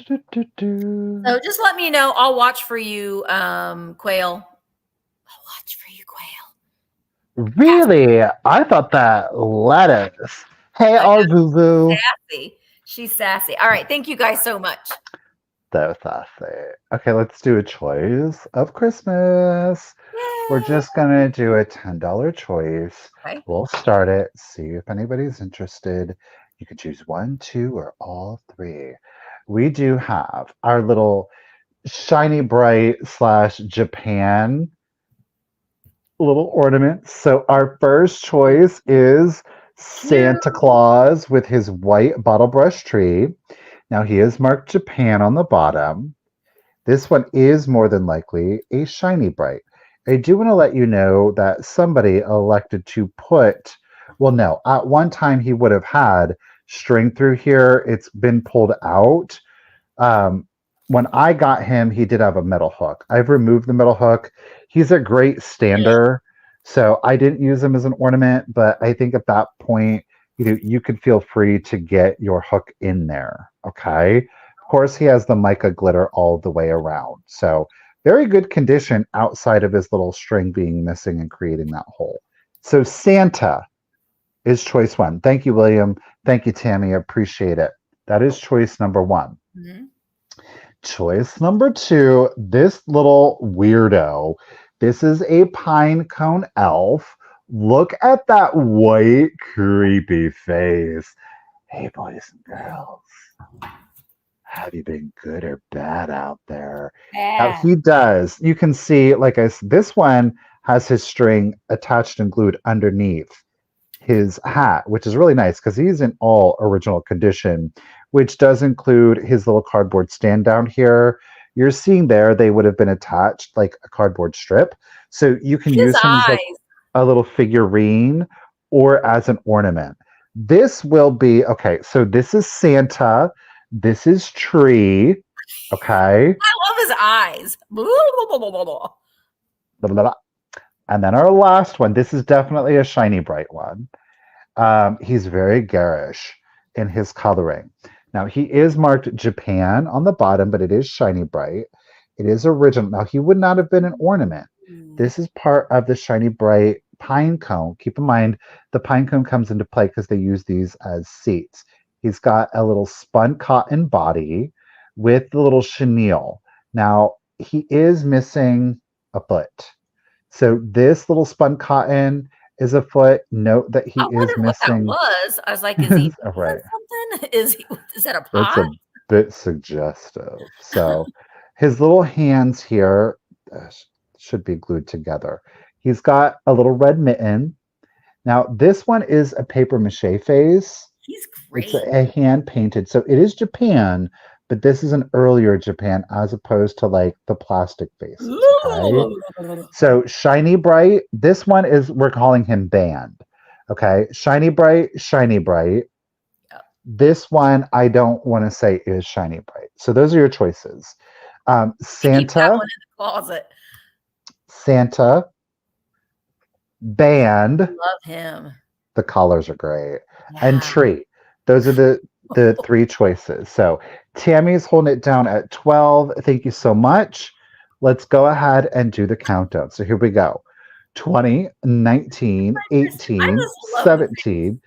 So just let me know. I'll watch for you, Quail. I'll watch for you, Quail. Really? I thought that lettuce. Hey, Azuzu. Sassy. She's sassy. All right. Thank you guys so much. So sassy. Okay, let's do a choice of Christmas. Yay. We're just going to do a $10 choice. Okay. We'll start it, see if anybody's interested. You can choose 1, 2, or all 3. We do have our little shiny bright / Japan little ornaments. So our first choice is Santa Claus with his white bottle brush tree. Now he is marked Japan on the bottom. This one is more than likely a shiny bright. I do want to let you know that somebody elected to put, well, no, at one time he would have had string through here. It's been pulled out. When I got him, he did have a metal hook. I've removed the metal hook. He's a great stander, so I didn't use him as an ornament, but I think at that point, you could feel free to get your hook in there, okay? Of course, he has the mica glitter all the way around, so very good condition outside of his little string being missing and creating that hole. So Santa is choice 1. Thank you, William. Thank you, Tammy. I appreciate it. That is choice number 1. Mm-hmm. Choice number 2, this little weirdo. This is a pine cone elf. Look at that white, creepy face. Hey, boys and girls. Have you been good or bad out there? Now, he does. You can see, like I said, this one has his string attached and glued underneath his hat, which is really nice because he's in all original condition, which does include his little cardboard stand down here. You're seeing there, they would have been attached like a cardboard strip. So you can use him as like a little figurine or as an ornament. This will be, okay, so this is Santa. This is Tree. Okay. I love his eyes. Blah, blah, blah. And then our last one. This is definitely a shiny bright one. He's very garish in his coloring. Now, he is marked Japan on the bottom, but it is shiny bright. It is original. Now, he would not have been an ornament. This is part of the shiny bright pine cone. Keep in mind, the pine cone comes into play because they use these as seats. He's got a little spun cotton body with the little chenille. Now, he is missing a foot. So this little spun cotton is a foot. Note that he I is wondered what that missing. was. I was like, is he Right. something? Is that a That's pot? a bit suggestive. So his little hands here should be glued together. He's got a little red mitten. Now, this one is a paper mache face. He's great. It's a hand painted. So it is Japan, but this is an earlier Japan as opposed to like the plastic faces. Okay? So shiny bright. This one is, we're calling him band. Okay. Shiny bright, shiny bright. Yep. This one I don't want to say is shiny bright. So those are your choices. Santa. Keep that one in the closet. Santa. Band. Love him. The colors are great. Yeah. And tree. Those are the three choices. So Tammy's holding it down at 12. Thank you so much. Let's go ahead and do the countdown. So here we go. 20, 19, 18, 17,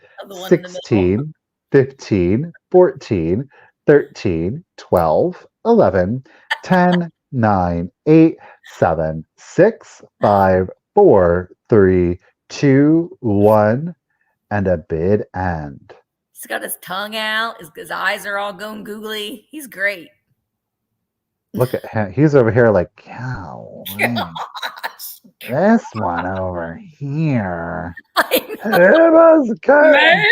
16, 15, 14, 13, 12, 11, 10, 9, 8, 7, 6, 5, 4, 3, 2, 1, and a bid end. He's got his tongue out. His eyes are all going googly. He's great. Look at him. He's over here like, cow. This one over here. It was good.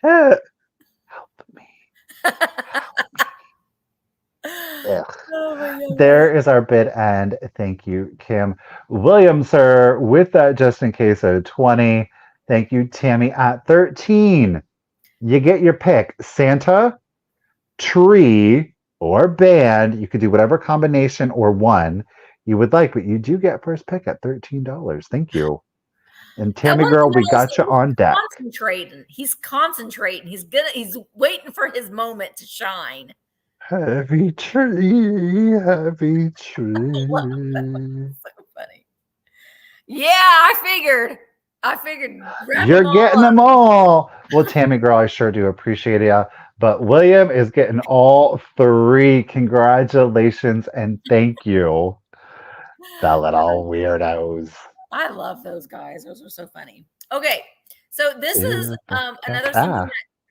Help me. Oh, there is our bid end. Thank you, Kim. William, sir, with that just in case of 20. Thank you, Tammy, at 13. You get your pick. Santa, tree, or band. You could do whatever combination or one you would like, but you do get first pick at $13. Thank you. And Tammy girl, we got you on deck. He's concentrating. He's waiting for his moment to shine. Heavy tree, heavy tree. So funny. Yeah, I figured. You're getting them all. Well, Tammy girl, I sure do appreciate you. But William is getting all three. Congratulations and thank you. The little weirdos. I love those guys. Those are so funny. Okay, so this is another something that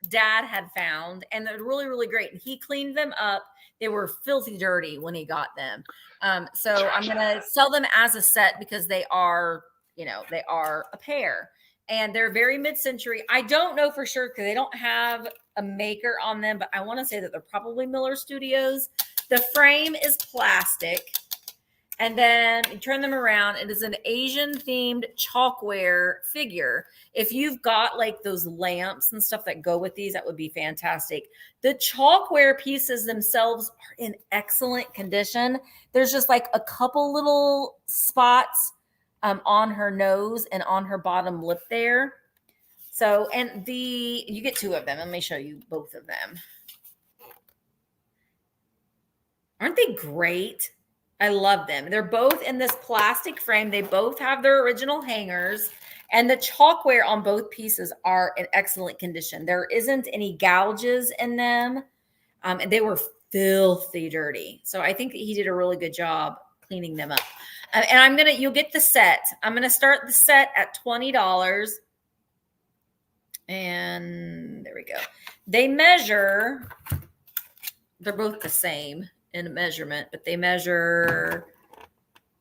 Dad had found, and they're really, really great. And he cleaned them up. They were filthy dirty when he got them. So I'm going to sell them as a set because they are, they are a pair. And they're very mid-century. I don't know for sure because they don't have a maker on them, but I want to say that they're probably Miller Studios. The frame is plastic. And then you turn them around. It is an Asian-themed chalkware figure. If you've got like those lamps and stuff that go with these, that would be fantastic. The chalkware pieces themselves are in excellent condition. There's just like a couple little spots on her nose and on her bottom lip there. So, and you get two of them. Let me show you both of them. Aren't they great? I love them. They're both in this plastic frame. They both have their original hangers, and the chalkware on both pieces are in excellent condition. There isn't any gouges in them, and they were filthy dirty. So I think that he did a really good job cleaning them up. And you'll get the set. I'm going to start the set at $20. And there we go. They're both the same in measurement, but they measure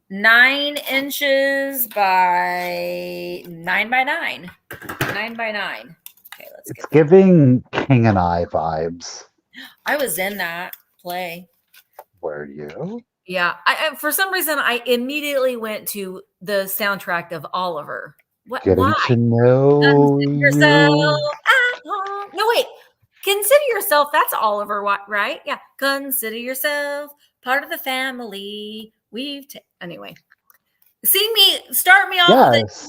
9 inches by 9 by 9. 9 by 9. Okay, it's giving King and I vibes. I was in that play. Were you? Yeah. For some reason, I immediately went to the soundtrack of Oliver. Getting to know you. No, wait. Consider yourself. That's Oliver, right? Yeah. Consider yourself part of the family. Anyway. Start me off with a Yes.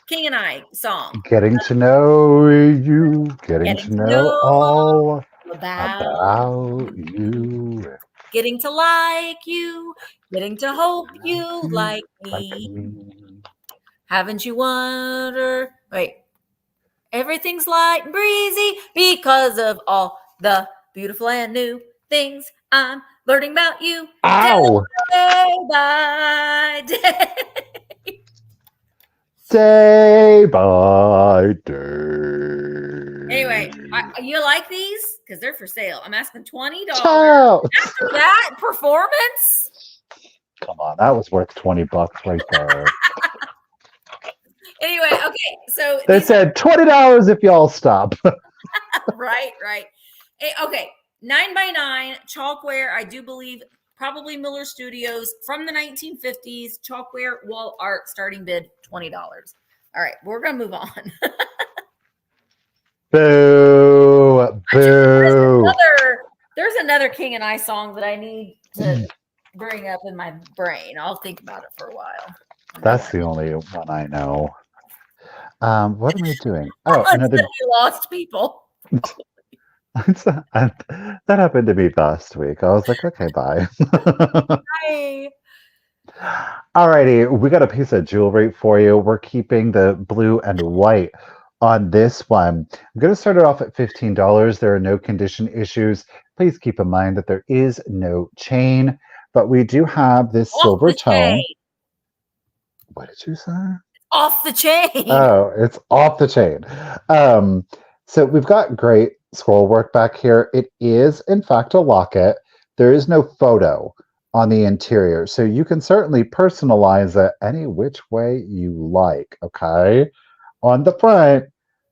King and I song. Getting to know you, getting Getting to to know know all about about you. getting to like you, getting to hope you like Like me. me. Haven't you wondered? Wait, everything's light and breezy because of all the beautiful and new things I'm learning about you Ow! day by day. Day by day. Anyway, you like these? Because they're for sale. I'm asking $20. Ciao. After that performance? Come on, that was worth $20 right there. Anyway, okay. So They said $20 if y'all stop. right. Okay, 9x9 chalkware. I do believe probably Miller Studios from the 1950s. Chalkware wall art. Starting bid $20. All right, we're gonna move on. Boo! Boo! There's another King and I song that I need to bring up in my brain. I'll think about it for a while. That's the only one I know. What am I doing? Oh, another. We lost people. That happened to me last week. I was like, okay, bye. Hi. Alrighty, we got a piece of jewelry for you. We're keeping the blue and white on this one. I'm going to start it off at $15. There are no condition issues. Please keep in mind that there is no chain, but we do have this silver tone. What did you say? Off the chain. Oh, it's off the chain. So we've got great scroll work back here. It is, in fact, a locket. There is no photo on the interior, so you can certainly personalize it any which way you like, okay? On the front,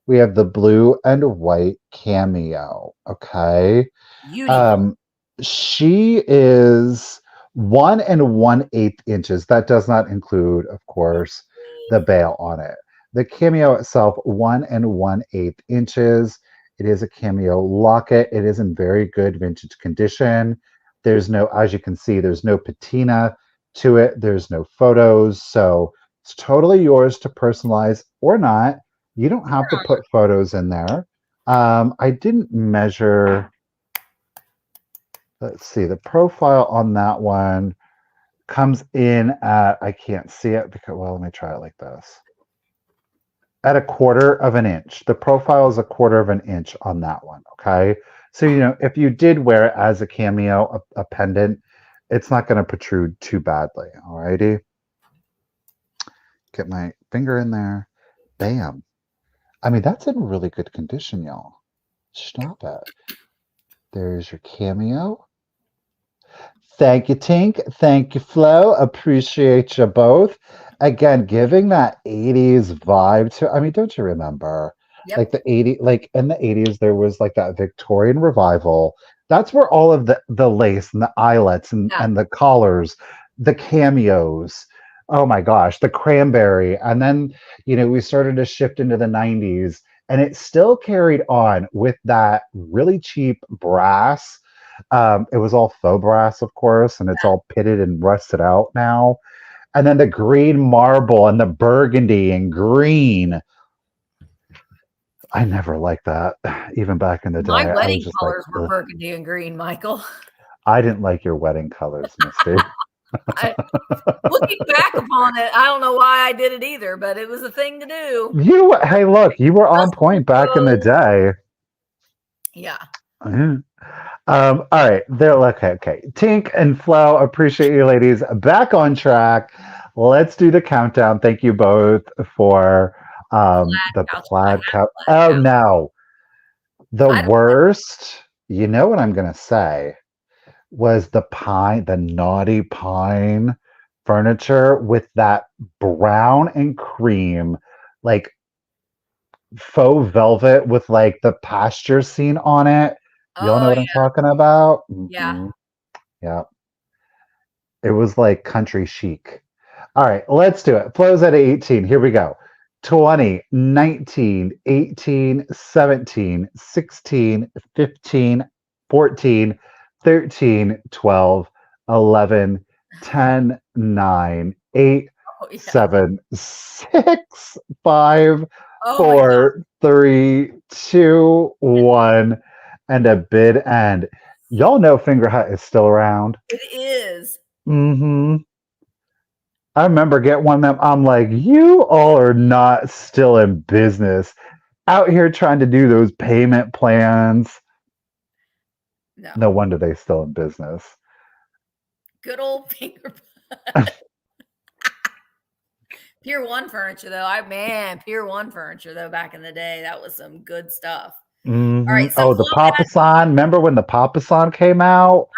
we have the blue and white cameo, okay? Beautiful. She is 1 1/8 inches. That does not include, of course, the bail on it. The cameo itself, 1 1/8 inches. It is a cameo locket. It is in very good vintage condition. There's no, as you can see, there's no patina to it. There's no photos. So it's totally yours to personalize or not. You don't have to put photos in there. I didn't measure. Let's see. The profile on that one comes in at, I can't see it because, well, let me try it like this. At 1/4 inch. The profile is 1/4 inch on that one, okay? So, if you did wear it as a cameo, a pendant, it's not going to protrude too badly, all righty? Get my finger in there. Bam. I mean, that's in really good condition, y'all. Stop it. There's your cameo. Thank you, Tink. Thank you, Flo. Appreciate you both. Again, giving that 80s vibe to, I mean, don't you remember? Yep. Like in the 80s, there was like that Victorian revival. That's where all of the lace and the eyelets and the collars, the cameos, oh my gosh, the cranberry. And then, we started to shift into the 90s, and it still carried on with that really cheap brass. It was all faux brass, of course, and it's all pitted and rusted out now. And then the green marble and the burgundy and green. I never liked that, even back in the day. My wedding just colors like, were ugh. burgundy and green, Michael. I didn't like your wedding colors, Misty. Looking back upon it, I don't know why I did it either, but it was a thing to do. Hey, look, you were on point back in the day. Yeah. All right, okay. Tink and Flo, appreciate you ladies. Back on track. Let's do the countdown. Thank you both for the plaid cup. Oh no, the worst. You know what I'm gonna say was the naughty pine furniture with that brown and cream, like faux velvet with like the pasture scene on it. Y'all know what I'm talking about? Yeah. Mm-hmm. Yeah. It was like country chic. All right, let's do it. Flo's at 18. Here we go. 20, 19, 18, 17, 16, 15, 14, 13, 12, 11, 10, 9, 8, Oh, yeah. 7, 6, 5, Oh my God. 4, 3, 2, 1, and a bid end. Y'all know Finger Hut is still around. It is. Mm-hmm. I remember getting one of them. I'm like, you all are not still in business. Out here trying to do those payment plans. No. No wonder they still in business. Good old Finger Pier 1 furniture, though. Pier 1 furniture, though, back in the day, that was some good stuff. All right, so Oh, the Papasan. Remember when the Papasan came out?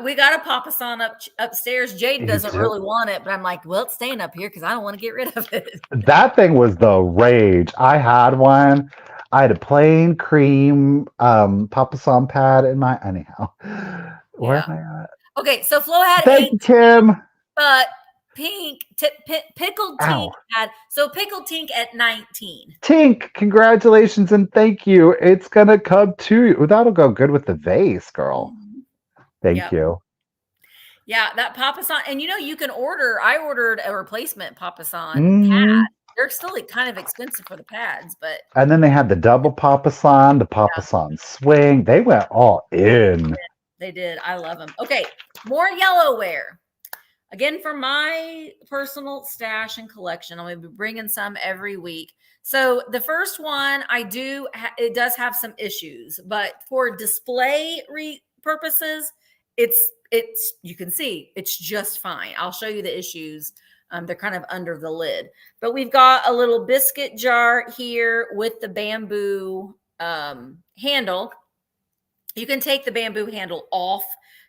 we got a Papasan upstairs. Jaden You doesn't do? really want it, but I'm like, well, it's staying up here because I don't want to get rid of it. That thing was the rage. I had one. I had a plain cream Papasan pad in my anyhow. Where am I at? Okay, so Flo had Thank 8, you, Kim. but Pickled Ow. Tink had Pickled Tink at 19. Tink, congratulations and thank you. It's gonna come to you. That'll go good with the vase, girl. Thank you. Yeah, that Papasan, and you can order. I ordered a replacement Papasan pad. They're still kind of expensive for the pads, but and then they had the double Papasan, the Papasan swing. They went all in. They did. I love them. Okay, more yellowware. Again, for my personal stash and collection, I'm going to be bringing some every week. So the first one, it does have some issues, but for display purposes, it's you can see it's just fine. I'll show you the issues. They're kind of under the lid, but we've got a little biscuit jar here with the bamboo handle. You can take the bamboo handle off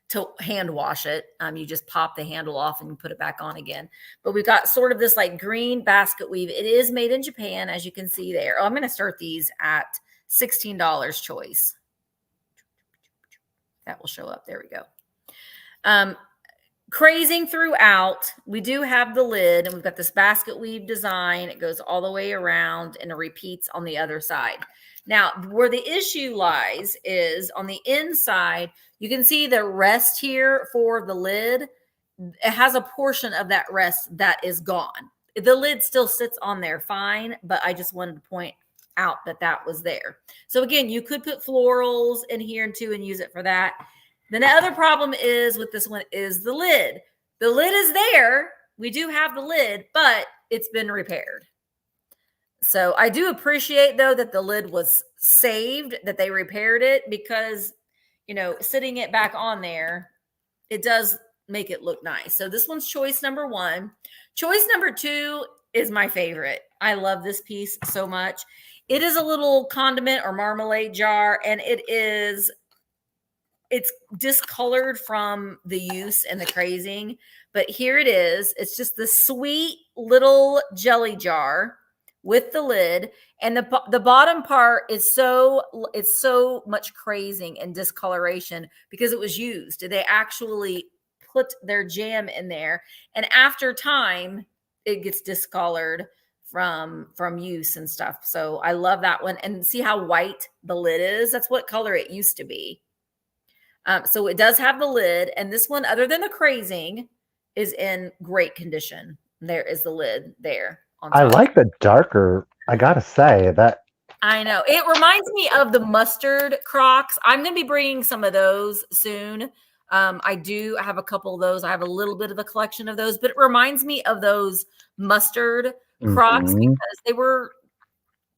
to hand wash it. You just pop the handle off and you put it back on again. But we've got sort of this like green basket weave. It is made in Japan, as you can see there. Oh, I'm going to start these at $16 choice. That will show up. There we go. Crazing throughout, we do have the lid, and we've got this basket weave design. It goes all the way around and it repeats on the other side. Now, where the issue lies is on the inside. You can see the rest here for the lid. It has a portion of that rest that is gone. The lid still sits on there fine, but I just wanted to point out that was there. So again, you could put florals in here too and use it for that. Then the other problem is with this one is the lid. The lid is there. We do have the lid, but it's been repaired. So I do appreciate, though, that the lid was saved, that they repaired it, because, sitting it back on there, it does make it look nice. So this one's choice number 1. Choice number 2 is my favorite. I love this piece so much. It is a little condiment or marmalade jar, and it's discolored from the use and the crazing, but here it is. It's just the sweet little jelly jar with the lid, and the bottom part is it's so much crazing and discoloration because it was used. They actually put their jam in there, and after time it gets discolored from use and stuff. So I love that one. And see how white the lid is? That's what color it used to be. So it does have the lid, and this one, other than the crazing, is in great condition. There is the lid there on top. I like the darker. I gotta say that. I know. It reminds me of the mustard Crocs. I'm going to be bringing some of those soon. I do have a couple of those. I have a little bit of a collection of those, but it reminds me of those mustard Crocs because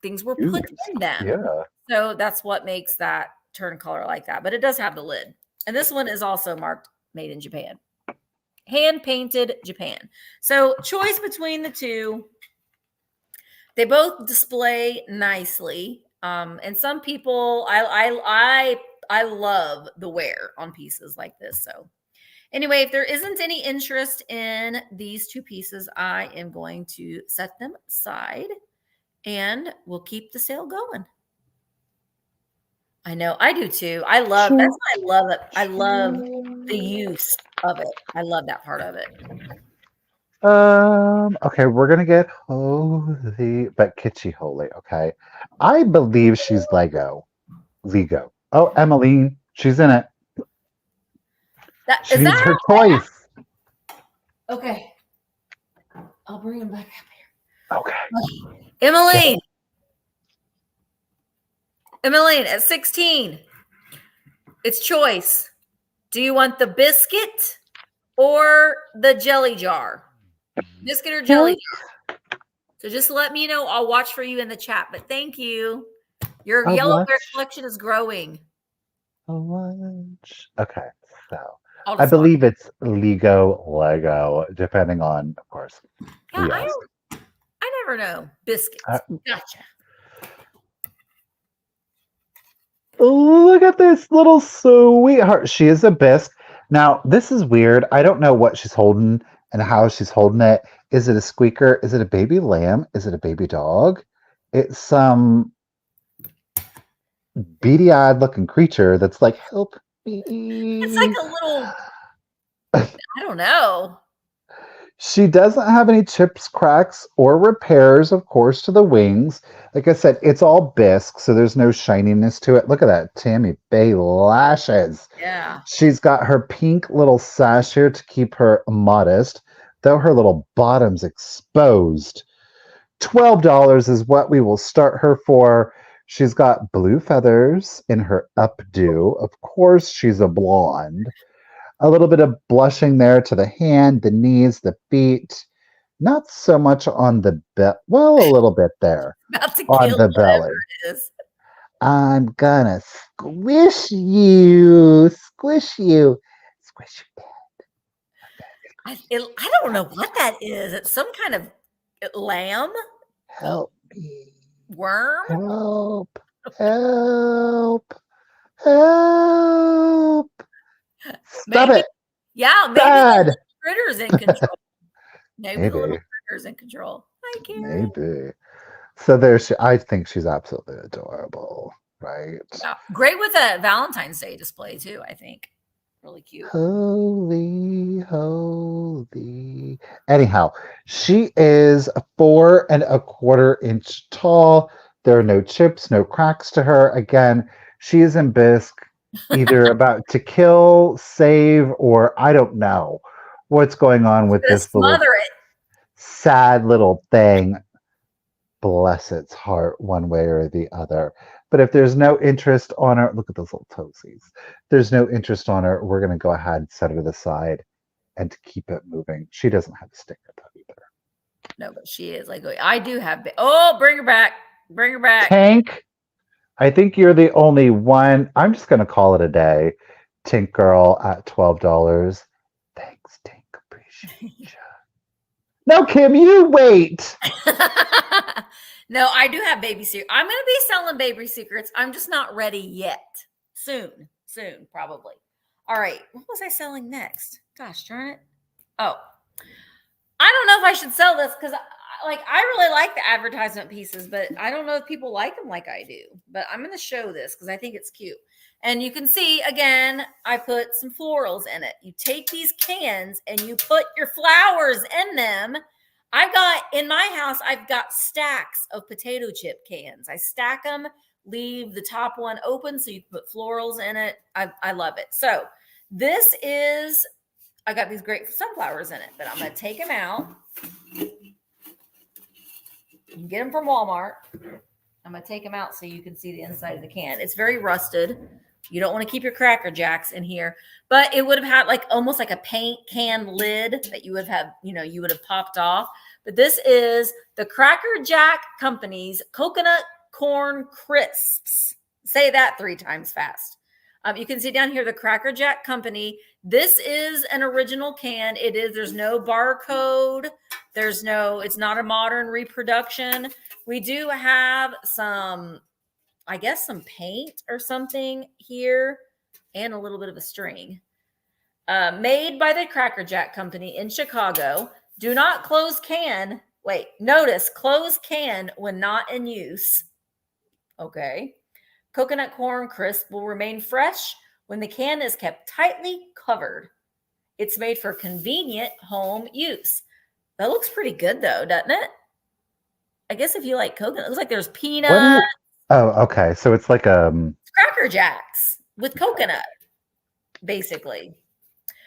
things were put in them. Yeah. So that's what makes that turn color like that. But it does have the lid. And this one is also marked made in Japan. Hand painted Japan. So choice between the two. They both display nicely. And some people, I love the wear on pieces like this. So anyway, if there isn't any interest in these two pieces, I am going to set them aside and we'll keep the sale going. I know, I do too. That's why I love it. I love the use of it. I love that part of it. Okay, we're gonna get holy, but kitschy holy. Okay, I believe she's Lego. Lego. Oh, Emmeline, she's in it. That She is needs that her choice. okay. I'll bring him back Okay. up here. Emmeline. Emmeline, at 16, it's choice. Do you want the biscuit or the jelly jar? Biscuit or jelly jar? So just let me know. I'll watch for you in the chat. But thank you. Your A yellow bear lunch. collection is growing. A lunch. Okay, so I'll I just watch. believe it's Lego, depending on, of course, Yeah, who else. I never know. Biscuits. Gotcha. Look at this little sweetheart. She is a bisque. Now, this is weird. I don't know what she's holding and how she's holding it. Is it a squeaker? Is it a baby lamb? Is it a baby dog? It's some beady-eyed looking creature that's like, help me. It's like a little, I don't know. She doesn't have any chips, cracks, or repairs, of course, to the wings. Like I said, it's all bisque, so there's no shininess to it. Look at that Tammy Faye lashes. Yeah. She's got her pink little sash here to keep her modest, though her little bottom's exposed. $12 is what we will start her for. She's got blue feathers in her updo. Of course, she's a blonde. A little bit of blushing there to the hand, the knees, the feet. Not so much on the belly. Well, a little bit there About to on kill the whatever belly. it is. I'm gonna squish you, squish you, squish you. I don't know what that is. It's some kind of lamb, Help me, worm. help, help, help. Stop Maybe, it. yeah, maybe the Bad. little critter's in control. Maybe the little Maybe, critter's in control. Hi, Karen. maybe. So there's, I think she's absolutely adorable, right? Yeah. Great with a Valentine's Day display too, I think. Really cute. Holy, holy. Anyhow, she is 4.25 inches tall. There are no chips, no cracks to her. Again, she is in bisque, either about to kill, save, or I don't know what's going on with Gonna this little smother it. sad little thing. Bless its heart, one way or the other. But if there's no interest on her, look at those little toesies. There's no interest on her, we're going to go ahead, set her to the side, and keep it moving. She doesn't have a sticker though either. No, but she is like, I do have. Oh, bring her back. Bring her back. Tank, I think you're the only one. I'm just going to call it a day. Tink Girl at $12. Thanks, Tink. Appreciate you. No, Kim, you wait. No, I do have baby secrets. I'm going to be selling baby secrets. I'm just not ready yet. Soon, probably. All right. What was I selling next? Gosh, darn it. Oh, I don't know if I should sell this because I really like the advertisement pieces, but I don't know if people like them like I do. But I'm going to show this because I think it's cute. And you can see, again, I put some florals in it. You take these cans and you put your flowers in them. In my house, I've got stacks of potato chip cans. I stack them, leave the top one open so you can put florals in it. I love it. So this is, I got these great sunflowers in it, but I'm going to take them out. You can get them from Walmart. I'm going to take them out so you can see the inside of the can. It's very rusted. You don't want to keep your Cracker Jacks in here, but it would have had almost like a paint can lid that you would have, you would have popped off. But this is the Cracker Jack Company's Coconut Corn Crisps. Say that 3 times fast. You can see down here, the Cracker Jack Company. This is an original can. There's no barcode. It's not a modern reproduction. We do have some paint or something here and a little bit of a string. Made by the Cracker Jack Company in Chicago. Do not close can. Wait, notice close can when not in use. Okay. Coconut corn crisp will remain fresh when the can is kept tightly covered. It's made for convenient home use. That looks pretty good though, doesn't it? I guess if you like coconut, it looks like there's What peanut. Oh, okay. So it's like Cracker Jacks with coconut, basically.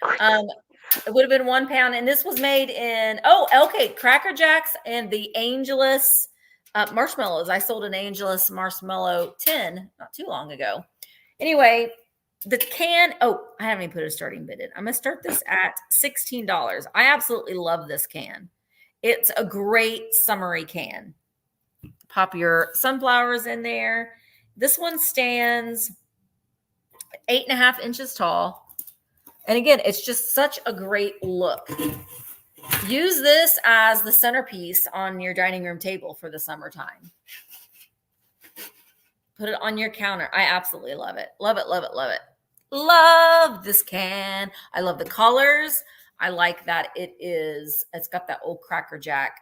It would have been 1 pound, and this was made in Cracker Jacks and the Angelus marshmallows. I sold an Angelus marshmallow tin not too long ago. Anyway, the can. Oh, I haven't even put a starting bid in. I'm gonna start this at $16. I absolutely love this can. It's a great summery can. Pop your sunflowers in there. This one stands 8.5 inches tall. And again, it's just such a great look. Use this as the centerpiece on your dining room table for the summertime. Put it on your counter. I absolutely love it. Love it, love it, love it. Love this can. I love the colors. I like that it's got that old Cracker Jack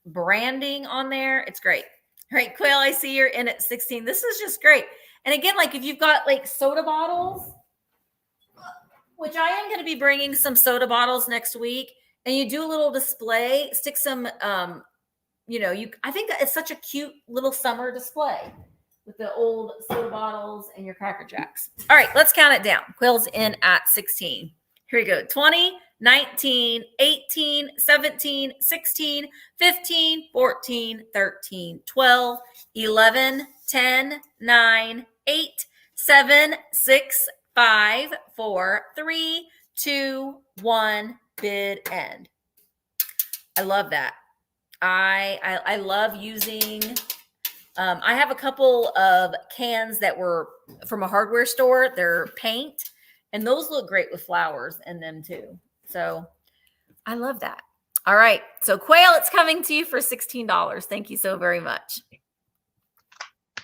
branding on there. It's great. All right, Quail, I see you're in at 16. This is just great. And again, like if you've got like soda bottles, which I am going to be bringing some soda bottles next week, and you do a little display, stick some, I think it's such a cute little summer display with the old soda bottles and your Cracker Jacks. All right, let's count it down. Quill's in at 16. Here we go. 20, 19, 18, 17, 16, 15, 14, 13, 12, 11, 10, 9, 8, 7, 6, 5, 4, 3, 2, 1, bid end. I love that. I love using, I have a couple of cans that were from a hardware store. They're paint, and those look great with flowers in them too. So I love that. All right. So Quail, it's coming to you for $16. Thank you so very much.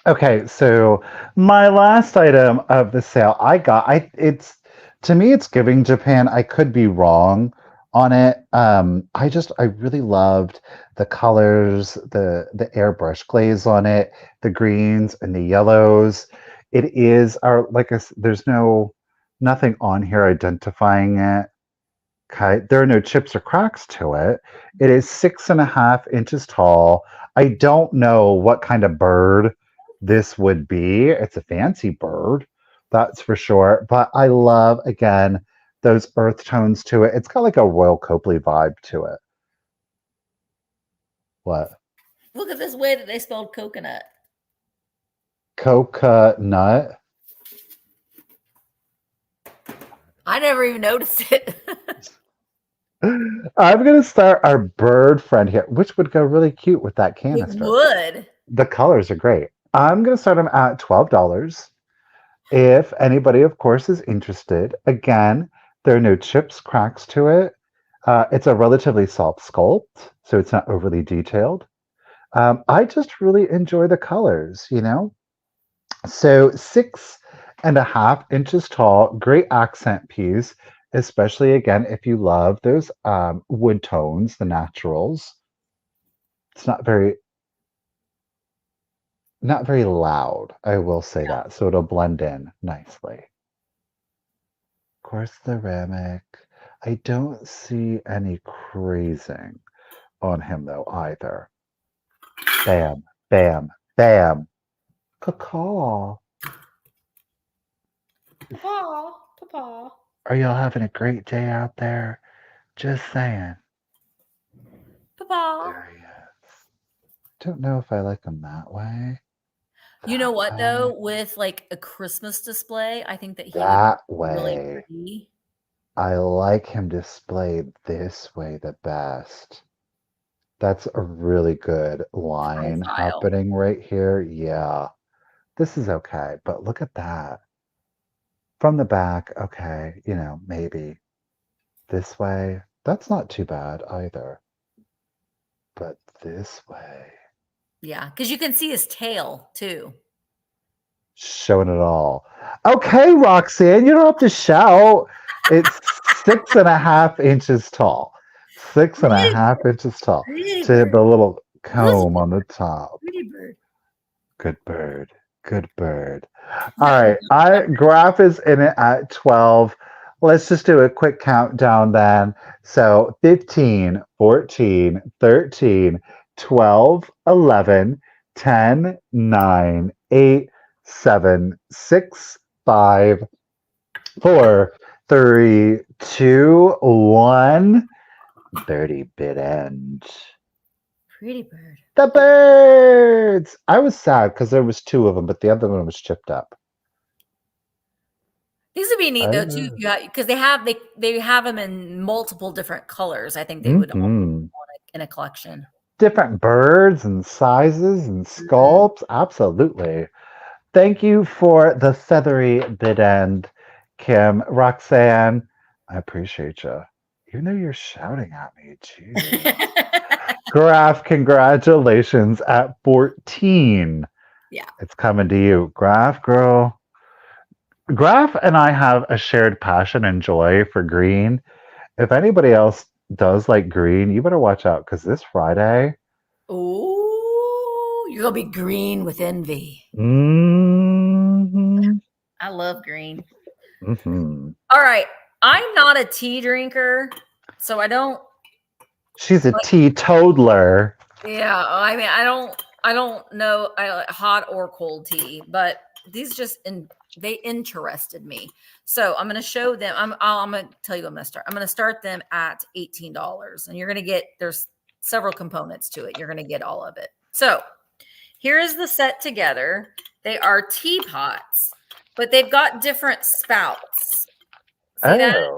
Okay, so my last item of the sale it's to me it's Giving Japan. I could be wrong on it. I really loved the colors, the airbrush glaze on it, the greens and the yellows. It is there's nothing on here identifying it. Okay, there are no chips or cracks to it. It is 6.5 inches tall. I don't know what kind of bird this would be. It's a fancy bird, that's for sure. But I love, again, those earth tones to it. It's got like a Royal Copley vibe to it. What? Look at this way that they spelled coconut. Coconut. I never even noticed it. I'm going to start our bird friend here, which would go really cute with that canister. It would. The colors are great. I'm going to start them at $12. If anybody, of course, is interested. Again, there are no chips, cracks to it. It's a relatively soft sculpt, so it's not overly detailed. I just really enjoy the colors, So 6.5 inches tall, great accent piece, especially, again, if you love those wood tones, the naturals. It's not very loud, I will say that. So it'll blend in nicely. Of course, ceramic. I don't see any crazing on him, though, either. Bam, bam, bam. Caw. Papa. Are y'all having a great day out there? Just saying. Papa. There he is. Don't know if I like him that way. You know what though? With like a Christmas display, I think that he that would be really way. pretty. I like him displayed this way the best. That's a really good line happening right here. Yeah. This is okay, but look at that. From the back, okay, maybe this way. That's not too bad either. But this way. Yeah, because you can see his tail too. Showing it all. Okay, Roxanne, you don't have to shout. It's 6.5 inches tall. 6.5 inches tall. To the little comb on the top. Pretty bird. Good bird. Good bird. All right. Graph is in it at 12. let's just do a quick countdown then. So 15, 14, 13, 12, 11, 10, 9, 8, 7, 6, 5, 4, 3, 2, 1. 30 bid end. Pretty bird. The birds! I was sad because there was 2 of them, but the other one was chipped up. These would be neat though too, because they have them in multiple different colors. I think they would all want in a collection. Different birds and sizes and sculpts. Absolutely. Thank you for the feathery bid end, Kim. Roxanne, I appreciate you. Even though you're shouting at me, too. Graf, congratulations at 14. Yeah. It's coming to you. Graf, girl. Graf and I have a shared passion and joy for green. If anybody else does like green, you better watch out because this Friday. Oh, you're going to be green with envy. Mm-hmm. I love green. Mm-hmm. All right. I'm not a tea drinker, so I don't. She's a teetotaler. Yeah. I mean, I don't know hot or cold tea, but these they interested me. So I'm going to show them. I'm going to tell you I'm going to start. I'm going to start them at $18, and you're going to get, there's several components to it. You're going to get all of it. So here is the set together. They are teapots, but they've got different spouts. See that?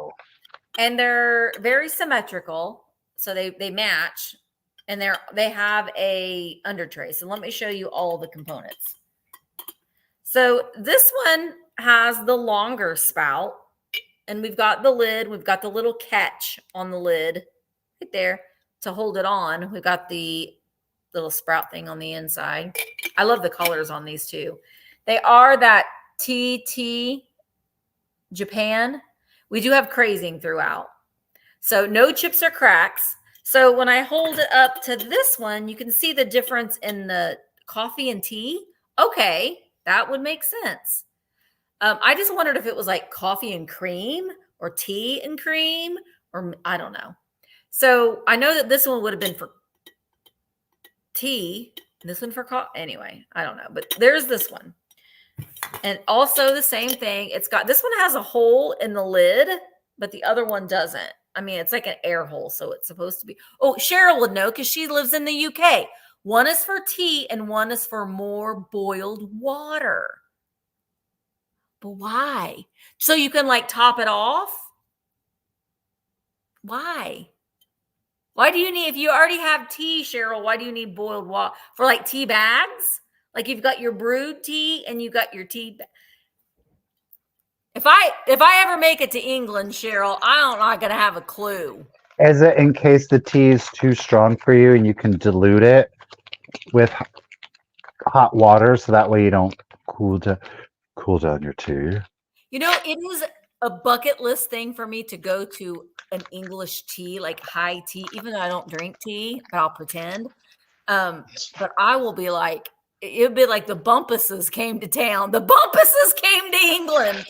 And they're very symmetrical. So they match, and they have a under tray. So let me show you all the components. So this one has the longer spout, and we've got the lid. We've got the little catch on the lid right there to hold it on. We've got the little sprout thing on the inside. I love the colors on these too. They are that TT Japan. We do have crazing throughout. So no chips or cracks. So when I hold it up to this one, you can see the difference in the coffee and tea. Okay, that would make sense. I just wondered if it was like coffee and cream or tea and cream, or I don't know. So I know that this one would have been for tea, this one for coffee. Anyway, I don't know, but there's this one. And also the same thing. It's got, this one has a hole in the lid, but the other one doesn't. I mean, it's like an air hole, so it's supposed to be. Oh, Cheryl would know because she lives in the UK. One is for tea and one is for more boiled water. But why? So you can like top it off? Why? Why do you need, if you already have tea, Cheryl, why do you need boiled water? For like tea bags? Like you've got your brewed tea and you got your tea. If I ever make it to England, Cheryl, I'm not going to have a clue. Is it in case the tea is too strong for you and you can dilute it with hot water so that way you don't cool down your tea? You know, it is a bucket list thing for me to go to an English tea, like high tea, even though I don't drink tea, but I'll pretend. But I will be like, it would be like the Bumpuses came to town. The Bumpuses came to England.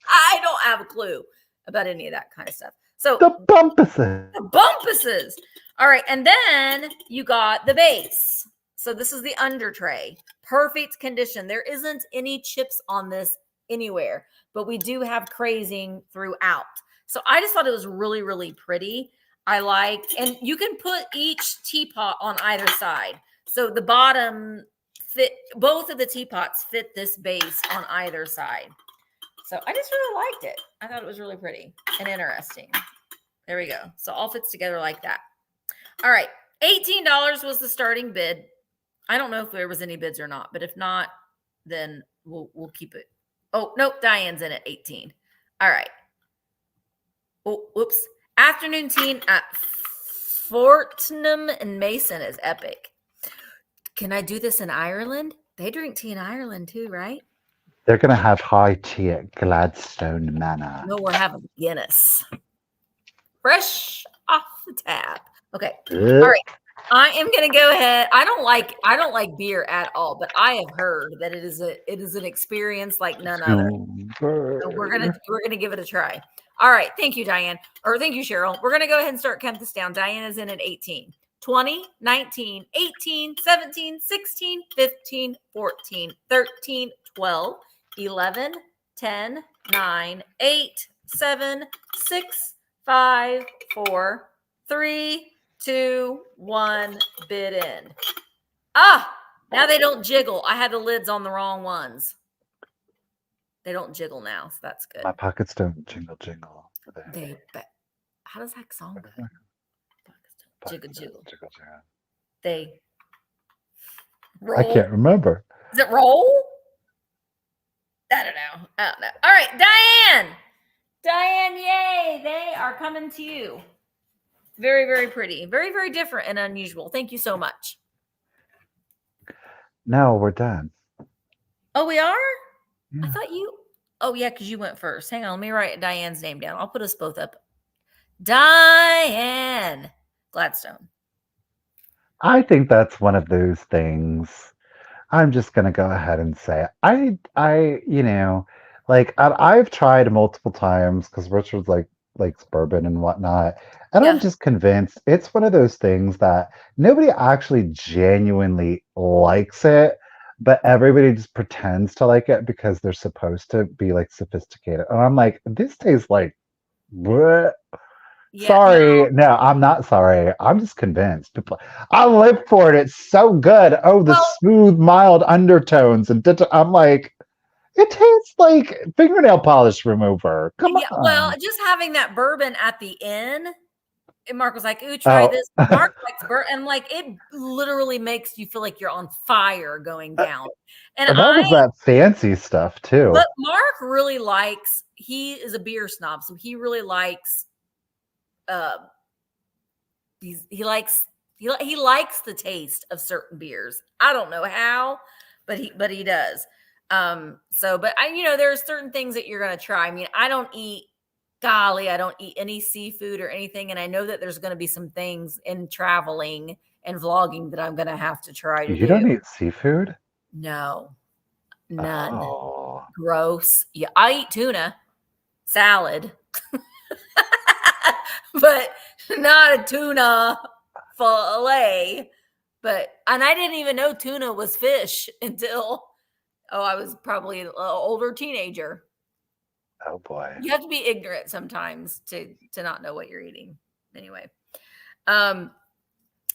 I don't have a clue about any of that kind of stuff. So the Bumpuses. The Bumpuses. All right. And then you got the base. So this is the under tray. Perfect condition. There isn't any chips on this anywhere, but we do have crazing throughout. So I just thought it was really, really pretty. I like, and you can put each teapot on either side. So the bottom fit, both of the teapots fit this base on either side. So I just really liked it. I thought it was really pretty and interesting. There we go. So all fits together like that. All right. $18 was the starting bid. I don't know if there was any bids or not, but if not, then we'll keep it. Oh, nope. Diane's in at 18. All right. Oh, whoops. Afternoon tea at Fortnum and Mason is epic. Can I do this in Ireland? They drink tea in Ireland too, right? They're going to have high tea at Gladstone Manor. No, we're having Guinness. Fresh off the tap. Okay. All right. I am going to go ahead. I don't like beer at all, but I have heard that it is an experience like none other. So we're going to give it a try. All right. Thank you, Diane. Or thank you, Cheryl. We're going to go ahead and start counting this down. Diane is in at 18. 20, 19, 18, 17, 16, 15, 14, 13, 12, 11, 10, 9, 8, 7, 6, 5, 4, 3, 2, 1, bid in. Ah, now they don't jiggle. I had the lids on the wrong ones. They don't jiggle now, so that's good. My pockets don't jingle. How does that song go? Jiggle, jiggle. Jiggle. They roll. I can't remember. Does it roll? I don't know. All right, Diane. Diane, yay. They are coming to you. Very, very pretty. Very, very different and unusual. Thank you so much. No, we're done. Oh, we are? Yeah. I thought you. Oh, yeah, because you went first. Hang on. Let me write Diane's name down. I'll put us both up. Diane Gladstone. I think that's one of those things. I'm just gonna go ahead and say it. I've tried multiple times because Richard likes bourbon and whatnot, and I'm Yeah. just convinced it's one of those things that nobody actually genuinely likes it, but everybody just pretends to like it because they're supposed to be like sophisticated. And I'm like, this tastes like what? Yeah, Sorry. No, I'm not sorry. I'm just convinced. People, I live for it. It's so good. Oh, the Well- smooth, mild undertones. And I'm like, it tastes like fingernail polish remover. Come yeah. on. Well, just having that bourbon at the end. And Mark was like, ooh, try this. Mark likes bourbon. And I'm like, it literally makes you feel like you're on fire going down. And that was that fancy stuff too. But Mark really likes, he is a beer snob. So he really likes, he likes the taste of certain beers. I don't know how, but he does. But there are certain things that you're going to try. I mean, I don't eat any seafood or anything. And I know that there's going to be some things in traveling and vlogging that I'm going to have to try to do. You don't eat seafood? No, none. Oh. Gross. Yeah, I eat tuna salad, but not a tuna fillet. And I didn't even know tuna was fish until I was probably an older teenager. Oh boy. You have to be ignorant sometimes to not know what you're eating. Anyway.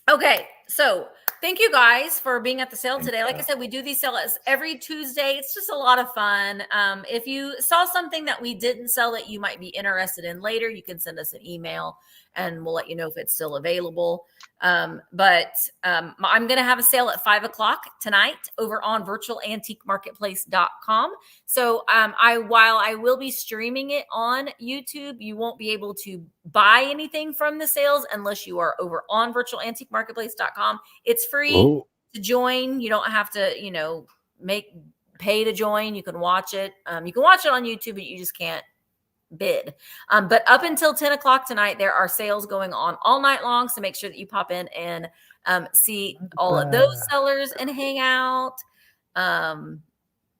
Okay. So thank you guys for being at the sale today. Like I said, we do these sales every Tuesday. It's just a lot of fun. If you saw something that we didn't sell that you might be interested in later, you can send us an email and we'll let you know if it's still available. I'm going to have a sale at 5:00 tonight over on virtualantiquemarketplace.com. So while I will be streaming it on YouTube, you won't be able to buy anything from the sales unless you are over on virtualantiquemarketplace.com. It's free to join. You don't have to, pay to join. You can watch it. You can watch it on YouTube, but you just can't bid. But up until 10:00 tonight, there are sales going on all night long. So make sure that you pop in and see all of those sellers and hang out. But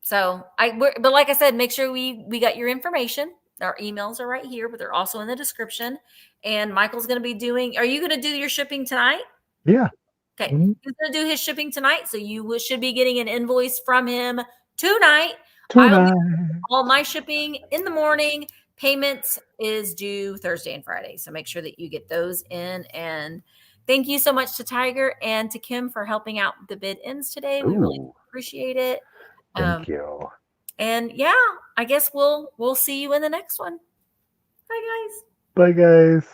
like I said, make sure we got your information. Our emails are right here, but they're also in the description. And Michael's going to be are you going to do your shipping tonight? Yeah. Okay. Mm-hmm. He's going to do his shipping tonight. So you should be getting an invoice from him tonight. I'll do all my shipping in the morning. Payments is due Thursday and Friday. So make sure that you get those in. And thank you so much to Tiger and to Kim for helping out the bid ins today. We really appreciate it. Thank you. And yeah, I guess we'll see you in the next one. Bye, guys. Bye, guys.